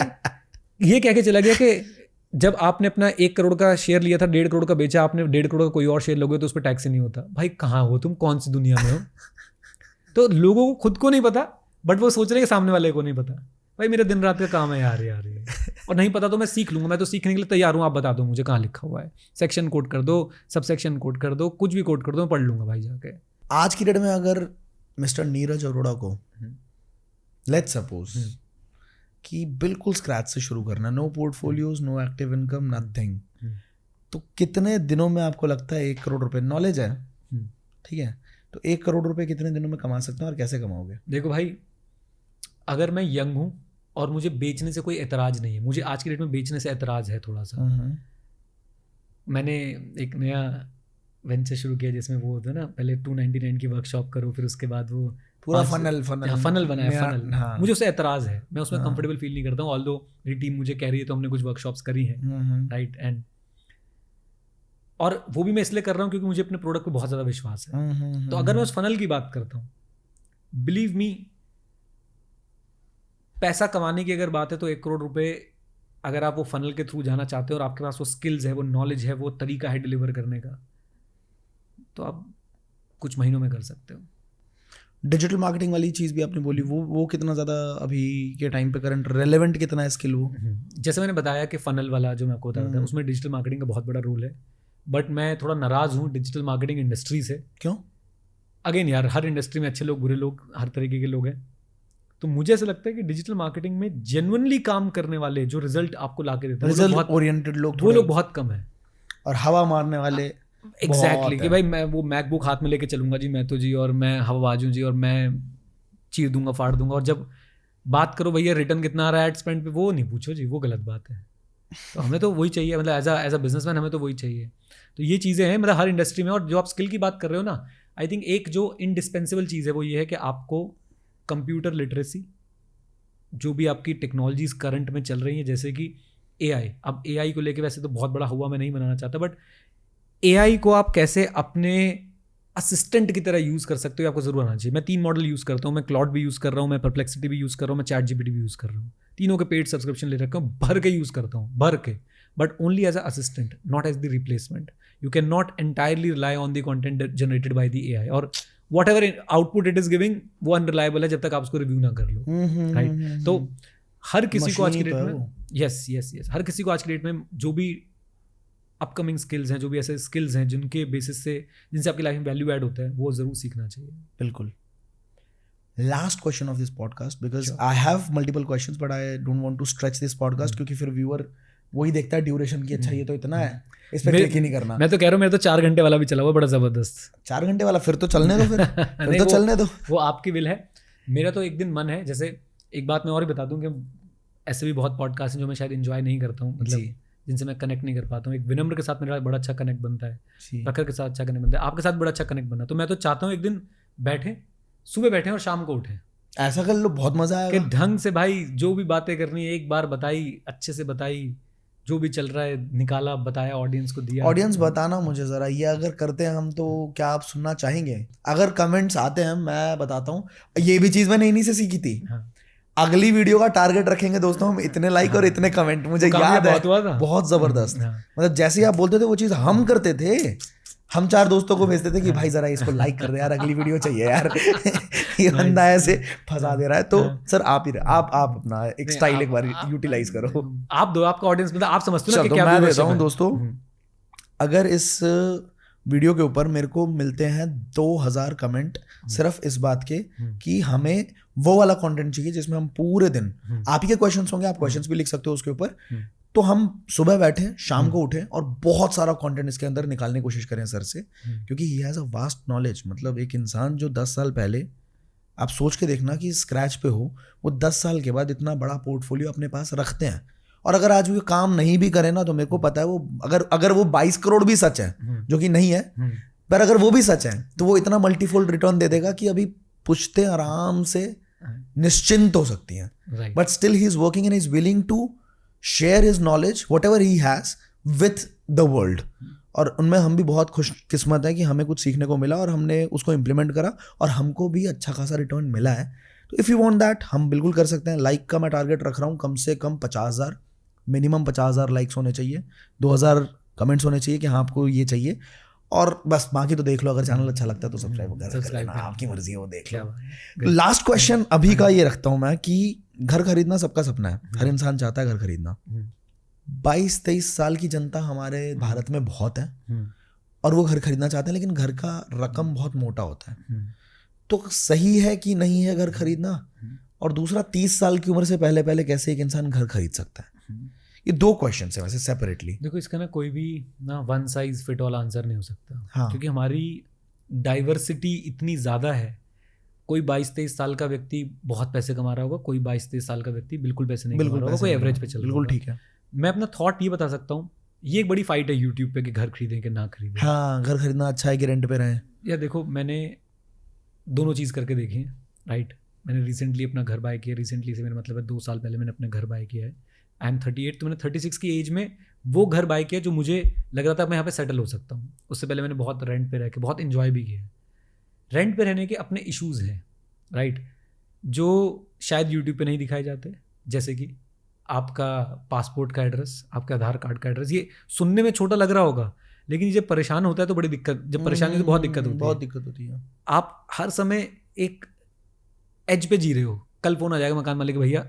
ये कह के चला गया कि जब आपने अपना 1 करोड़ का शेयर लिया था 1.5 करोड़ का बेचा, आपने 1.5 करोड़ का कोई और शेयर लोगे तो उस पर टैक्स ही नहीं होता। भाई कहाँ हो तुम, कौन सी दुनिया में हो? तो लोगों को खुद को नहीं पता, बट वो सोच रहे हैं कि सामने वाले को नहीं पता। भाई मेरा दिन रात का काम है यार और नहीं पता तो मैं सीख लूंगा। मैं तो सीखने के लिए तैयार हूँ। आप बता दो मुझे कहाँ लिखा हुआ है, सेक्शन कोड कर दो, सब सेक्शन कोड कर दो, कुछ भी कोड कर दो, मैं पढ़ लूंगा भाई जाके। आज की डेट में अगर मिस्टर नीरज अरोड़ा को लेट्स सपोज कि बिल्कुल स्क्रैच से शुरू करना, no portfolios, no active income, nothing, तो कितने दिनों में आपको लगता है 1 करोड़ रुपए, नॉलेज है ठीक है, तो 1 करोड़ रुपए कितने दिनों में कमा सकते हैं और कैसे कमाओगे? देखो भाई, अगर मैं यंग हूँ और मुझे बेचने से कोई एतराज़ नहीं है, मुझे आज की डेट में बेचने से एतराज़ है थोड़ा सा। मैंने एक नया वेंचर शुरू किया जिसमें वो होता है ना, पहले 299 की वर्कशॉप करो, फिर उसके बाद वो पूरा फनल बनाया फनल। हाँ। मुझे उससे एतराज़ है, मैं उसमें कंफर्टेबल फील नहीं करता हूँ। ऑल्दो मेरी टीम मुझे कह रही है तो हमने कुछ वर्कशॉप्स करी हैं, राइट। एंड और वो भी मैं इसलिए कर रहा हूँ क्योंकि मुझे अपने प्रोडक्ट पे बहुत ज़्यादा विश्वास है। तो अगर मैं उस फनल की बात करता हूँ, बिलीव मी, पैसा कमाने की अगर बात है तो 1 करोड़ रुपए अगर आप वो फनल के थ्रू जाना चाहते हो और आपके पास वो स्किल्स है, वो नॉलेज है, वो तरीका है डिलीवर करने का, तो आप कुछ महीनों में कर सकते हो। डिजिटल मार्केटिंग वाली चीज़ भी आपने बोली, वो कितना ज़्यादा अभी के टाइम पे करंट रेलेवेंट कितना है स्किल वो? जैसे मैंने बताया कि फनल वाला जो मैं आपको बता रहा था, उसमें डिजिटल मार्केटिंग का बहुत बड़ा रोल है। बट मैं थोड़ा नाराज़ हूँ डिजिटल मार्केटिंग इंडस्ट्री से। क्यों? अगेन यार, हर इंडस्ट्री में अच्छे लोग, बुरे लोग, हर तरीके के लोग हैं। तो मुझे ऐसा लगता है कि डिजिटल मार्केटिंग में जेन्युइनली काम करने वाले, जो रिजल्ट आपको ला के देते हैं, रिजल्ट ओरिएंटेड लोग, वो लोग बहुत कम है। और हवा मारने वाले एग्जैक्टली कि भाई मैं वो मैकबुक हाथ में लेके चलूंगा जी मैं तो जी, और मैं हवाबाज हूँ जी, और मैं चीर दूंगा, फाड़ दूंगा। और जब बात करो भैया रिटर्न कितना आ रहा है एड स्पेंड पे, वो नहीं पूछो जी, वो गलत बात है। तो हमें तो वही चाहिए, मतलब एज अ बिजनेसमैन हमें तो वही चाहिए। तो ये चीज़ें हैं मतलब हर इंडस्ट्री में। और जो आप स्किल की बात कर रहे हो ना, आई थिंक एक जो इंडिस्पेंसिबल चीज़ है वो ये है कि आपको कंप्यूटर लिटरेसी, जो भी आपकी टेक्नोलॉजीज करंट में चल रही हैं, जैसे कि AI। अब AI को लेके वैसे तो बहुत बड़ा हुआ मैं नहीं बनाना चाहता, बट AI को आप कैसे अपने असिस्टेंट की तरह यूज़ कर सकते हो आपको ज़रूर आना चाहिए। मैं 3 मॉडल यूज़ करता हूँ, मैं क्लाउड भी यूज़ कर रहा हूँ, मैं परप्लेक्सिटी भी यूज़ कर रहा हूँ, मैं ChatGPT भी यूज़ कर रहा हूँ। तीनों के पेड सब्सक्रिप्शन ले रखा हूँ, भर के यूज़ करता हूँ, भर के, but only as a assistant, not as the replacement. You can not entirely rely on the content generated by the AI, और whatever output it is giving वो अनरिलायबल है जब तक आप उसको रिव्यू ना कर लो, राइट। तो हर किसी को आज की डेट में, यस, हर किसी को आज की डेट में जो भी अपकमिंग स्किल्स हैं, जो भी ऐसे स्किल्स हैं जिनके बेसिस से, जिनसे आपकी लाइफ में वैल्यू ऐड होता है, वो ज़रूर सीखना चाहिए। बिल्कुल। Last question of this podcast, because I have multiple questions but I don't want to stretch this podcast, क्योंकि फिर व्यूअर वही देखता है ड्यूरेशन की, अच्छा ये तो इतना है, इस पे क्लिक ही नहीं करना। मैं तो कह रहा हूँ मेरा तो 4 घंटे वाला भी चला हुआ बड़ा ज़बरदस्त। 4 घंटे वाला फिर तो चलने दो, फिर तो चलने दो, वो आपकी विल है। मेरा तो एक दिन मन है, जैसे एक बात मैं और भी बता दूं कि ऐसे भी बहुत पॉडकास्ट हैं जो मैं शायद एंजॉय नहीं करता हूँ, मतलब जिनसे मैं कनेक्ट नहीं कर पाता हूँ। एक विनम्र के साथ मेरा बड़ा अच्छा कनेक्ट बनता है, प्रखर के साथ अच्छा कनेक्ट बनता है, आपके साथ बड़ा अच्छा कनेक्ट बना। तो मैं तो चाहता हूँ एक दिन बैठें, सुबह बैठें और शाम को उठें, ऐसा कर लो, बहुत मजा आएगा। कि ढंग से भाई जो भी बातें करनी है एक बार बताई, अच्छे से बताई, जो भी चल रहा है निकाला, बताया, ऑडियंस को दिया। ऑडियंस बताना मुझे जरा, ये अगर करते हैं हम तो क्या आप सुनना चाहेंगे? अगर कमेंट्स आते हैं, मैं बताता हूँ, ये भी चीज मैंने इन्हीं से सीखी थी। हाँ। अगली वीडियो का टारगेट रखेंगे दोस्तों हम, इतने लाइक और इतने कमेंट। मुझे याद है बहुत जबरदस्त, मतलब जैसे आप बोलते थे वो चीज हम करते थे। हम 4 दोस्तों को भेजते थे कि भाई जरा इसको लाइक कर दे यार, अगली वीडियो चाहिए यार। ये बंदा ऐसे फंसा दे रहा है। तो सर आप अपना एक स्टाइल एक बार यूटिलाइज करो। आप दो, आपका ऑडियंस मतलब आप समझते हो ना कि क्या मैं देता हूँ है? दोस्तों, अगर इस वीडियो के ऊपर मेरे को मिलते हैं 2000 कमेंट सिर्फ इस बात के कि हमें वो वाला कंटेंट चाहिए जिसमें हम पूरे दिन, आप ही के क्वेश्चंस होंगे, आप क्वेश्चंस भी लिख सकते हो उसके ऊपर, तो हम सुबह बैठे शाम को उठे और बहुत सारा कंटेंट इसके अंदर निकालने की कोशिश करें सर से, क्योंकि he has a vast knowledge. मतलब एक इंसान जो 10 साल पहले, आप सोच के देखना कि स्क्रैच पे हो, वो 10 साल के बाद इतना बड़ा पोर्टफोलियो अपने पास रखते हैं। और अगर आज वो काम नहीं भी करे ना, तो मेरे को पता है वो अगर वो 22 करोड़ भी सच है, जो कि नहीं है, पर अगर वो भी सच है तो वो इतना मल्टीफोल्ड रिटर्न दे देगा कि अभी पुश्तें आराम से निश्चिंत हो सकती हैं। But still he is working and is willing to share his knowledge whatever he has with the world. और उनमें हम भी बहुत खुश किस्मत है कि हमें कुछ सीखने को मिला और हमने उसको इम्प्लीमेंट करा और हमको भी अच्छा खासा रिटर्न मिला है। तो इफ़ यू वांट दैट, हम बिल्कुल कर सकते हैं। लाइक का मैं टारगेट रख रहा हूँ कम से कम 50,000, मिनिमम 50,000 लाइक्स होने चाहिए, 2000 कमेंट्स होने चाहिए कि हाँ आपको ये चाहिए, और बस बाकी तो देख लो। अगर चैनल अच्छा लगता है तो सब्सक्राइब कर लेना, आपकी मर्जी है, वो देख लो। लास्ट क्वेश्चन अभी का ये रखता हूँ मैं कि घर खरीदना सबका सपना है, हर इंसान चाहता है घर खरीदना। 22-23 साल की जनता हमारे भारत में बहुत है और वो घर खरीदना चाहते हैं, लेकिन घर का रकम बहुत मोटा होता है। तो सही है कि नहीं है घर खरीदना? और दूसरा, 30 साल की उम्र से पहले कैसे एक इंसान घर खरीद सकता है? ये 2 क्वेश्चन है वैसे सेपरेटली। देखो, इसका ना कोई भी ना one size fit all answer नहीं हो सकता। हाँ। क्योंकि हमारी डाइवर्सिटी इतनी ज़्यादा है। कोई 22-23 साल का व्यक्ति बहुत पैसे कमा रहा होगा, कोई 22-23 साल का व्यक्ति बिल्कुल पैसे नहीं कमा रहा होगा, कोई एवरेज पे चल रहा होगा। बिल्कुल ठीक है। मैं अपना थॉट ये बता सकता हूँ, ये एक बड़ी फाइट है यूट्यूब पे कि घर खरीदें कि ना खरीदें। हाँ, घर खरीदना अच्छा है कि रेंट पे रहें? या देखो, मैंने दोनों चीज़ करके देखी है, राइट। मैंने रिसेंटली अपना घर बाय किया। रिसेंटली से मेरा मतलब है 2 साल पहले मैंने अपना घर बाय किया है। आई एम 38, तो मैंने 36 की एज में वो घर बाय किया जो मुझे लग रहा था मैं यहाँ पे सेटल हो सकता हूँ। उससे पहले मैंने बहुत रेंट पे रह के बहुत इन्जॉय भी किया है। रेंट पे रहने के अपने इश्यूज़ हैं, राइट, जो शायद यूट्यूब पे नहीं दिखाए जाते। जैसे कि आपका पासपोर्ट का एड्रेस, आपके आधार कार्ड का एड्रेस। ये सुनने में छोटा लग रहा होगा, लेकिन जब परेशान होता है तो बड़ी दिक्कत, जब परेशानी तो बहुत दिक्कत होती है। आप हर समय एक एज पे जी रहे हो। कल फोन आ जाएगा मकान मालिक, भैया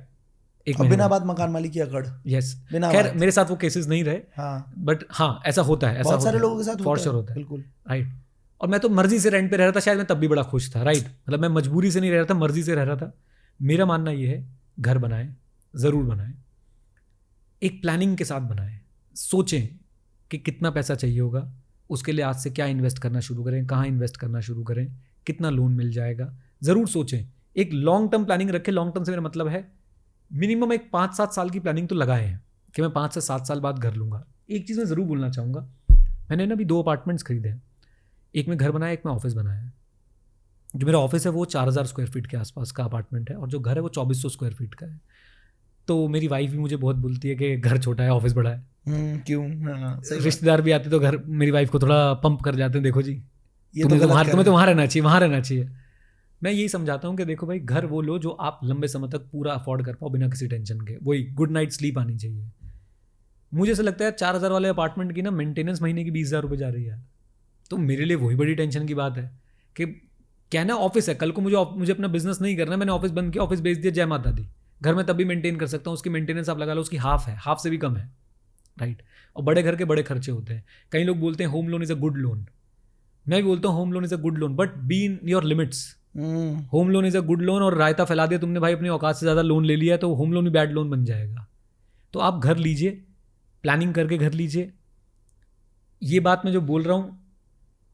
एक बिना बात मकान मालिक की अकड़। यस, खैर मेरे साथ वो केसेस नहीं रहे, हाँ, बट हाँ ऐसा होता है, ऐसा बहुत सारे लोगों के साथ फॉर श्योर होता है, बिल्कुल, राइट। और मैं तो मर्जी से रेंट पे रह रहा था, शायद मैं तब भी बड़ा खुश था, राइट। मतलब मैं मजबूरी से नहीं रह रहा था, मर्जी से रह रहा था। मेरा मानना ये है, घर बनाएं, ज़रूर बनाएं, एक प्लानिंग के साथ बनाएं। सोचें कि कितना पैसा चाहिए होगा, उसके लिए आज से क्या इन्वेस्ट करना शुरू करें, कहाँ इन्वेस्ट करना शुरू करें, कितना लोन मिल जाएगा, ज़रूर सोचें। एक लॉन्ग टर्म प्लानिंग रखें। लॉन्ग टर्म से मेरा मतलब है मिनिमम एक 5-7 साल की प्लानिंग तो लगाए हैं कि मैं 5 से 7 साल बाद घर लूँगा। एक चीज़ मैं ज़रूर बोलना चाहूँगा, मैंने ना अभी 2 अपार्टमेंट्स खरीदे हैं। एक में घर बनाया, एक में ऑफिस बनाया है। जो मेरा ऑफिस है वो 4000 स्क्वायर फीट के आसपास का अपार्टमेंट है, और जो घर है वो 2400 स्क्वायर फीट का है। तो मेरी वाइफ भी मुझे बहुत बोलती है कि घर छोटा है, ऑफिस बड़ा है। क्यों? रिश्तेदार भी आते तो घर मेरी वाइफ को थोड़ा पंप कर जाते हैं, देखो जी तुम्हें तो वहाँ रहना चाहिए, वहाँ रहना चाहिए। मैं यही समझाता हूँ कि देखो भाई, घर वो लो जो आप लंबे समय तक पूरा अफोर्ड कर पाओ बिना किसी टेंशन के। वही गुड नाइट स्लीप आनी चाहिए। मुझे ऐसा लगता है 4000 वाले अपार्टमेंट की ना मेंटेनेंस महीने की 20,000 रुपये जा रही है। तो मेरे लिए वही बड़ी टेंशन की बात है कि क्या ना, ऑफिस है, कल को मुझे अपना बिजनेस नहीं करना, मैंने ऑफिस बंद किया, ऑफिस बेच दिया, जय माता दी। घर में तब भी मेंटेन कर सकता हूँ, उसकी मेंटेनेंस आप लगा लो उसकी हाफ है, हाफ से भी कम है, राइट। और बड़े घर के बड़े खर्चे होते हैं। कई लोग बोलते हैं home loan is a good loan. मैं भी बोलता हूँ home loan is a good loan, but be in your limits. Home loan is a good loan, और रायता फैला दिया तुमने भाई, अपनी औकात से ज़्यादा लोन ले लिया तो होम लोन भी बैड लोन बन जाएगा। तो आप घर लीजिए, प्लानिंग करके घर लीजिए। ये बात मैं जो बोल रहा हूँ,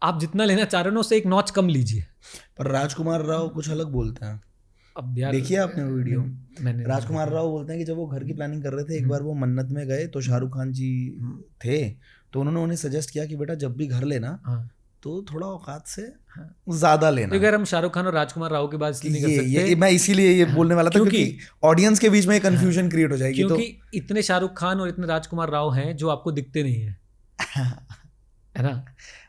आप जितना लेना चाह रहे हो ना उससे एक नॉच कम लीजिए। पर राजकुमार राव कुछ अलग बोलते हैं। अब यार देखिए आपने वो वीडियो, मैंने राजकुमार राव बोलते हैं कि जब वो घर की प्लानिंग कर रहे थे, एक बार वो मन्नत में गए तो शाहरुख खान जी थे, तो उन्होंने उन्हें सजेस्ट किया कि बेटा जब भी घर लेना तो थोड़ा औकात से ज्यादा लेना। तो अगर हम शाहरुख खान और राजकुमार राव की बात इसलिए नहीं कर सकते, ये मैं इसीलिए ये बोलने वाला था क्योंकि ऑडियंस के बीच में कंफ्यूजन क्रिएट हो जाएगी। क्योंकि इतने शाहरुख खान और इतने राजकुमार राव हैं जो आपको दिखते नहीं है, है ना।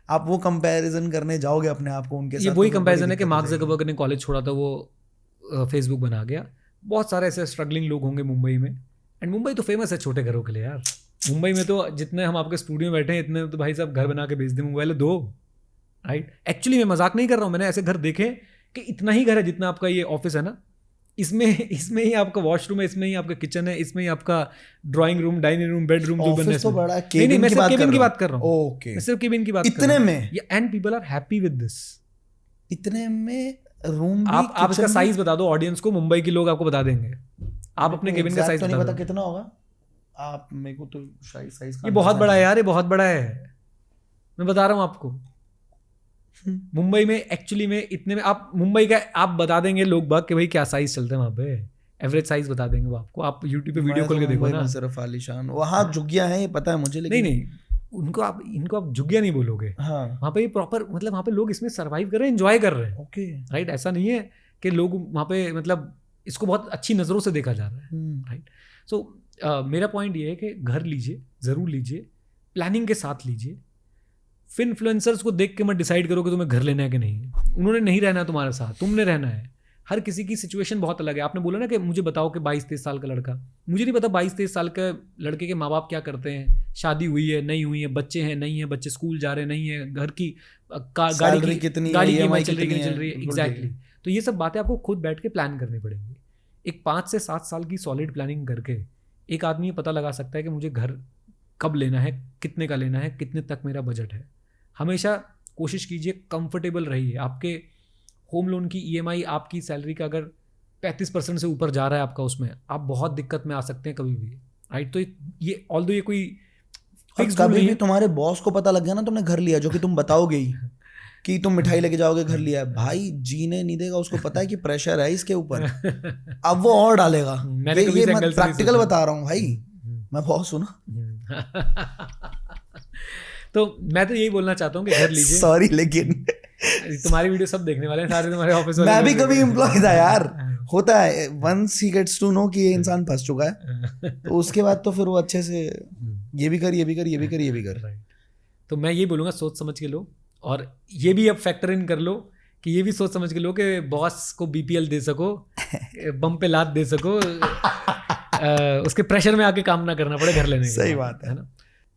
आप वो कंपैरिजन करने जाओगे अपने आप को उनके साथ, ये वही कंपैरिजन है कि मार्क ज़करबर्ग ने कॉलेज छोड़ा था, वो फेसबुक बना गया। बहुत सारे ऐसे स्ट्रगलिंग लोग होंगे मुंबई में, एंड मुंबई तो फेमस है छोटे घरों के लिए यार। मुंबई में तो जितने हम आपके स्टूडियो में बैठे हैं इतने तो भाई साहब घर बना के भेज दें मुंबई वाले दो, राइट। एक्चुअली मैं मजाक नहीं कर रहा हूँ, मैंने ऐसे घर देखे कि इतना ही घर है जितना आपका ये ऑफिस है ना, इसमें ही आपका वॉशरूम है, इसमें ही आपका किचन है, इसमें ही आपका drawing room, dining room, bedroom जो बनने तो बड़ा नहीं, मैं सिर्फ केबिन की बात कर रहा हूँ। ओके, मैं सिर्फ केबिन की बात इतने में, and people are happy with this. इतने में रूम भी, आप इसका साइज बता दो ऑडियंस को, मुंबई के लोग आपको बता देंगे। आप अपने केबिन का साइज नहीं पता कितना होगा, आप मेरे को तो साइज ये बहुत बड़ा है यार, ये बहुत बड़ा है, मैं बता रहा हूँ आपको। मुंबई में एक्चुअली में इतने में आप मुंबई का आप बता देंगे लोग बाग कि भाई क्या साइज चलते हैं वहाँ पे, एवरेज साइज बता देंगे वो आपको। आप यूट्यूब पे वीडियो खोल के देखो ना, सिर्फ आलीशान वहाँ झुग्गियाँ हैं, ये पता है मुझे, लेकिन नहीं इनको आप झुग्गियाँ नहीं बोलोगे। हाँ, वहाँ पे प्रॉपर मतलब वहाँ पे लोग इसमें सर्वाइव कर रहे हैं, एंजॉय कर रहे हैं। ओके, राइट, ऐसा नहीं है कि लोग वहाँ पे मतलब इसको बहुत अच्छी नज़रों से देखा जा रहा है, राइट। सो मेरा पॉइंट ये है कि घर लीजिए, ज़रूर लीजिए, प्लानिंग के साथ लीजिए। फिर इन्फ्लुएंसर्स को देख के मत डिसाइड करो कि तुम्हें घर लेना है कि नहीं। उन्होंने नहीं रहना तुम्हारे साथ, तुमने रहना है। हर किसी की सिचुएशन बहुत अलग है। आपने बोला ना कि मुझे बताओ कि 22-23 साल का लड़का, मुझे नहीं पता 22-23 साल के लड़के के माँ बाप क्या करते हैं, शादी हुई है नहीं हुई है, बच्चे हैं नहीं है, बच्चे स्कूल जा रहे नहीं है, घर की गाड़ी कितनी, गाड़ी की EMI चल रही है, एग्जैक्टली। तो ये सब बातें आपको खुद बैठ के प्लान करनी पड़ेंगी। एक 5 से 7 साल की सॉलिड प्लानिंग करके एक आदमी ये पता लगा सकता है कि मुझे घर कब लेना है, कितने का लेना है, कितने तक मेरा बजट है। हमेशा कोशिश कीजिए कंफर्टेबल रहिए। आपके होम लोन की EMI आपकी सैलरी का अगर 35% से ऊपर जा रहा है आपका, उसमें आप बहुत दिक्कत में आ सकते हैं कभी भी, राइट। तो ये ऑल्दो ये कोई फिक्स कभी भी तुम्हारे बॉस को पता लग गया ना तुमने घर लिया, जो कि तुम बताओगे ही कि तुम मिठाई लेके जाओगे घर लिया है, भाई जीने नहीं देगा। उसको पता है कि प्रेशर है इसके ऊपर, अब वो और डालेगा। ये मैं प्रैक्टिकल बता रहा हूँ भाई, मैं बहुत सुना। तो मैं तो यही बोलना चाहता हूँ कि घर लीजिए। सॉरी, लेकिन तुम्हारी वीडियो सब देखने वाले हैं, सारे तुम्हारे ऑफिस वाले। मैं भी कभी एम्प्लॉय था यार, होता है। Once he gets to know कि ये इंसान फंस चुका है, तो उसके बाद तो फिर वो अच्छे से ये भी कर, ये भी कर, ये भी कर, ये भी कर। तो मैं ये बोलूँगा सोच समझ के लो, और ये भी अब फैक्टर इन कर लो कि ये भी सोच समझ के लो कि बॉस को BPL दे सको, बम पे लात दे सको, उसके प्रेशर में आके काम ना करना पड़े घर लेने के। सही बात है ना।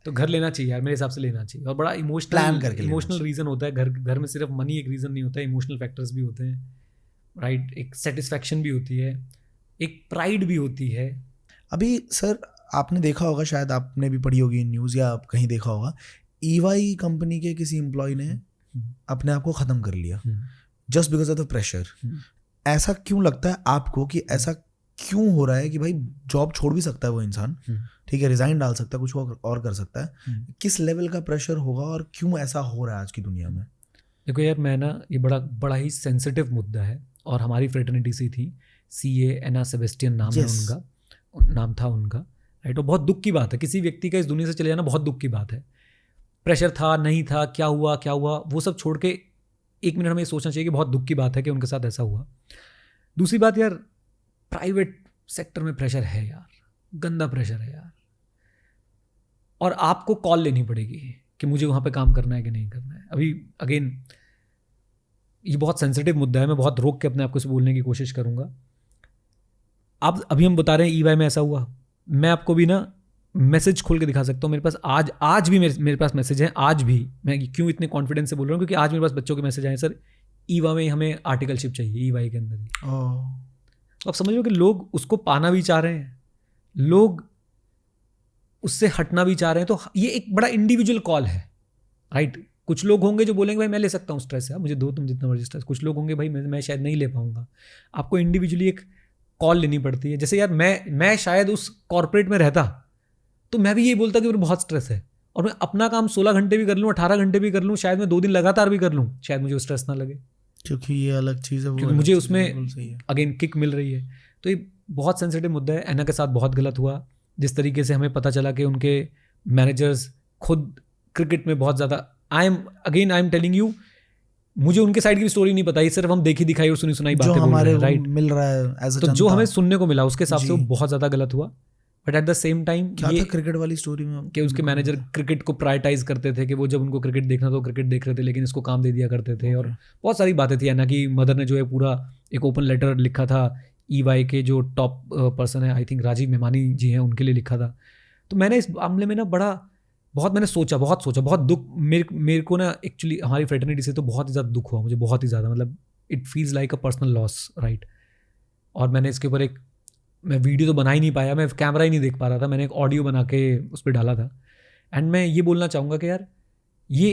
तो घर लेना चाहिए यार, मेरे हिसाब से लेना चाहिए। और बड़ा इमोशनल रीज़न होता है। घर में सिर्फ मनी एक रीज़न नहीं होता है, इमोशनल फैक्टर्स भी होते हैं, राइट। एक सेटिस्फैक्शन भी होती है, एक प्राइड भी होती है। अभी सर आपने देखा होगा, शायद आपने भी पढ़ी होगी न्यूज़ या आप कहीं देखा होगा, EY कंपनी के किसी एम्प्लॉय ने अपने आप को ख़त्म कर लिया just because of the pressure. ऐसा क्यों लगता है आपको कि ऐसा क्यों हो रहा है कि भाई जॉब छोड़ भी सकता है वो इंसान, ठीक है, रिजाइन डाल सकता है, कुछ और कर सकता है, किस लेवल का प्रेशर होगा और क्यों ऐसा हो रहा है आज की दुनिया में? देखो यार, मैं ना ये बड़ा ही सेंसिटिव मुद्दा है, और हमारी फ्रेटर्निटी से थी, CA एना सेबेस्टियन नाम है उनका, नाम था उनका, राइट। और बहुत दुख की बात है, किसी व्यक्ति का इस दुनिया से चले जाना बहुत दुख की बात है। प्रेशर था नहीं था, क्या हुआ, वो सब छोड़ के 1 मिनट हमें सोचना चाहिए कि बहुत दुख की बात है कि उनके साथ ऐसा हुआ। दूसरी बात यार, प्राइवेट सेक्टर में प्रेशर है यार, गंदा प्रेशर है यार, और आपको कॉल लेनी पड़ेगी कि मुझे वहाँ पे काम करना है कि नहीं करना है। अभी अगेन ये बहुत सेंसिटिव मुद्दा है, मैं बहुत रोक के अपने आप को बोलने की कोशिश करूँगा। आप अभी हम बता रहे हैं EY में ऐसा हुआ, मैं आपको भी ना मैसेज खोल के दिखा सकता हूँ। मेरे पास आज भी मेरे पास मैसेज हैं, आज भी। मैं क्यों इतने कॉन्फिडेंस से बोल रहा हूँ, क्योंकि आज मेरे पास बच्चों के मैसेज आए, सर EY में हमें आर्टिकलशिप चाहिए, EY के अंदर ही। तो आप समझ लो कि लोग उसको पाना भी चाह रहे हैं, लोग उससे हटना भी चाह रहे हैं। तो ये एक बड़ा इंडिविजुअल कॉल है, राइट। कुछ लोग होंगे जो बोलेंगे भाई मैं ले सकता हूँ स्ट्रेस है, मुझे दो तुम जितना मर्जी स्ट्रेस। कुछ लोग होंगे भाई मैं शायद नहीं ले पाऊंगा। आपको इंडिविजुअली एक कॉल लेनी पड़ती है। जैसे यार मैं शायद उस कॉर्पोरेट में रहता तो मैं भी यही बोलता कि मुझे बहुत स्ट्रेस है, और मैं अपना काम 16 घंटे भी कर लूँ, 18 घंटे भी कर लूँ, शायद मैं 2 दिन लगातार भी कर लूँ, शायद मुझे स्ट्रेस ना लगे, क्योंकि ये अलग चीज़ है, क्योंकि मुझे उसमें अगेन किक मिल रही है। तो ये बहुत सेंसिटिव मुद्दा है। एना के साथ बहुत गलत हुआ, जिस तरीके से हमें पता चला कि उनके मैनेजर्स खुद क्रिकेट में बहुत ज़्यादा आई एम टेलिंग यू, मुझे उनके साइड की स्टोरी नहीं पता, ये सिर्फ हम देखी दिखाई और सुनी सुनाई बातें बोल रहे हैं, राइट? मिल रहा है एज अ तो जो हमें सुनने को मिला उसके हिसाब से वो जी। बहुत ज़्यादा गलत हुआ। But at the same time क्या ये था क्रिकेट वाली स्टोरी में कि उसके मैनेजर क्रिकेट को प्रायोरिटाइज करते थे, कि वो जब उनको क्रिकेट देखना तो क्रिकेट देख रहे थे, लेकिन इसको काम दे दिया करते थे। और बहुत सारी बातें थी ना, कि मदर ने जो है पूरा एक ओपन लेटर लिखा था EY के जो टॉप पर्सन है, आई थिंक राजीव मेहमानी जी हैं, उनके लिए लिखा था। तो मैंने इस मामले में ना बहुत मैंने सोचा, बहुत दुख मेरे को ना, एक्चुअली हमारी फ्रेटर्निटी से तो बहुत ही ज़्यादा दुख हुआ मुझे, बहुत ही ज़्यादा, मतलब it feels like a personal loss, right? और मैंने इसके ऊपर मैं वीडियो तो बना ही नहीं पाया, मैं कैमरा ही नहीं देख पा रहा था, मैंने एक ऑडियो बना के उस पर डाला था। एंड मैं ये बोलना चाहूँगा कि यार ये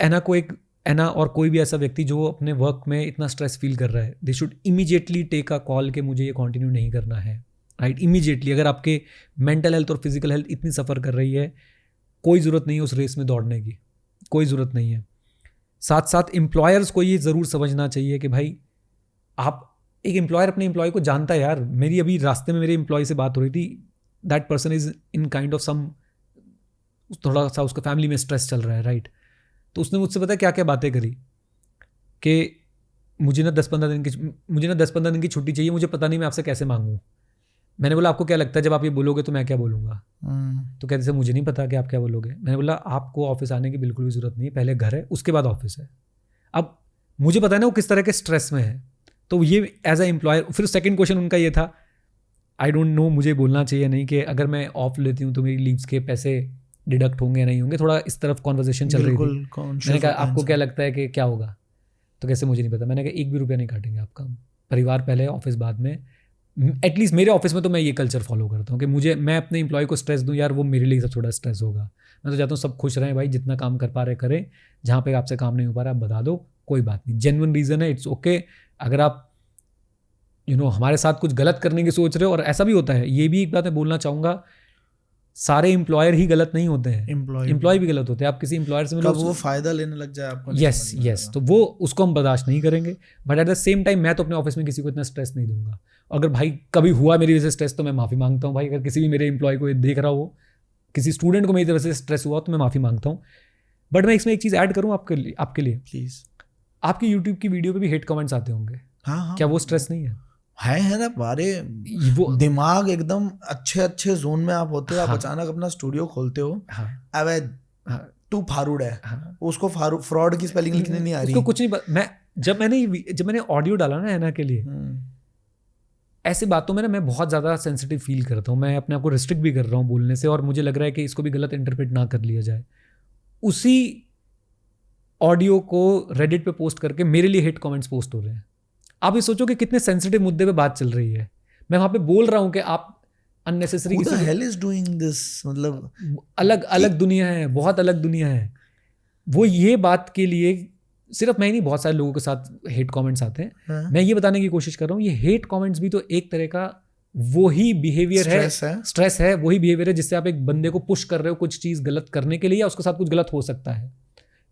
एना और कोई भी ऐसा व्यक्ति जो अपने वर्क में इतना स्ट्रेस फील कर रहा है, they should immediately take a call कि मुझे ये कंटिन्यू नहीं करना है, राइट? इमीडिएटली। अगर आपके मेंटल हेल्थ और फिजिकल हेल्थ इतनी सफ़र कर रही है, कोई ज़रूरत नहीं है उस रेस में दौड़ने की, कोई ज़रूरत नहीं है। साथ साथ एम्प्लॉयर्स को ये ज़रूर समझना चाहिए कि भाई आप, एक एम्प्लॉयर अपने एम्प्लॉय को जानता है यार। मेरी अभी रास्ते में मेरे एम्प्लॉय से बात हो रही थी, that person is in kind of some, थोड़ा सा उसका फैमिली में स्ट्रेस चल रहा है, राइट? तो उसने मुझसे पता है क्या क्या बातें करी कि मुझे ना 10-15 दिन की छुट्टी चाहिए, मुझे पता नहीं मैं आपसे कैसे मांगूँ। मैंने बोला आपको क्या लगता है जब आप ये बोलोगे तो मैं क्या बोलूँगा? तो कहते से मुझे नहीं पता कि आप क्या बोलोगे। मैंने बोला आपको ऑफिस आने की बिल्कुल भी ज़रूरत नहीं है, पहले घर है उसके बाद ऑफिस है। अब मुझे पता है ना वो किस तरह के स्ट्रेस में है, तो ये एज अ एम्प्लॉयर। फिर सेकंड क्वेश्चन उनका ये था, आई डोंट नो मुझे बोलना चाहिए नहीं, कि अगर मैं ऑफ लेती हूँ तो मेरी लीव्स के पैसे डिडक्ट होंगे या नहीं होंगे, थोड़ा इस तरफ कॉन्वर्जेशन चल रही थी। मैंने कहा आपको क्या लगता है कि क्या होगा? तो कैसे मुझे नहीं पता। मैंने कहा 1 भी रुपया नहीं काटेंगे आपका, परिवार पहले ऑफिस बाद में। एटलीस्ट मेरे ऑफिस में तो मैं ये कल्चर फॉलो करता हूँ कि मैं अपने एम्प्लॉय को स्ट्रेस दूँ यार, वो मेरे लिए सब थोड़ा स्ट्रेस होगा। मैं तो चाहता हूँ सब खुश रहें भाई, जितना काम कर पा रहे करें, जहाँ पे आपसे काम नहीं हो पा रहा आप बता दो, कोई बात नहीं, जेन्युइन रीज़न है, इट्स ओके। अगर आप हमारे साथ कुछ गलत करने की सोच रहे हो, और ऐसा भी होता है, ये भी एक बात मैं बोलना चाहूँगा, सारे एम्प्लॉयर ही गलत नहीं होते हैं, एम्प्लॉय भी गलत होते हैं। आप किसी एम्प्लॉयर से मिलो, वो फायदा लेने लग जाए आपको, यस, तो वो उसको हम बर्दाश्त नहीं करेंगे। But at the same time मैं तो अपने ऑफिस में किसी को इतना स्ट्रेस नहीं दूंगा। अगर भाई कभी हुआ मेरी वजह से स्ट्रेस तो मैं माफ़ी मांगता हूँ भाई। अगर किसी भी मेरे एम्प्लॉय को देख रहा हो, किसी स्टूडेंट को मेरी वजह से स्ट्रेस हुआ तो मैं माफ़ी मांगता हूँ। बट मैं इसमें एक चीज़ ऐड करूँ आपके लिए प्लीज़। आपकी यूट्यूब की वीडियो पे भी हेट कमेंट्स आते होंगे, हाँ, क्या वो स्ट्रेस नहीं है? है ना बारे, वो दिमाग एकदम अच्छे जोन में आप होते हो, आप अचानक अपना स्टूडियो खोलते हो, अबे तू फारूड है, उसको फ्रॉड की स्पेलिंग लिखने नहीं आ रही, उसको कुछ नहीं। जब मैंने ऑडियो डाला ना एना के लिए, ऐसी बातों में ना मैं बहुत ज़्यादा सेंसिटिव फील करता हूँ। मैं अपने आप को रिस्ट्रिक्ट भी कर रहा हूँ बोलने से, और मुझे लग रहा है कि इसको भी गलत इंटरप्रेट ना कर लिया जाए। उसी ऑडियो को रेडिट पे पोस्ट करके मेरे लिए हेट कमेंट्स पोस्ट हो रहे हैं। आप ये सोचो कि कितने सेंसिटिव मुद्दे पे बात चल रही है। मैं वहाँ पे बोल रहा हूँ कि आप unnecessary, Who the hell is doing this? मतलब अलग दुनिया है, बहुत अलग दुनिया है वो। ये बात के लिए सिर्फ मैं ही नहीं, बहुत सारे लोगों के साथ हेट कमेंट्स आते हैं। मैं ये बताने की कोशिश कर रहा हूँ, ये हेट कमेंट्स भी तो एक तरह का वही बिहेवियर है, स्ट्रेस है, वही बिहेवियर है जिससे आप एक बंदे को पुश कर रहे हो कुछ चीज़ गलत करने के लिए, या उसके साथ कुछ गलत हो सकता है।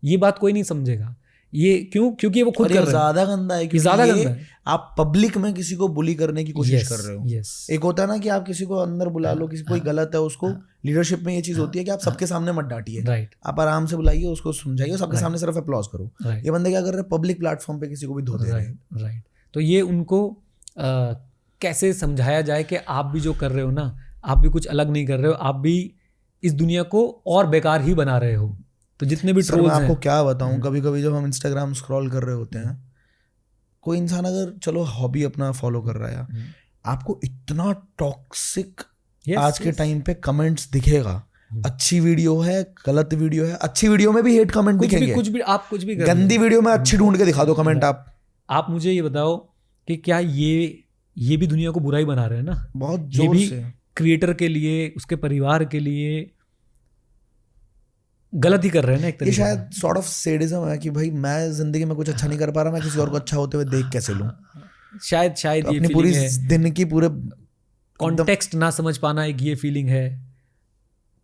ये बात कोई नहीं समझेगा। ये क्योंकि वो खुद कर रहे हैं। ज्यादा गंदा है, ज्यादा गंदा है। आप पब्लिक में किसी को बुली करने की कोशिश कर रहे हो। एक होता है ना कि आप किसी को अंदर बुला लो, किसी कोई गलत है उसको, लीडरशिप में ये चीज होती है कि आप सबके सामने मत डांटिए, राइट, आप आराम से बुलाइए, उसको समझाइए, सबके सामने सिर्फ अप्लॉज करो। ये बंदे क्या कर रहे हैं, पब्लिक प्लेटफॉर्म पे किसी को भी धो दे रहे हैं, राइट। तो ये उनको कैसे समझाया जाए कि आप भी जो कर रहे हो ना, आप भी कुछ अलग नहीं कर रहे हो, आप भी इस दुनिया को और बेकार ही बना रहे हो। तो जितने भी ट्रोल्स हैं, मैं आपको क्या बताऊं, कभी कभी जब हम इंस्टाग्राम स्क्रॉल कर रहे होते हैं, कोई इंसान अगर चलो हॉबी अपना फॉलो कर रहा है, आपको इतना टॉक्सिक आज के टाइम पे कमेंट्स दिखेगा। अच्छी वीडियो है, गलत वीडियो है, अच्छी वीडियो में भी हेट कमेंट दिखेंगे, आप कुछ भी गंदी वीडियो में अच्छी ढूंढ के दिखा दो कमेंट। आप मुझे ये बताओ कि क्या ये भी दुनिया को बुरा ही बना रहे हैं ना, बहुत जोर से। क्रिएटर के लिए, उसके परिवार के लिए गलत ही कर रहे हैं ना एक तरीके से। ये शायद सॉर्ट ऑफ सैडिज्म है कि भाई मैं जिंदगी में कुछ अच्छा नहीं कर पा रहा, मैं किसी और को अच्छा होते हुए देख कैसे लूं। शायद तो अपनी पूरी दिन की पूरे कॉन्टेक्स्ट ना समझ पाना, एक ये फीलिंग है,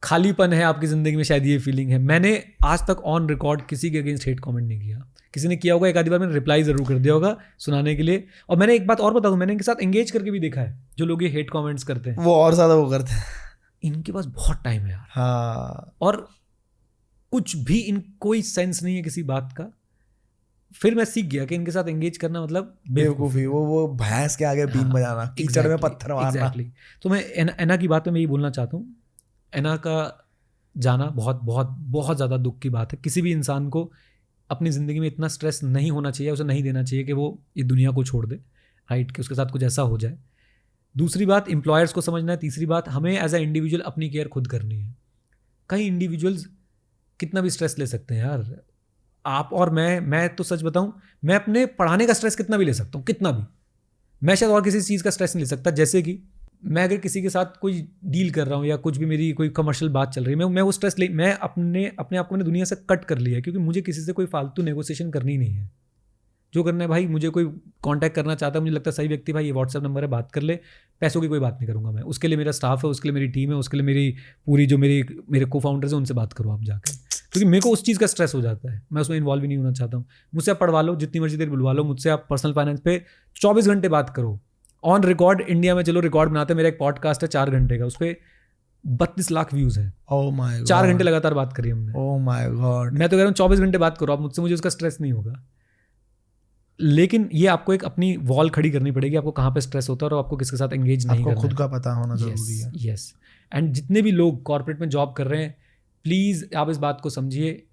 खालीपन है आपकी जिंदगी में, शायद ये फीलिंग है। मैंने आज तक ऑन रिकॉर्ड किसी के अगेंस्ट हेट कमेंट नहीं किया। किसी ने किया होगा एक आधी बार, मैंने रिप्लाई जरूर कर दिया होगा सुनाने के लिए। और मैंने एक बात और बता दूं, मैंने इनके साथ एंगेज करके भी देखा है। जो लोग ये हेट कमेंट्स करते हैं वो और ज्यादा वो करते हैं, इनके पास बहुत टाइम है यार। हाँ, और कुछ भी इन कोई सेंस नहीं है किसी बात का। फिर मैं सीख गया कि इनके साथ एंगेज करना मतलब बेवकूफ़ी, वो भैंस के आगे बीन बजाना, कीचड़ में पत्थर मारना। एग्जैक्टली। तो मैं एना की बात में यही बोलना चाहता हूँ, एना का जाना बहुत बहुत बहुत ज़्यादा दुख की बात है। किसी भी इंसान को अपनी ज़िंदगी में इतना स्ट्रेस नहीं होना चाहिए, उसे नहीं देना चाहिए कि वो ये दुनिया को छोड़ दे, राइट, कि उसके साथ कुछ ऐसा हो जाए। दूसरी बात, एम्प्लॉयर्स को समझना है। तीसरी बात, हमें एज अ इंडिविजुअल अपनी केयर खुद करनी है। कई इंडिविजुअल्स कितना भी स्ट्रेस ले सकते हैं यार, आप और मैं तो सच बताऊं, मैं अपने पढ़ाने का स्ट्रेस कितना भी ले सकता हूँ, कितना भी। मैं शायद और किसी चीज़ का स्ट्रेस नहीं ले सकता। जैसे कि मैं अगर किसी के साथ कोई डील कर रहा हूँ या कुछ भी मेरी कोई कमर्शियल बात चल रही है, मैं वो स्ट्रेस मैं अपने आप को मैंने दुनिया से कट कर लिया है, क्योंकि मुझे किसी से कोई फालतू नेगोशिएशन करनी नहीं है। जो करना है भाई, मुझे कोई कांटेक्ट करना चाहता है, मुझे लगता है सही व्यक्ति, भाई ये व्हाट्सएप नंबर है, बात कर ले। पैसों की कोई बात नहीं करूँगा मैं, उसके लिए मेरा स्टाफ है, उसके लिए मेरी टीम है, उसके लिए मेरी पूरी जो मेरे को फाउंडर्स हैं उनसे बात करो आप जाकर, क्योंकि मेरे को उस चीज़ का स्ट्रेस हो जाता है, मैं उसमें इन्वॉल्व ही नहीं होना चाहता हूँ। मुझसे आप पढ़वा लो, जितनी मर्जी देर बुलवा लो, मुझसे आप पर्सनल फाइनेंस पे 24 घंटे बात करो, ऑन रिकॉर्ड। इंडिया में चलो रिकॉर्ड बनाते हैं, मेरा एक पॉडकास्ट है 4 घंटे का, उस पर 32 लाख व्यूज़ हैं। ओह माय गॉड, 4 घंटे लगातार बात करी हमने। ओह माय गॉड, मैं तो कह रहा हूँ 24 घंटे बात करो आप मुझसे, मुझे उसका स्ट्रेस नहीं होगा। लेकिन ये आपको एक अपनी वॉल खड़ी करनी पड़ेगी, आपको कहाँ पे स्ट्रेस होता है और आपको किसके साथ एंगेज नहीं करना है। आपको खुद का पता होना जरूरी है। यस। एंड जितने भी लोग कॉर्पोरेट में जॉब कर रहे हैं, प्लीज़ आप इस बात को समझिए,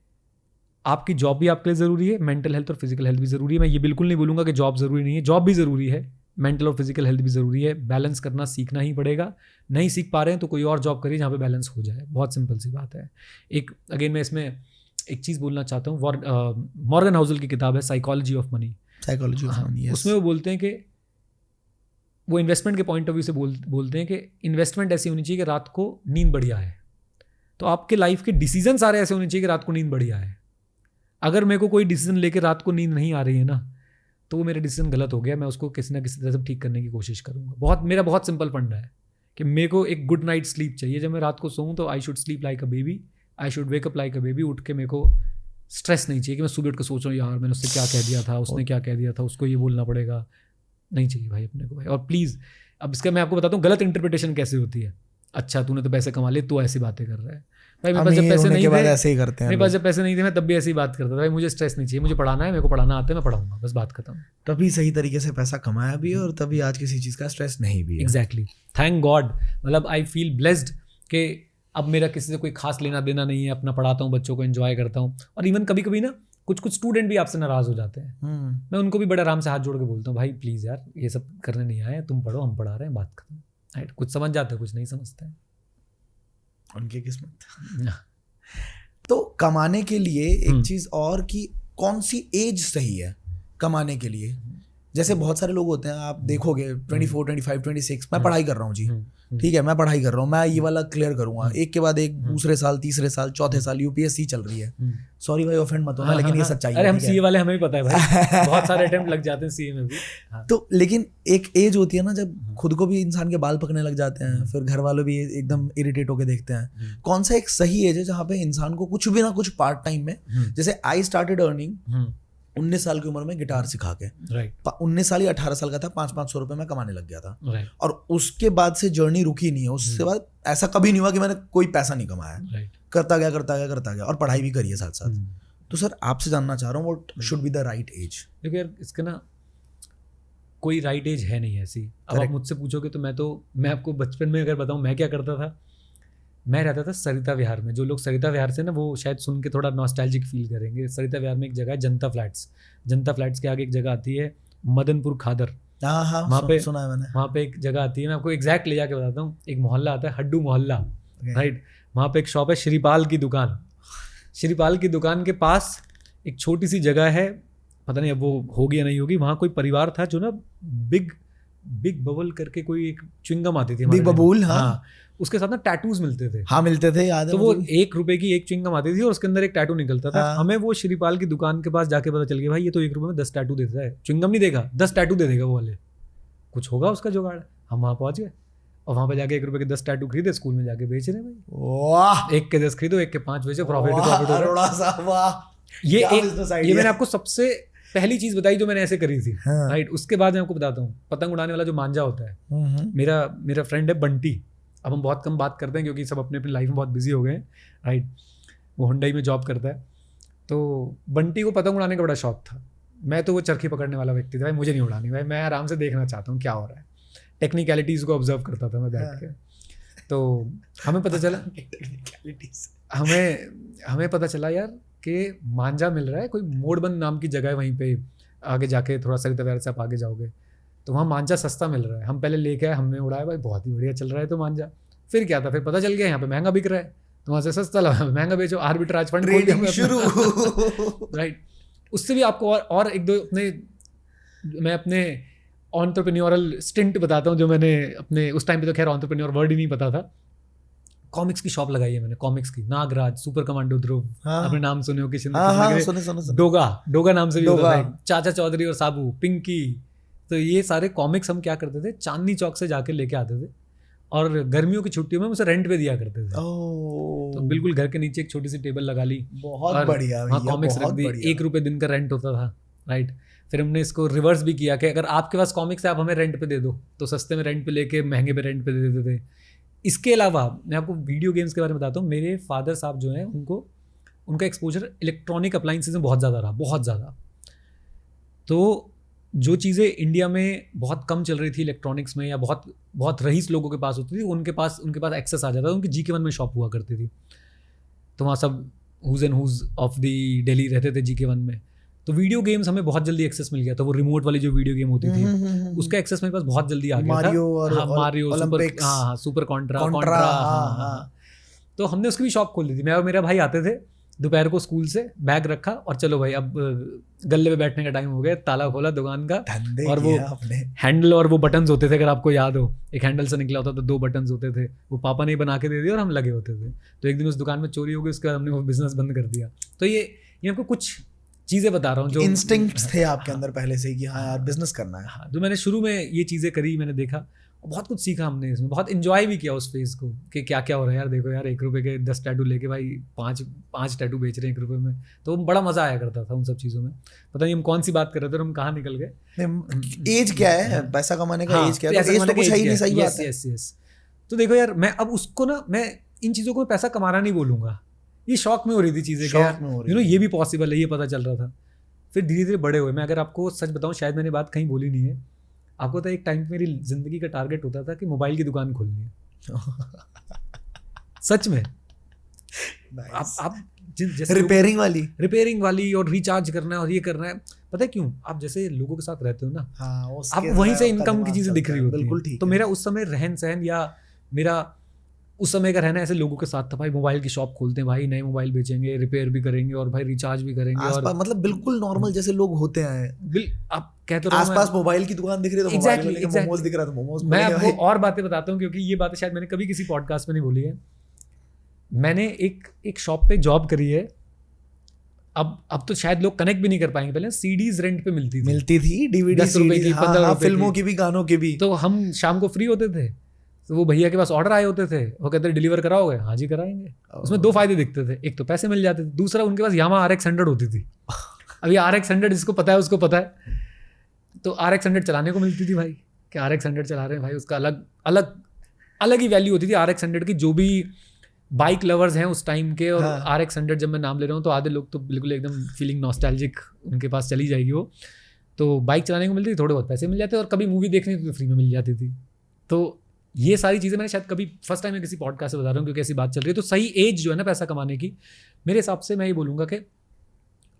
आपकी जॉब भी आपके लिए ज़रूरी है, मेंटल हेल्थ और फिजिकल हेल्थ भी ज़रूरी है। मैं ये बिल्कुल नहीं बोलूँगा कि जॉब ज़रूरी नहीं है, जॉब भी ज़रूरी है, मेंटल और फिजिकल हेल्थ भी ज़रूरी है। बैलेंस करना सीखना ही पड़ेगा। नहीं सीख पा रहे हैं तो कोई और जॉब करिए जहाँ पे बैलेंस हो जाए, बहुत सिंपल सी बात है। एक अगेन मैं इसमें एक चीज़ बोलना चाहता हूँ, मॉर्गन हाउसल की किताब है psychology of money. Psychology of money, उसमें वो बोलते हैं कि वो इन्वेस्टमेंट के पॉइंट ऑफ व्यू से बोलते हैं कि इन्वेस्टमेंट ऐसी होनी चाहिए कि रात को नींद बढ़िया है। तो आपके लाइफ के डिसीजन सारे ऐसे होने चाहिए कि रात को नींद बढ़िया है। अगर मेरे को कोई डिसीजन लेके रात को नींद नहीं आ रही है ना, तो वो मेरा डिसीजन गलत हो गया, मैं उसको किसी ना किसी तरह से ठीक करने की कोशिश करूँगा। मेरा बहुत सिंपल फंडा है कि मेरे को एक गुड नाइट स्लीप चाहिए। जब मैं रात को सोऊं तो I should sleep like a baby, I should wake up like a baby. उठ के मेरे को स्ट्रेस नहीं चाहिए कि मैं सुबह उठ के सोच रहा हूँ यार मैंने उससे क्या कह दिया था, उसने क्या कह दिया था, उसको ये बोलना पड़ेगा। नहीं चाहिए भाई अपने को भाई। और प्लीज़ अब इसका मैं आपको बताता हूँ गलत इंटरप्रिटेशन कैसे होती है। अच्छा तूने तो पैसे कमा लिए, तू ऐसी बातें कर रहा है। भाई मेरे पास जब पैसे नहीं थे, ऐसे ही करते हैं। मेरे पास जब पैसे नहीं थे मैं तब भी ऐसी बात करता था, भाई मुझे स्ट्रेस नहीं चाहिए, मुझे पढ़ाना है, मेरे को पढ़ाना आता है, मैं पढ़ाऊंगा, बस बात खत्म। तभी सही तरीके से पैसा कमाया भी है और तभी आज किसी चीज़ का स्ट्रेस नहीं भी है। Exactly, thank God. मतलब आई फील ब्लेस्ड कि अब मेरा किसी से कोई खास लेना देना नहीं है, अपना पढ़ाता हूँ, बच्चों को एंजॉय करता हूँ। और इवन कभी कभी ना कुछ स्टूडेंट भी आपसे नाराज़ हो जाते हैं, मैं उनको भी बड़े आराम से हाथ जोड़ के बोलता हूँ, भाई प्लीज़ यार ये सब करने नहीं आए, तुम पढ़ो, हम पढ़ा रहे हैं, बात खत्म। राइट, कुछ समझ जाते हैं, कुछ नहीं समझते हैं, उनकी किस्मत। तो कमाने के लिए एक चीज़ और कि कौन सी एज सही है कमाने के लिए। जैसे बहुत सारे लोग होते हैं, आप देखोगे 24, 25, 26, मैं पढ़ाई कर रहा हूँ जी, ठीक है, मैं पढ़ाई कर रहा हूँ, मैं ये वाला क्लियर करूँगा, एक के बाद एक, दूसरे साल, तीसरे साल, चौथे साल यूपीएससी चल रही है। सॉरी भाई ऑफेंड मत होना, लेकिन ये सच्चाई है। अरे हम सीए वाले हमें भी पता है भाई, बहुत सारे अटेम्प्ट लग जाते हैं सीए में भी। तो लेकिन एक एज होती है ना जब खुद को भी इंसान के बाल पकने लग जाते हैं, फिर घर वालों भी एकदम इरिटेट होके देखते हैं। कौन सा एक सही एज है जहाँ पे इंसान को कुछ भी ना कुछ पार्ट टाइम में, जैसे आई स्टार्टेड अर्निंग 19 साल की उम्र में गिटार सिखा के, 19 साल या 18 साल का था, 500-500 रुपए में कमाने लग गया था, और उसके बाद से जर्नी रुकी नहीं है। उसके बाद ऐसा कभी नहीं हुआ कि मैंने कोई पैसा नहीं कमाया, करता गया, और पढ़ाई भी करी है साथ साथ। तो सर आपसे जानना चाह रहा हूँ, what should be the right age? देखो यार, इसका ना कोई राइट एज है नहीं ऐसी। अब आप मुझसे पूछोगे तो मैं आपको बचपन में अगर बताऊँ मैं क्या करता था, मैं रहता था सरिता विहार में। जो लोग सरिता विहार से ना, वो शायद सुन के थोड़ा नॉस्टैल्जिक फील करेंगे। सरिता विहार में एक जगह है जनता फ्लैट्स, जनता फ्लैट्स के आगे एक जगह आती है मदनपुर खादर, वहाँ पे सुना है मैंने। वहाँ पे एक जगह आती है, मैं आपको एग्जैक्ट ले जाके बताता हूँ, एक मोहल्ला आता है हड्डू मोहल्ला, राइट। वहाँ पे एक शॉप है श्रीपाल की दुकान। श्रीपाल की दुकान के पास एक छोटी सी जगह है, पता नहीं अब वो होगी या नहीं होगी। वहाँ कोई परिवार था जो ना बिग बबल करके कोई एक च्युइंगम आती थी, बिग बबूल, हाँ, उसके साथ ना टैटूज मिलते थे। हाँ मिलते थे, याद है। तो वो 1 रुपए की एक च्युइंगम आती थी और उसके अंदर एक टैटू निकलता था। हमें वो श्रीपाल की दुकान के पास जाके पता चल गया, भाई ये तो 1 रुपए में 10 टैटू देता है। च्युइंगम नहीं देगा, 10 टैटू दे देगा वो वाले, कुछ होगा उसका जुगाड़। हम वहाँ पहुँच गए और वहाँ पे जाके 1 रुपए के 10 टैटू खरीदे, स्कूल में जाके बेच रहे हैं भाई। वाह, 1 के 10 खरीदो, 1 के 5 बेचो, प्रॉफिट हो रहा है। ये मैंने आपको सबसे पहली चीज बताई जो मैंने ऐसे करी थी, राइट। उसके बाद मैं आपको बताता हूँ, पतंग उड़ाने वाला जो मांझा होता है, मेरा फ्रेंड है बंटी। अब हम बहुत कम बात करते हैं क्योंकि सब अपने अपनी लाइफ में बहुत बिजी हो गए हैं, राइट। वो हुंडई में जॉब करता है। तो बंटी को पतंग उड़ाने का बड़ा शौक था। मैं तो वो चरखी पकड़ने वाला व्यक्ति था, भाई मुझे नहीं उड़ानी, भाई मैं आराम से देखना चाहता हूँ क्या हो रहा है, टेक्निकलिटीज़ को ऑब्जर्व करता था मैं बैठ के। तो हमें पता चला हमें पता चला यार कि मांझा मिल रहा है, कोई मोड़बंद नाम की जगह है वहीं पे, आगे जाके थोड़ा सरिता विहार से आप आगे जाओगे तो वहाँ मांझा सस्ता मिल रहा है। हम पहले लेके आए, हमने उड़ाया, भाई बहुत ही बढ़िया चल रहा है तो मांझा। फिर क्या था, फिर पता चल गया यहाँ पे महंगा बिक रहा है, तो वहाँ से सस्ता लगा महंगा बेचो, आर्बिट्राज फंड खोल दिया शुरू राइट। उससे भी आपको और एक दो मैं अपने एंटरप्रेन्योरल स्टिंट बताता हूँ जो मैंने अपने उस टाइम पे, तो खैर एंटरप्रेन्योर वर्ड ही नहीं पता था। कॉमिक्स की शॉप लगाई है मैंने, कॉमिक्स की, नागराज, सुपर कमांडो ध्रुव, आपने नाम सुने हो किसी ने? डोगा नाम से भी होता था, चाचा चौधरी और साबू, पिंकी। तो ये सारे कॉमिक्स हम क्या करते थे, चांदनी चौक से जाके लेके आते थे और गर्मियों की छुट्टियों में उसे रेंट पे दिया करते थे। तो बिल्कुल घर के नीचे एक छोटी सी टेबल लगा ली, बहुत बढ़िया, हाँ कॉमिक्स रख दी, 1 रुपये दिन का रेंट होता था, राइट। फिर हमने इसको रिवर्स भी किया कि अगर आपके पास कॉमिक्स है आप हमें रेंट पे दे दो, तो सस्ते में रेंट पे लेके महंगे पे रेंट पे दे देते थे। इसके अलावा मैं आपको वीडियो गेम्स के बारे में बताता हूँ। मेरे फादर साहब जो हैं उनका एक्सपोजर इलेक्ट्रॉनिक अप्लाइंसेस में बहुत ज़्यादा रहा, बहुत ज़्यादा। तो जो चीज़ें इंडिया में बहुत कम चल रही थी इलेक्ट्रॉनिक्स में, या बहुत बहुत रईस लोगों के पास होती थी, उनके पास एक्सेस आ जाता था। उनकी GK1 में शॉप हुआ करती थी, तो वहाँ सब who's and who's of the Delhi रहते थे GK1 में। तो वीडियो गेम्स हमें बहुत जल्दी एक्सेस मिल गया था। वो रिमोट वाली जो वीडियो गेम होती थी उसका एक्सेस मेरे पास बहुत जल्दी आ गया था। Mario, super Contra. तो हमने उसकी भी शॉप खोल दी थी। मैं और मेरा भाई आते थे दोपहर को स्कूल से, बैग रखा और चलो भाई अब गले पे बैठने का टाइम हो गया, ताला खोला दुकान का, और वो हैंडल और वो बटन्स होते थे, अगर आपको याद हो, एक हैंडल से निकला होता था, 2 बटन्स होते थे, वो पापा ने बना के दे दिए और हम लगे होते थे। तो एक दिन उस दुकान में चोरी हो गई, उसके बाद हमने वो बिजनेस बंद कर दिया। तो ये आपको कुछ चीज़ें बता रहा हूँ जो इंस्टिंक्ट्स थे आपके अंदर पहले से कि हाँ यार बिजनेस करना है। हाँ, जो मैंने शुरू में ये चीज़ें करी, मैंने देखा, बहुत कुछ सीखा हमने इसमें, बहुत इन्जॉय भी किया उस फेज़ को कि क्या क्या हो रहा है यार। देखो यार 1 रुपये के 10 टैटू लेके भाई 5 टैटू बेच रहे हैं 1 रुपये में, तो बड़ा मज़ा आया करता था उन सब चीज़ों में। पता नहीं हम कौन सी बात कर रहे थे और हम कहाँ निकल गए। एज क्या है, पैसा कमाने का एज क्या है? एज तो कुछ है ही नहीं, सही बात है। यस। तो देखो यार, मैं अब उसको ना, मैं इन चीज़ों को पैसा कमाना नहीं बोलूँगा, ये शौक में हो रही थी चीज़ें, ये भी पॉसिबल है, ये पता चल रहा था। फिर धीरे धीरे बड़े हुए। मैं अगर आपको सच बताऊं, शायद मैंने बात कहीं बोली नहीं है आपको, तो एक टाइम पे मेरी जिंदगी का टारगेट होता था कि मोबाइल की दुकान खोलनी है। सच में आप जैसे रिपेयरिंग वाली और रिचार्ज करना है और ये करना है। पता है क्यों? आप जैसे लोगों के साथ रहते हो ना, आप वहीं से इनकम की चीजें दिख रही होती है। तो मेरा उस समय रहन सहन, या मेरा उस समय का रहना ऐसे लोगों के साथ था, भाई मोबाइल की शॉप खोलते हैं, भाई नए मोबाइल बेचेंगे, रिपेयर भी करेंगे और भाई रिचार्ज भी करेंगे, और मतलब बिल्कुल नॉर्मल जैसे लोग होते हैं। आप कहते हो आसपास मोबाइल की दुकान दिख रही है तो exactly. मोमोज दिख रहा है तो मोमोज। मैं आपको और बातें बताता हूँ, क्योंकि ये बातें शायद मैंने कभी किसी पॉडकास्ट में नहीं बोली है। मैंने एक शॉप पे जॉब करी है। अब तो शायद लोग कनेक्ट भी नहीं कर पाएंगे। पहले CDs रेंट पे मिलती थी DVD 10 रुपए की, 15 रुपए, फिल्मों की भी, गानों की भी। तो हम शाम को फ्री होते थे, तो वो भैया के पास ऑर्डर आए होते थे, वो कहते डिलीवर कराओगे? हाँ जी कराएंगे। उसमें 2 फायदे दिखते थे, एक तो पैसे मिल जाते थे, दूसरा उनके पास Yamaha RX 100 होती थी। अभी RX 100 जिसको पता है उसको पता है। तो RX 100 चलाने को मिलती थी भाई, कि RX 100 चला रहे हैं भाई, उसका अलग ही वैल्यू होती थी RX 100 की। जो भी बाइक लवर्स हैं उस टाइम के, और RX 100 जब मैं नाम ले रहा हूँ तो आधे लोग तो बिल्कुल एकदम फीलिंग नॉस्टैल्जिक, उनके पास चली जाएगी वो। तो बाइक चलाने को मिलती थी, थोड़े बहुत पैसे मिल जाते, और कभी मूवी देखनी तो फ्री में मिल जाती थी। तो ये सारी चीज़ें मैंने शायद कभी फर्स्ट टाइम मैं किसी पॉडकास्ट से बता रहा हूँ, क्योंकि ऐसी बात चल रही है। तो सही एज जो है ना पैसा कमाने की, मेरे हिसाब से मैं ये बोलूँगा कि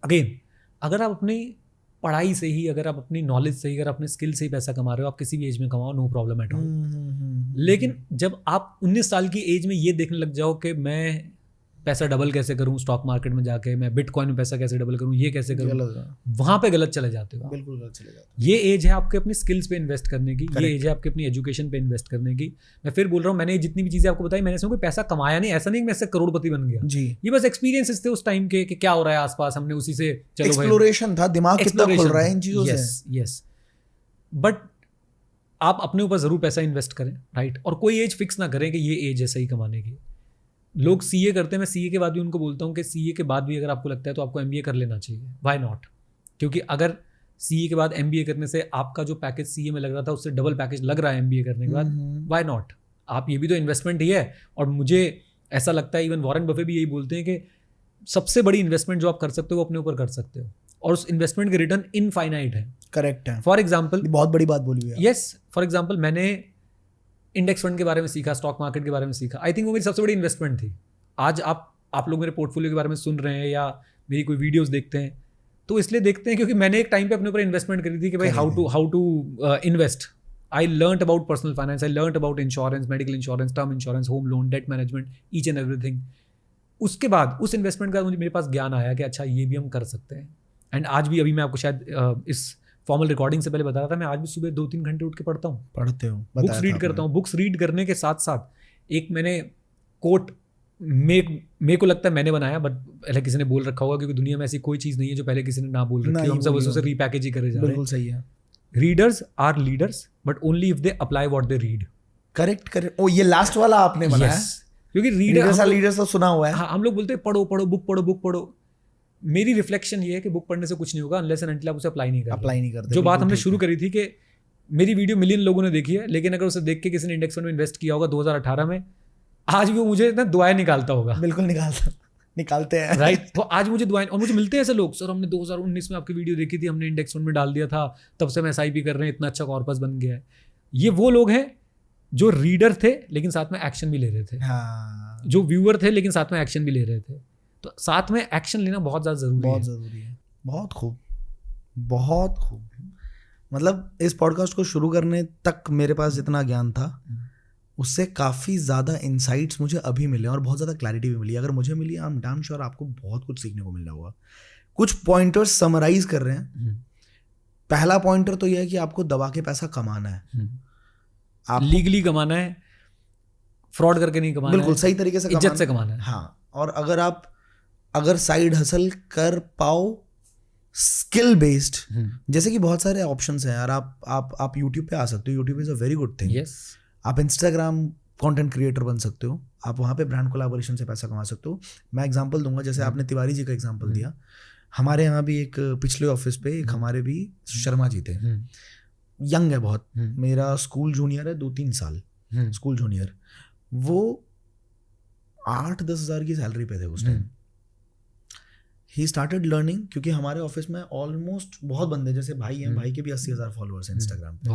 अगेन, अगर आप अपनी पढ़ाई से ही, अगर आप अपनी नॉलेज से ही, अगर अपने स्किल से ही पैसा कमा रहे हो, आप किसी भी एज में कमाओ, नो प्रॉब्लम एट ऑल। लेकिन जब आप 19 साल की एज में ये देखने लग जाओ कि मैं पैसा डबल कैसे करूं स्टॉक मार्केट में जाके, मैं बिटकॉइन में पैसा कैसे डबल करूं, ये कैसे करूं, वहां पे गलत चले जाते हो। बिल्कुल गलत चले जाते हो। ये एज है आपके अपनी स्किल्स पे इन्वेस्ट करने की, ये एज है आपके अपनी एजुकेशन पे इन्वेस्ट करने की। मैं फिर बोल रहा हूँ, मैंने जितनी भी चीजें आपको बताई, मैंने इसमें कोई पैसा कमाया नहीं, ऐसा नहीं कि मैं इससे करोड़पति बन गया जी। ये बस एक्सपीरियंसेस थे उस टाइम के कि क्या हो रहा है आसपास, हमने उसी से चलो एक्सप्लोरेशन था, दिमाग कितना खुल रहा है इन चीजों से। यस, बट आप अपने ऊपर जरूर पैसा इन्वेस्ट करें, राइट। और कोई एज फिक्स ना करें कि ये एज है सही कमाने की। लोग CA करते हैं, मैं CA के बाद भी उनको बोलता हूँ कि CA के बाद भी अगर आपको लगता है तो आपको MBA कर लेना चाहिए। Why not? क्योंकि अगर CA के बाद MBA करने से आपका जो पैकेज CA में लग रहा था उससे डबल पैकेज लग रहा है MBA करने के बाद, वाई नॉट? आप, ये भी तो इन्वेस्टमेंट ही है। और मुझे ऐसा लगता है, इवन वॉरेन बफे भी यही बोलते हैं कि सबसे बड़ी इन्वेस्टमेंट जो आप कर सकते हो वो अपने ऊपर कर सकते हो, और उस इन्वेस्टमेंट के रिटर्न इनफाइनाइट है। करेक्ट है। फॉर एग्जाम्पल, बहुत बड़ी बात बोली हुई है। यस, फॉर एग्जाम्पल मैंने इंडेक्स फंड के बारे में सीखा, स्टॉक मार्केट के बारे में सीखा। आई थिंक वो मेरी सबसे बड़ी इन्वेस्टमेंट थी। आज आप लोग मेरे पोर्टफोलियो के बारे में सुन रहे हैं या मेरी कोई वीडियोस देखते हैं तो इसलिए देखते हैं क्योंकि मैंने एक टाइम पे अपने ऊपर इन्वेस्टमेंट करी थी कि भाई how to invest. I learn about personal finance, I learn about insurance, medical insurance, term insurance, home loan, debt management, each and everything. उसके बाद उस इन्वेस्टमेंट का मुझे मेरे पास ज्ञान आया कि अच्छा ये भी हम कर सकते हैं। एंड आज भी, अभी मैं आपको शायद इस फॉर्मल रिकॉर्डिंग से पहले बता रहा था, मैं आज भी सुबह 2-3 घंटे उठ के पढ़ता हूँ। पढ़ते हो? बुक्स रीड करता हूँ। बुक्स रीड करने के साथ साथ एक मैंने कोट मेरे को लगता है मैंने बनाया, बट पहले किसी ने बोल रखा होगा, क्योंकि दुनिया में ऐसी कोई चीज़ नहीं है जो पहले किसी ने ना बोल रखी हो। हम सब उसे रीपैकेज ही करे जा रहे हैं। बिल्कुल सही है। Readers are leaders but only if they apply what they read. Correct. Oh, ये लास्ट वाला आपने बनाया? क्योंकि रीडर्स तो सुना हुआ है। हाँ, हम लोग बोलते हैं पढ़ो पढ़ो, बुक पढ़ो। मेरी रिफ्लेक्शन ये है कि बुक पढ़ने से कुछ नहीं होगा अनलेस एंड अनटिल आप उसे अप्लाई नहीं करते। जो बात हमने शुरू करी थी कि मेरी वीडियो मिलियन लोगों ने देखी है, लेकिन अगर उसे देख के किसी ने इंडेक्स फंड में इन्वेस्ट किया होगा 2018 में, आज भी वो मुझे ना दुआएं निकालता होगा। बिल्कुल निकालते हैं। राइट। तो आज मुझे दुआएं, और मुझे मिलते हैं ऐसे लोग, सर हमने 2019 में आपकी वीडियो देखी थी, हमने इंडेक्स फंड में डाल दिया था, तब से हम SIP कर रहे हैं, इतना अच्छा कॉर्पस बन गया है। ये वो लोग हैं जो रीडर थे लेकिन साथ में एक्शन भी ले रहे थे। हाँ। जो व्यूअर थे लेकिन साथ में एक्शन भी ले रहे थे। तो साथ में एक्शन लेना बहुत ज़्यादा ज़रूरी है। बहुत खूब। मतलब इस पॉडकास्ट को शुरू करने तक मेरे पास जितना ज्ञान था उससे काफ़ी ज़्यादा इंसाइट्स मुझे अभी मिले और बहुत ज़्यादा क्लैरिटी भी मिली। अगर मुझे मिली, आई एम डैम श्योर आपको बहुत कुछ सीखने को मिल रहा होगा। कुछ पॉइंटर्स समराइज कर रहे हैं। पहला पॉइंटर तो यह है कि आपको दबा के पैसा कमाना है, आप लीगली कमाना है, फ्रॉड करके नहीं कमाना। बिल्कुल सही तरीके से, इज्जत से कमाना है। हाँ। और अगर साइड हसल कर पाओ स्किल बेस्ड, जैसे कि बहुत सारे ऑप्शंस हैं यार। आप यूट्यूब पे आ सकते हो। YouTube is a very good thing. Yes. आप इंस्टाग्राम कंटेंट क्रिएटर बन सकते हो। आप वहाँ पे ब्रांड कोलैबोरेशन से पैसा कमा सकते हो। मैं एग्जांपल दूंगा, जैसे आपने तिवारी जी का एग्जांपल दिया। हमारे यहाँ भी एक पिछले ऑफिस पे एक हमारे भी शर्मा जी थे। यंग है बहुत, मेरा स्कूल जूनियर है, 2-3 साल स्कूल जूनियर। वो 8-10 हज़ार की सैलरी पे थे उस टाइम। ही स्टार्टेड लर्निंग, क्योंकि हमारे ऑफिस में ऑलमोस्ट बहुत बंदे, जैसे भाई हैं, भाई के भी 80,000 फॉलोअर्स हैं इंस्टाग्राम पे।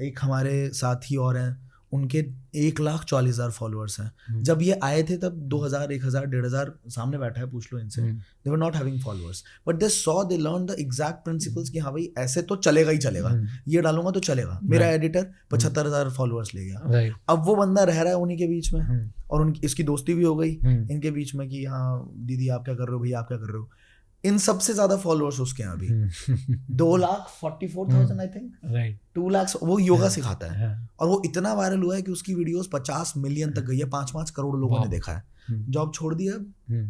एक हमारे साथी और हैं, उनके 1,40,000 फॉलोअर्स हैं। जब ये आए थे तब 2,000, 1,000, 1,500 सामने बैठा है, पूछ लो इनसे, they were not having followers, but they saw, they learn the exact principles कि हाँ भाई ऐसे तो चलेगा ही चलेगा, ये डालूंगा तो चलेगा। मेरा एडिटर 75,000 फॉलोअर्स ले गया। अब वो बंदा रह रहा है उन्हीं के बीच में, और इसकी दोस्ती भी हो गई इनके बीच में कि हाँ दीदी आप क्या कर रहे हो, भैया आप क्या कर रहे हो। इन सबसे ज्यादा फॉलोअर्स उसके यहाँ भी 2,44,000 आई थिंक, राइट, 2 लाख। वो योगा सिखाता है और वो इतना वायरल हुआ है कि उसकी वीडियोस 50 मिलियन तक गई है, 5-5 करोड़ लोगों ने देखा है। जॉब छोड़ दिया,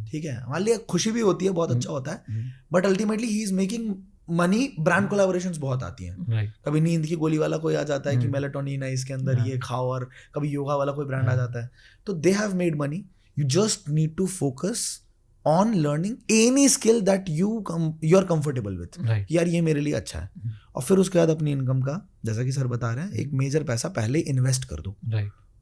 ठीक है, हमारे लिए खुशी भी होती है, बहुत अच्छा होता है, but ultimately he is making money. Brand collaborations बहुत आती हैं। कभी नींद की गोली वाला कोई आ जाता है कि मेलेटोनिन है इसके अंदर, ये खाओ, और कभी योगा वाला कोई ब्रांड आ जाता है। तो they have made money. You just need to focus on learning any skill that you are comfortable with, यार ये मेरे लिए अच्छा है, और फिर उसके बाद अपनी इनकम का, जैसा कि सर बता रहे हैं, एक मेजर पैसा पहले इन्वेस्ट कर दो।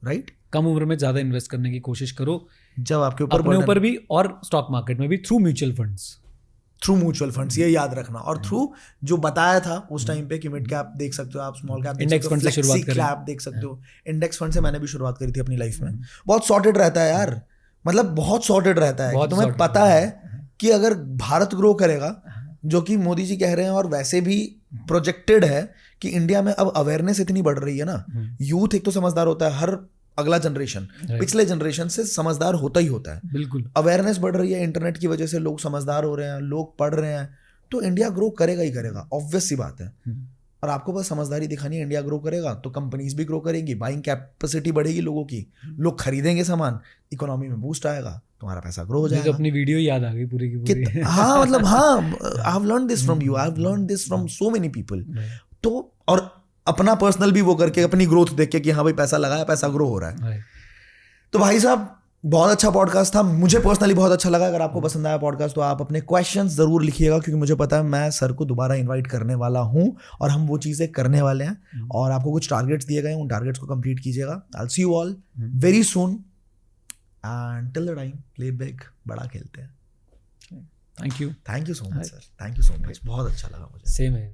राइट। कम उम्र में ज्यादा इन्वेस्ट करने की कोशिश करो, जब आपके ऊपर अपने ऊपर भी और स्टॉक मार्केट में भी, थ्रू म्यूचुअल फंड्स, ये याद रखना। और थ्रू जो बताया था उस टाइम पे कि मिड कैप देख सकते हो आप, स्मॉल कैप, इंडेक्स फंड से शुरुआत करें, कैप देख सकते हो। इंडेक्स फंड से मैंने भी शुरुआत करी थी अपनी लाइफ में। बहुत सॉर्टेड रहता है यार, मतलब बहुत सॉर्टेड रहता है। तुम्हें पता है कि अगर भारत ग्रो करेगा, जो कि मोदी जी कह रहे हैं, और वैसे भी प्रोजेक्टेड है कि इंडिया में अब अवेयरनेस इतनी बढ़ रही है ना, यूथ एक तो समझदार होता है, हर अगला जनरेशन पिछले जनरेशन से समझदार होता ही होता है। बिल्कुल, अवेयरनेस बढ़ रही है, इंटरनेट की वजह से लोग समझदार हो रहे हैं, लोग पढ़ रहे हैं, तो इंडिया ग्रो करेगा ही करेगा, ऑब्वियस सी बात है। और आपको बस समझदारी दिखानी है, इंडिया ग्रो करेगा तो कंपनीज भी ग्रो करेंगी, बाइंग कैपेसिटी बढ़ेगी लोगों की, लोग खरीदेंगे सामान, इकोनॉमी में बूस्ट आएगा, तुम्हारा पैसा ग्रो हो जाएगा। अपनी वीडियो याद आ गई पूरी की पूरी। हाँ, मतलब हाँ, I have learned this from you, I have learned this from so many people. तो और अपना पर्सनल भी वो करके, अपनी ग्रोथ देख के कि हाँ भाई पैसा लगाया, पैसा ग्रो हो रहा है। तो भाई साहब बहुत अच्छा पॉडकास्ट था, मुझे पर्सनली बहुत अच्छा लगा। अगर आपको पसंद आया पॉडकास्ट तो आप अपने क्वेश्चंस जरूर लिखिएगा, क्योंकि मुझे पता है मैं सर को दोबारा इनवाइट करने वाला हूं और हम वो चीज़ें करने वाले हैं। और आपको कुछ टारगेट्स दिए गए हैं, उन टारगेट्स को कंप्लीट कीजिएगा। I will see you all very soon and till the time play big, बड़ा खेलते हैं. Thank you thank you so much sir, thank you so much, बहुत अच्छा लगा मुझे. सेम है.